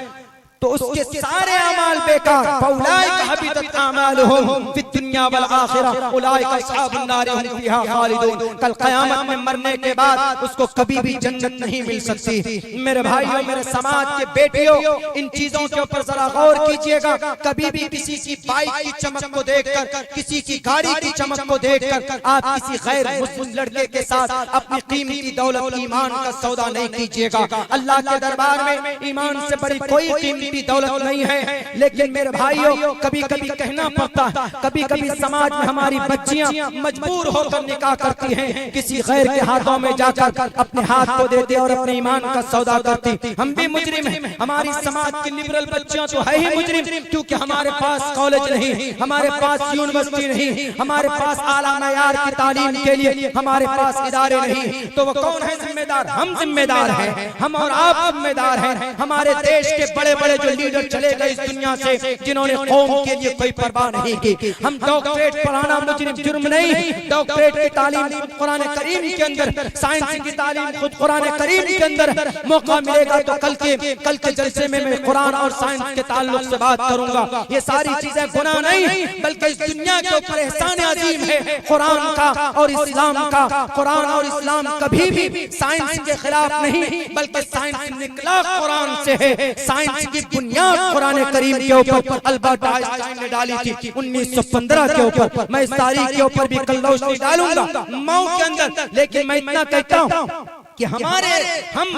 तो उसके सारे अमाल बेकार। फौलाइका हबितत आमालुहुम फिद दुनिया वल आखिरह उलाइका अस्हाबुन नार हुम फीहा खालिदून। कल क़यामत में मरने के बाद उसको कभी भी जन्नत नहीं मिल सकती। मेरे भाइयों, मेरे समाज के बेटियों, इन चीजों के ऊपर जरा गौर कीजिएगा। कभी भी किसी की बाइक की चमक को देखकर, किसी की गाड़ी की चमक को देखकर आप किसी गैर मुस्लिम लड़के के साथ अपनी कीमती दौलत ईमान का सौदा नहीं कीजिएगा। अल्लाह के दरबार में ईमान से बड़ी कोई कीमती दौलत नहीं है। लेकिन मेरे भाइयों, कभी कभी कहना पड़ता है, कभी कभी समाज में हमारी बच्चियां मजबूर होकर निकाह करती हैं, किसी गैर के हाथों में जाकर अपने हाथ को देते और अपने ईमान का सौदा करती। हम भी मुजरिम हैं, हमारी समाज की लिबरल बच्चियां तो है ही मुजरिम, क्योंकि हमारे पास कॉलेज नहीं, हमारे पास यूनिवर्सिटी नहीं, हमारे पास आला मयार की तालीम के लिए हमारे पास इदारे नहीं। तो वो कौन है जिम्मेदार? हम जिम्मेदार हैं, हम और आप जिम्मेदार हैं। हमारे देश के बड़े बड़े जो लीडर चले गए इस दुनिया से, जिन्होंने कौम के लिए कोई परवाह नहीं की। हम डॉक्टरेट पढ़ाना मुजरिम जुर्म नहीं, डॉक्टरेट की तालीम कुरान करीम के अंदर, साइंस की तालीम खुद कुरान करीम के अंदर। मौका मिलेगा तो कल के जलसे में मैं कुरान और साइंस के ताल्लुक से बात करूंगा। ये सारी चीजें गुनाह नहीं, बल्कि इस दुनिया के ऊपर एहसान अजीम है कुरान का और इस्लाम का। कुरान और इस्लाम कभी भी साइंस के खिलाफ नहीं, बल्कि साइंस निकला कुरान से है। साइंस की बुनियाद कुरान करीम के ऊपर अल्बर्ट आइंस्टाइन ने डाली थी 1915 के ऊपर। मैं इस तारीख के ऊपर भी कल रोशनी डालूंगा मऊ के अंदर। लेकिन मैं इतना कहता हूँ कि हम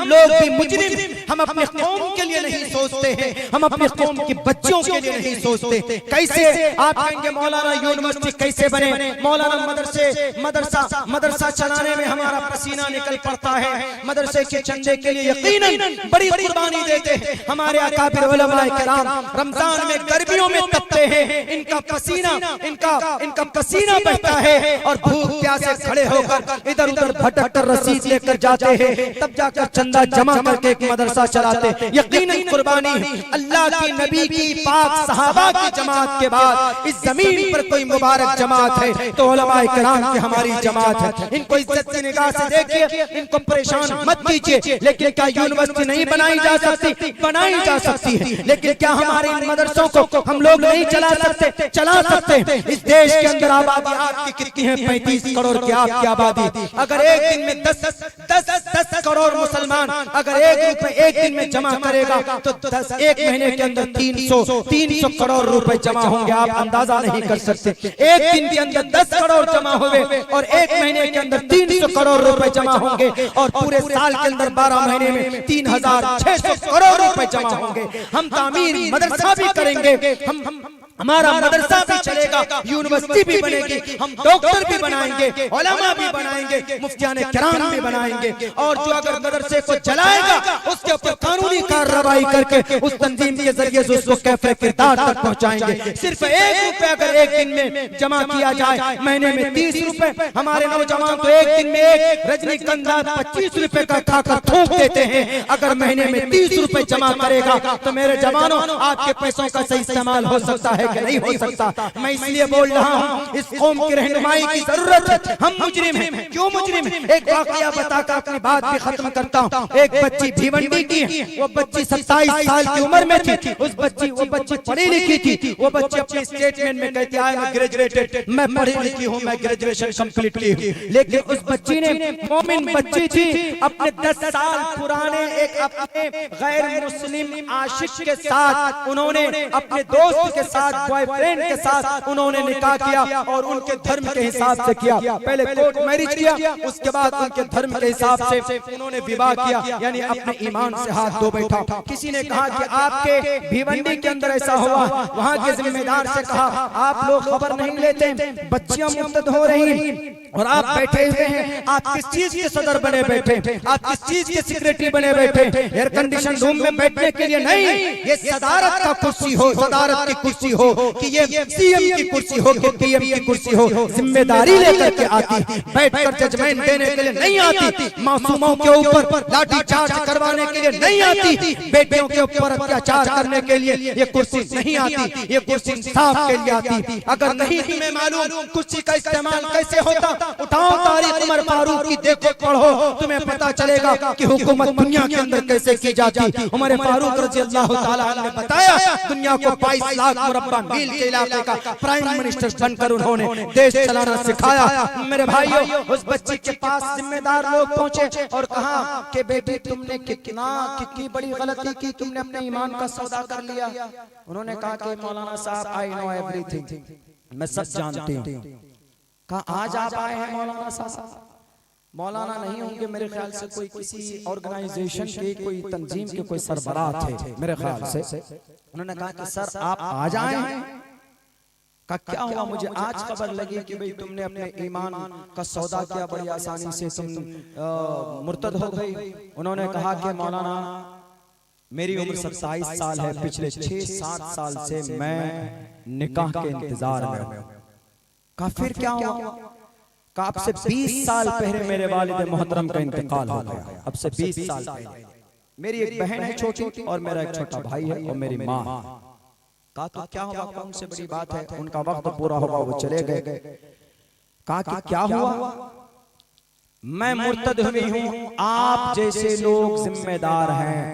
लोग भी मुजरिम, हम अपने कौम के लिए नहीं सोचते हैं, हम अपने कौम की बच्चों के लिए नहीं सोचते। कैसे आप कहेंगे मौलाना यूनिवर्सिटी कैसे बने, मौलाना मदरसा चलाने में हमारा पसीना निकल पड़ता है, मदरसे के चंदे के लिए यकीनन बड़ी कुर्बानी देते हैं। हमारे अकाबिर उलमाए किराम रमजान में गर्मियों में तपते हैं, इनका पसीना बहता है और भूख प्यासे खड़े होकर इधर उधर भटक कर रसीद लेकर जाते हैं, तब जाकर चंदा जमा करके एक मदरसा चलाते। यकीनन कुर्बानी अल्लाह की नबी की पाक सहाबा की जमात के बाद इस जमीन पर कोई मुबारक जमात है तो उलमाए किराम की हमारी जमात है। इनको इज्जत की निगाह से देखिए, इनको परेशान मत कीजिए। लेकिन क्या यूनिवर्सिटी नहीं बनाई जा सकती? बनाई जा सकती है। लेकिन क्या हमारे इन मदरसों को हम लोग नहीं चला सकते? चला सकते। इस देश के अंदर आबादी आपकी कितनी है? 35 करोड़ की आपकी आबादी। अगर एक दिन में 10 करोड़ मुसलमान अगर एक दिन में जमा करेगा तो एक महीने के अंदर 300 करोड़ रुपए जमा होंगे। आप अंदाजा नहीं कर सकते। एक दिन के अंदर 10 करोड़ जमा हुए और एक महीने के अंदर 300 करोड़ रुपए जमा होंगे और पूरे साल के अंदर 12 महीने में 3600 करोड़ रुपए जमा होंगे। हम तामीर मदरसा भी करेंगे, हमारा मदरसा भी चलेगा, यूनिवर्सिटी भी बनेगी, हम डॉक्टर भी बनाएंगे, उलमा भी बनाएंगे, मुफ्तियाने किराम भी बनाएंगे। और जो अगर मदरसे को चलाएगा उसके ऊपर कानूनी कार्रवाई करके उस तंजीम के जरिए से उसको कैफे किरदार तक पहुंचाएंगे। सिर्फ 1 रुपए अगर एक दिन में जमा किया जाए, महीने में 30 रुपए। हमारे नौजवान तो एक दिन में एक रजनीगंधा 25 रुपए का खाकर थूक देते हैं। अगर महीने में 30 रुपए जमा करेगा तो मेरे जवानों आपके पैसों का सही इस्तेमाल हो सकता है कि नहीं हो सकता। मैं इसलिए बोल रहा हूँ इस कौम की रहनुमाई की जरूरत है। हम मुजरिम हैं। क्यों मुजरिम? एक वाकया बताकर अपनी बात भी खत्म करता हूँ। एक बच्ची भिवंडी की, वो बच्ची 27 साल की उम्र में थी। वो बच्ची पढ़ी लिखी थी। वो बच्ची अपने स्टेटमेंट में कहती है मैं ग्रेजुएटेड, मैं पढ़ी लिखी हूँ, मैं ग्रेजुएशन कंप्लीट की हूँ। लेकिन उस बच्ची ने, मोमिन बच्ची थी, अपने 10 साल पुराने एक अपने गैर मुस्लिम आशिक के साथ, उन्होंने अपने दोस्त के साथ, बॉयफ्रेंड के साथ उन्होंने निकाह किया और उनके धर्म के हिसाब से किया। पहले कोर्ट मैरिज किया, उसके बाद उनके धर्म के हिसाब से उन्होंने विवाह किया, यानी अपने ईमान से हाथ धो बैठा। किसी ने कहा कि आपके भिवंडी के अंदर ऐसा हुआ। वहां के जिम्मेदार से कहा आप लोग खबर नहीं लेते, बच्चियां मुर्तद हो रही और आप बैठे हुए हैं। आप किस चीज के सदर बने बैठे? आप किस चीज के सेक्रेटरी बने बैठे? एयर कंडीशन रूम में बैठने के लिए नहीं, ये सदारत का कुर्सी हो, सदारत की कुर्सी हो, कि ये सीएम की कुर्सी हो, कि पीएम की कुर्सी हो। जिम्मेदारी लेकर के आती, बैठकर जजमेंट देने के लिए नहीं आती, मासूमों के ऊपर लाठी चार्ज करवाने के लिए नहीं आती, बेटियों के ऊपर अत्याचार करने के लिए ये कुर्सी नहीं आती। ये कुर्सी इंसाफ के लिए आती। अगर नहीं तुम्हें मालूम कुर्सी का इस्तेमाल कैसे होता, उठाओ तारीख उमर फारूक की, देखो पढ़ो, तुम्हें पता चलेगा कि हुकूमत दुनिया के अंदर कैसे की जाती। उमर फारूक रज़ी अल्लाह ताला अन्हु ने बताया दुनिया को 22 लाख मुरब्बा मुरब्बा मील के इलाके का प्राइम मिनिस्टर बनकर उन्होंने देश चलाना सिखाया। मेरे भाइयों, उस बच्ची के पास जिम्मेदार लोग पहुंचे और कहा कि बेटी तुमने कितनी बड़ी गलती की, तुमने अपने ईमान का सौदा कर लिया। उन्होंने कहा कि मौलाना साहब आई नो एवरीथिंग, मैं सब जानती हूँ। कहा आज आप आए हैं मौलाना साहब? मौलाना नहीं होंगे, मेरे ख्याल से कोई किसी ऑर्गेनाइजेशन के, कोई तंजीम के कोई सरबराह थे मेरे ख्याल से। उन्होंने कहा कि सर आप आज आए हैं? का क्या हुआ? मुझे आज खबर लगी कि भाई तुमने अपने ईमान का सौदा किया, बड़ी आसानी से तुम मुर्तद हो गई। उन्होंने कहा कि मौलाना मेरी उम्र 27 साल है, पिछले 6-7 साल से मैं निकाह के इंतजार में हूं। कहा फिर क्या हुआ? कहा अब से 20 साल पहले मेरे वालिद मोहतरम का इंतकाल हो गया। अब से 20 साल पहले मेरी एक बहन है छोटी और मेरा एक छोटा भाई है और मेरी माँ। कहा तो क्या हुआ? कौन से बड़ी बात है, उनका वक्त पूरा होगा, वो चले गए। कहा कि क्या हुआ? मैं मुर्तद हुई हूं, आप जैसे लोग जिम्मेदार हैं,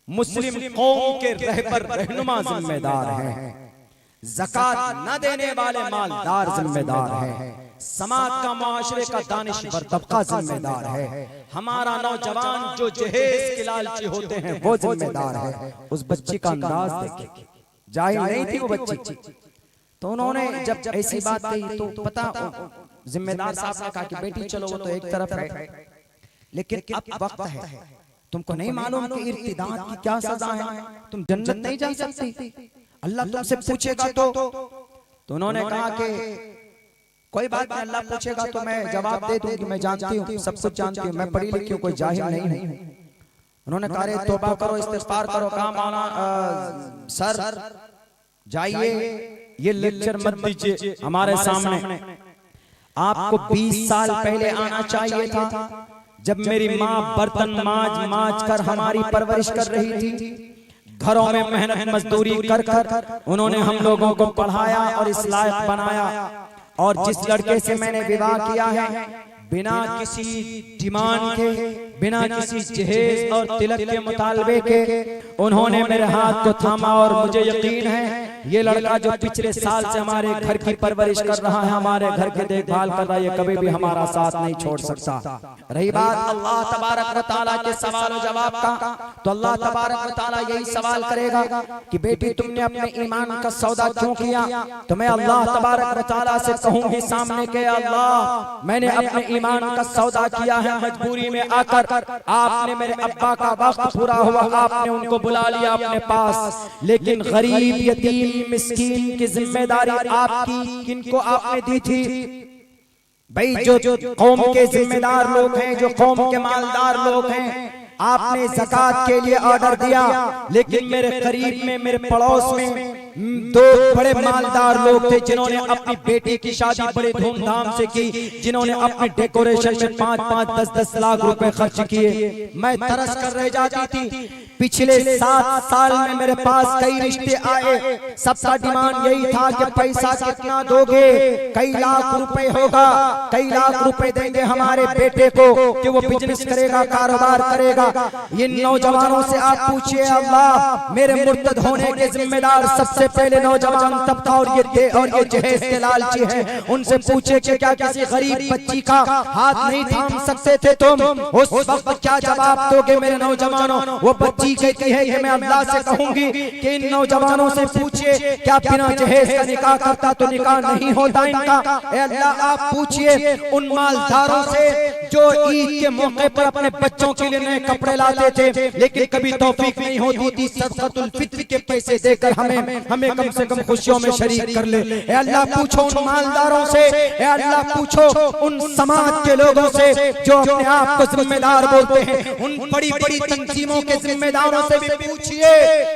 मुस्लिम कौम के रहबर रहनुमा जिम्मेदार हैं, ज़कात न देने वाले मालदार जिम्मेदार हैं, समाज का, माशरे का दानिशवर तबका जिम्मेदार है, हमारा नौजवान जो जहेज के लालची होते हैं वो जिम्मेदार है। उस बच्ची का अंदाज देखिए, जाहिल नहीं थी वो बच्ची। तो उन्होंने जब ऐसी बात कही तो पता जिम्मेदार साहब ने कहा कि बेटी चलो वो तो एक तरफ है, लेकिन अब वक्त है, तुमको नहीं मालूम कि इर्तिदाद की क्या सजा है, तुम जन्नत नहीं जा सकती, अल्लाह तुमसे पूछेगा। तो उन्होंने कहा कि कोई बात नहीं, अल्लाह पूछेगा तो मैं जवाब दे दूंगी, मैं जानती हूँ, सब कुछ जानती हूँ, मैं पढ़ी लिखी हूँ, कोई जाहिल नहीं हूँ। उन्होंने कहा तौबा करो, इस्तिग़फ़ार करो। कहा मौलाना सर जाइए, ये लेक्चर मत दीजिए हमारे सामने, आपको 20 साल पहले आना चाहिए था, जब मेरी माँ बर्तन मांज कर हमारी परवरिश कर रही थी, घरों में मेहनत मजदूरी कर कर उन्होंने हम लोगों को पढ़ाया और इस लायक बनाया। और जिस लड़के से मैंने विवाह किया है, बिना किसी डिमांड के, बिना किसी जहेज और तिलक के मुतालबे के उन्होंने मेरे हाथ को थामा। और मुझे यकीन है ये लड़का जो पिछले साल से हमारे घर की परवरिश कर रहा है, हमारे घर की देखभाल कर रहा है, ये कभी भी हमारा साथ नहीं छोड़ सकता। रही बात अल्लाह तबारक व तआला के सवाल और जवाब का, तो अल्लाह तबारक व तआला यही सवाल करेगा कि बेटी तुमने अपने ईमान का सौदा क्यों किया? तो मैं अल्लाह तबारक व तआला से कहूंगी सामने के, अल्लाह मैंने अपने ईमान का सौदा किया है, मजबूरी में आकर आपने मेरे अब्बा का वक्त पूरा हुआ, आपने उनको बुला लिया अपने पास, लेकिन गरीब यतीम मिस्कीन की जिम्मेदारी आपकी किनको आपने दी थी? भाई जो कौम के जिम्मेदार लोग हैं, जो कौम के मालदार लोग हैं, आपने ज़कात के लिए ऑर्डर दिया, लेकिन मेरे करीब में, मेरे पड़ोस में 2 बड़े मालदार लोग थे जिन्होंने अपनी बेटी की शादी बड़े धूमधाम से की, जिन्होंने अपने डेकोरेशन में 5-5, 10-10 लाख रुपए खर्च किए। मैं तरस कर रह जाती थी। पिछले 7 साल में मेरे पास कई रिश्ते आए, सबका डिमांड यही था कि पैसा कितना दोगे? कई लाख रुपए होगा, कई लाख रुपए देंगे हमारे बेटे को कि वो बिजनेस करेगा, कारोबार करेगा। इन नौजवानों से आप पूछिए, अल्लाह मेरे मुर्तद होने के जिम्मेदार सबसे पहले नौजवान तबका और ये जहेज के लालची हैं। उनसे पूछे कि क्या किसी गरीब बच्ची का हाथ नहीं थाम सकते थे तुम? उस वक्त क्या जवाब दोगे मेरे नौजवानों? वो बच्ची कहती है कि मैं अल्लाह से कहूंगी कि इन नौजवानों से पूछिए क्या बिना जहेज का निकाह करता तो निकाह नहीं होता इनका? ए अल्लाह आप पूछिए उन मालदारों से जो ईद के मौके पर अपने बच्चों के लिए नए कपड़े लाते थे, लेकिन कभी तौफीक नहीं होती थी सदक़तुल फित्र के पैसे देकर हमें कम से कम खुशियों में शरीक कर ले। ए अल्लाह पूछो उन मालदारों से, ए अल्लाह पूछो उन समाज के लोगों से जो अपने आप को जिम्मेदार बोलते हैं, उन बड़ी बड़ी तंजीमों के जिम्मेदारों से भी पूछिए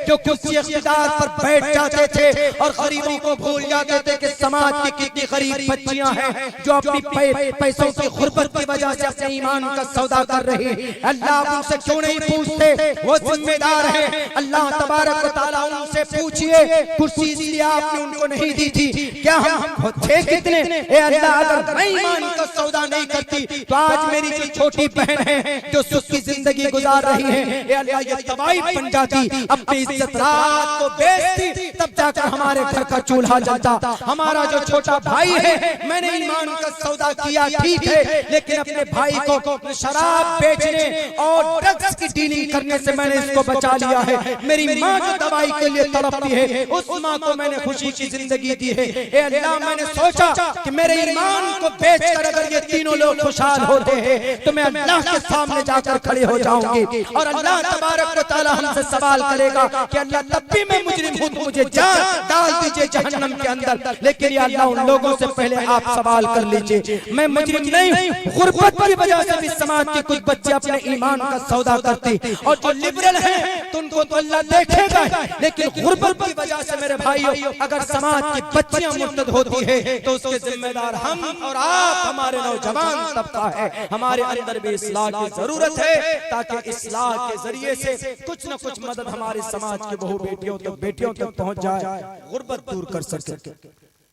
जो कुर्सी इख्तियार पर बैठ जाते थे और गरीबों को भूल जाते थे कि समाज की कितनी गरीब बच्चियां हैं जो अपनी पैसों की गुर्बत की वजह से अपने ईमान का सौदा कर रही। अल्लाह उनसे क्यों नहीं पूछते? वो जिम्मेदार है। अल्लाह तबारक व तआला उनसे पूछिए कुर्सी इसलिए आपने उनको नहीं दी थी, क्या हम थे कितने? ए अल्लाह अगर मैं ईमान का सौदा नहीं करती तो आज मेरी जो छोटी बहन है जो सुख की जिंदगी गुजार रही है, ए अल्लाह ये तबाही बन जाती, अपनी इज्जत रात को बेचती तब जाकर हमारे घर का चूल्हा जलता। हमारा जो छोटा भाई है, मैंने ईमान का सौदा किया ठीक है, लेकिन अपने भाई को शराब बेचने और ड्रग्स की डीलिंग करने से मैंने इसको बचा लिया है। मेरी माँ जो दवाई के लिए तड़पती है, उस माँ को मैंने खुशी की जिंदगी दी है। ए अल्लाह, मैंने सोचा कि मेरे ईमान को बेचकर अगर ये तीनों लोग खुशहाल होते हैं तो मैं अल्लाह के सामने जाकर खड़े हो जाऊंगी और अल्लाह तबारक व तआला हमसे सवाल करेगा कि अल्लाह तब भी मैं मुजरिम हूं तो मुझे जान डाल दीजिए जहन्नम के अंदर। लेकिन या अल्लाह, उन लोगों से पहले आप सवाल कर लीजिए, मैं मुजरिम नहीं। गुर्बत की वजह से भी समाज के कुछ बच्चे अपने ईमान का सौदा करते, और जो लिबरल हैं तो उनको तो अल्लाह देखेगा, लेकिन गुर्बत की वजह से मेरे भाइयों अगर समाज की बच्चियां मुर्तद होती है तो उसके जिम्मेदार हम और आप, हमारे नौजवान तबका है। हमारे अंदर भी इस्लाह की जरूरत है, ताकि इस्लाह के जरिए से कुछ न कुछ मदद हमारे समाज के बहु बेटियों तक पहुंच जाए, गुर्बत दूर कर सके।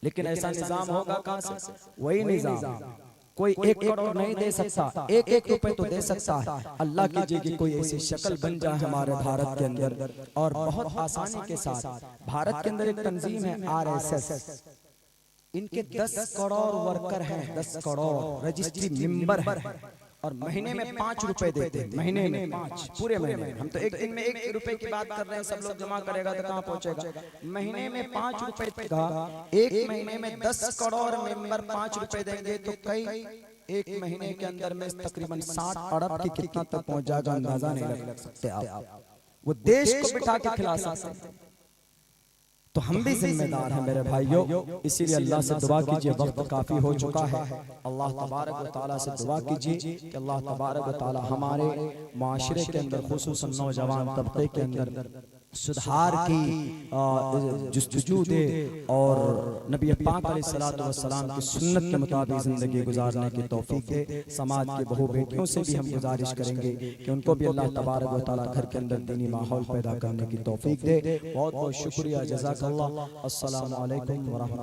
लेकिन ऐसा निजाम होगा कहां से? वही निजाम कोई 1 करोड़ नहीं दे सकता, 1-1 रुपए तो दे सकता है। अल्लाह कीजिए कि कोई ऐसी शक्ल बन जाए हमारे भारत के अंदर, और बहुत आसानी के साथ। भारत के अंदर एक तंजीम है RSS, इनके 10 करोड़ वर्कर हैं, 10 करोड़ रजिस्ट्री मेंबर हैं, और महीने में 5 रुपए देते हैं। महीने में 5, पूरे महीने में। हम तो एक दिन में 1 रुपए की बात कर रहे हैं, सब लोग जमा करेगा तो कहाँ पहुंचेगा। महीने में 5 रुपए का, एक महीने में 10 करोड़ मेंबर 5 रुपए देंगे तो कई एक महीने के अंदर में तकरीबन 60 अरब की कितना तक पहुंच जाएगा, अंदाजा नहीं लग सकते आप। वो देश को बिठा के खिला सकते हैं। तो हम भी जिम्मेदार हैं मेरे भाइयों, इसीलिए अल्लाह से दुआ कीजिए, वक्त काफी हो चुका है। अल्लाह तबारक व तआला से दुआ कीजिए कि अल्लाह तबारक व तआला हमारे माशरे के अंदर, खुसूसन नौजवान तबके के अंदर सुधार की जुस्तजू दे, और नबी पाक अलैहिस्सलातु वस्सलाम की सुन्नत के मुताबिक जिंदगी गुजारने की तौफीक दे। समाज के बहु बेटियों से भी हम गुजारिश करेंगे कि उनको भी अल्लाह तबारक व तआला घर के अंदर दीनी माहौल पैदा करने की तौफीक दे। बहुत बहुत शुक्रिया, जज़ाकल्लाह। अस्सलामु अलैकुम व रहमतुल्लाह।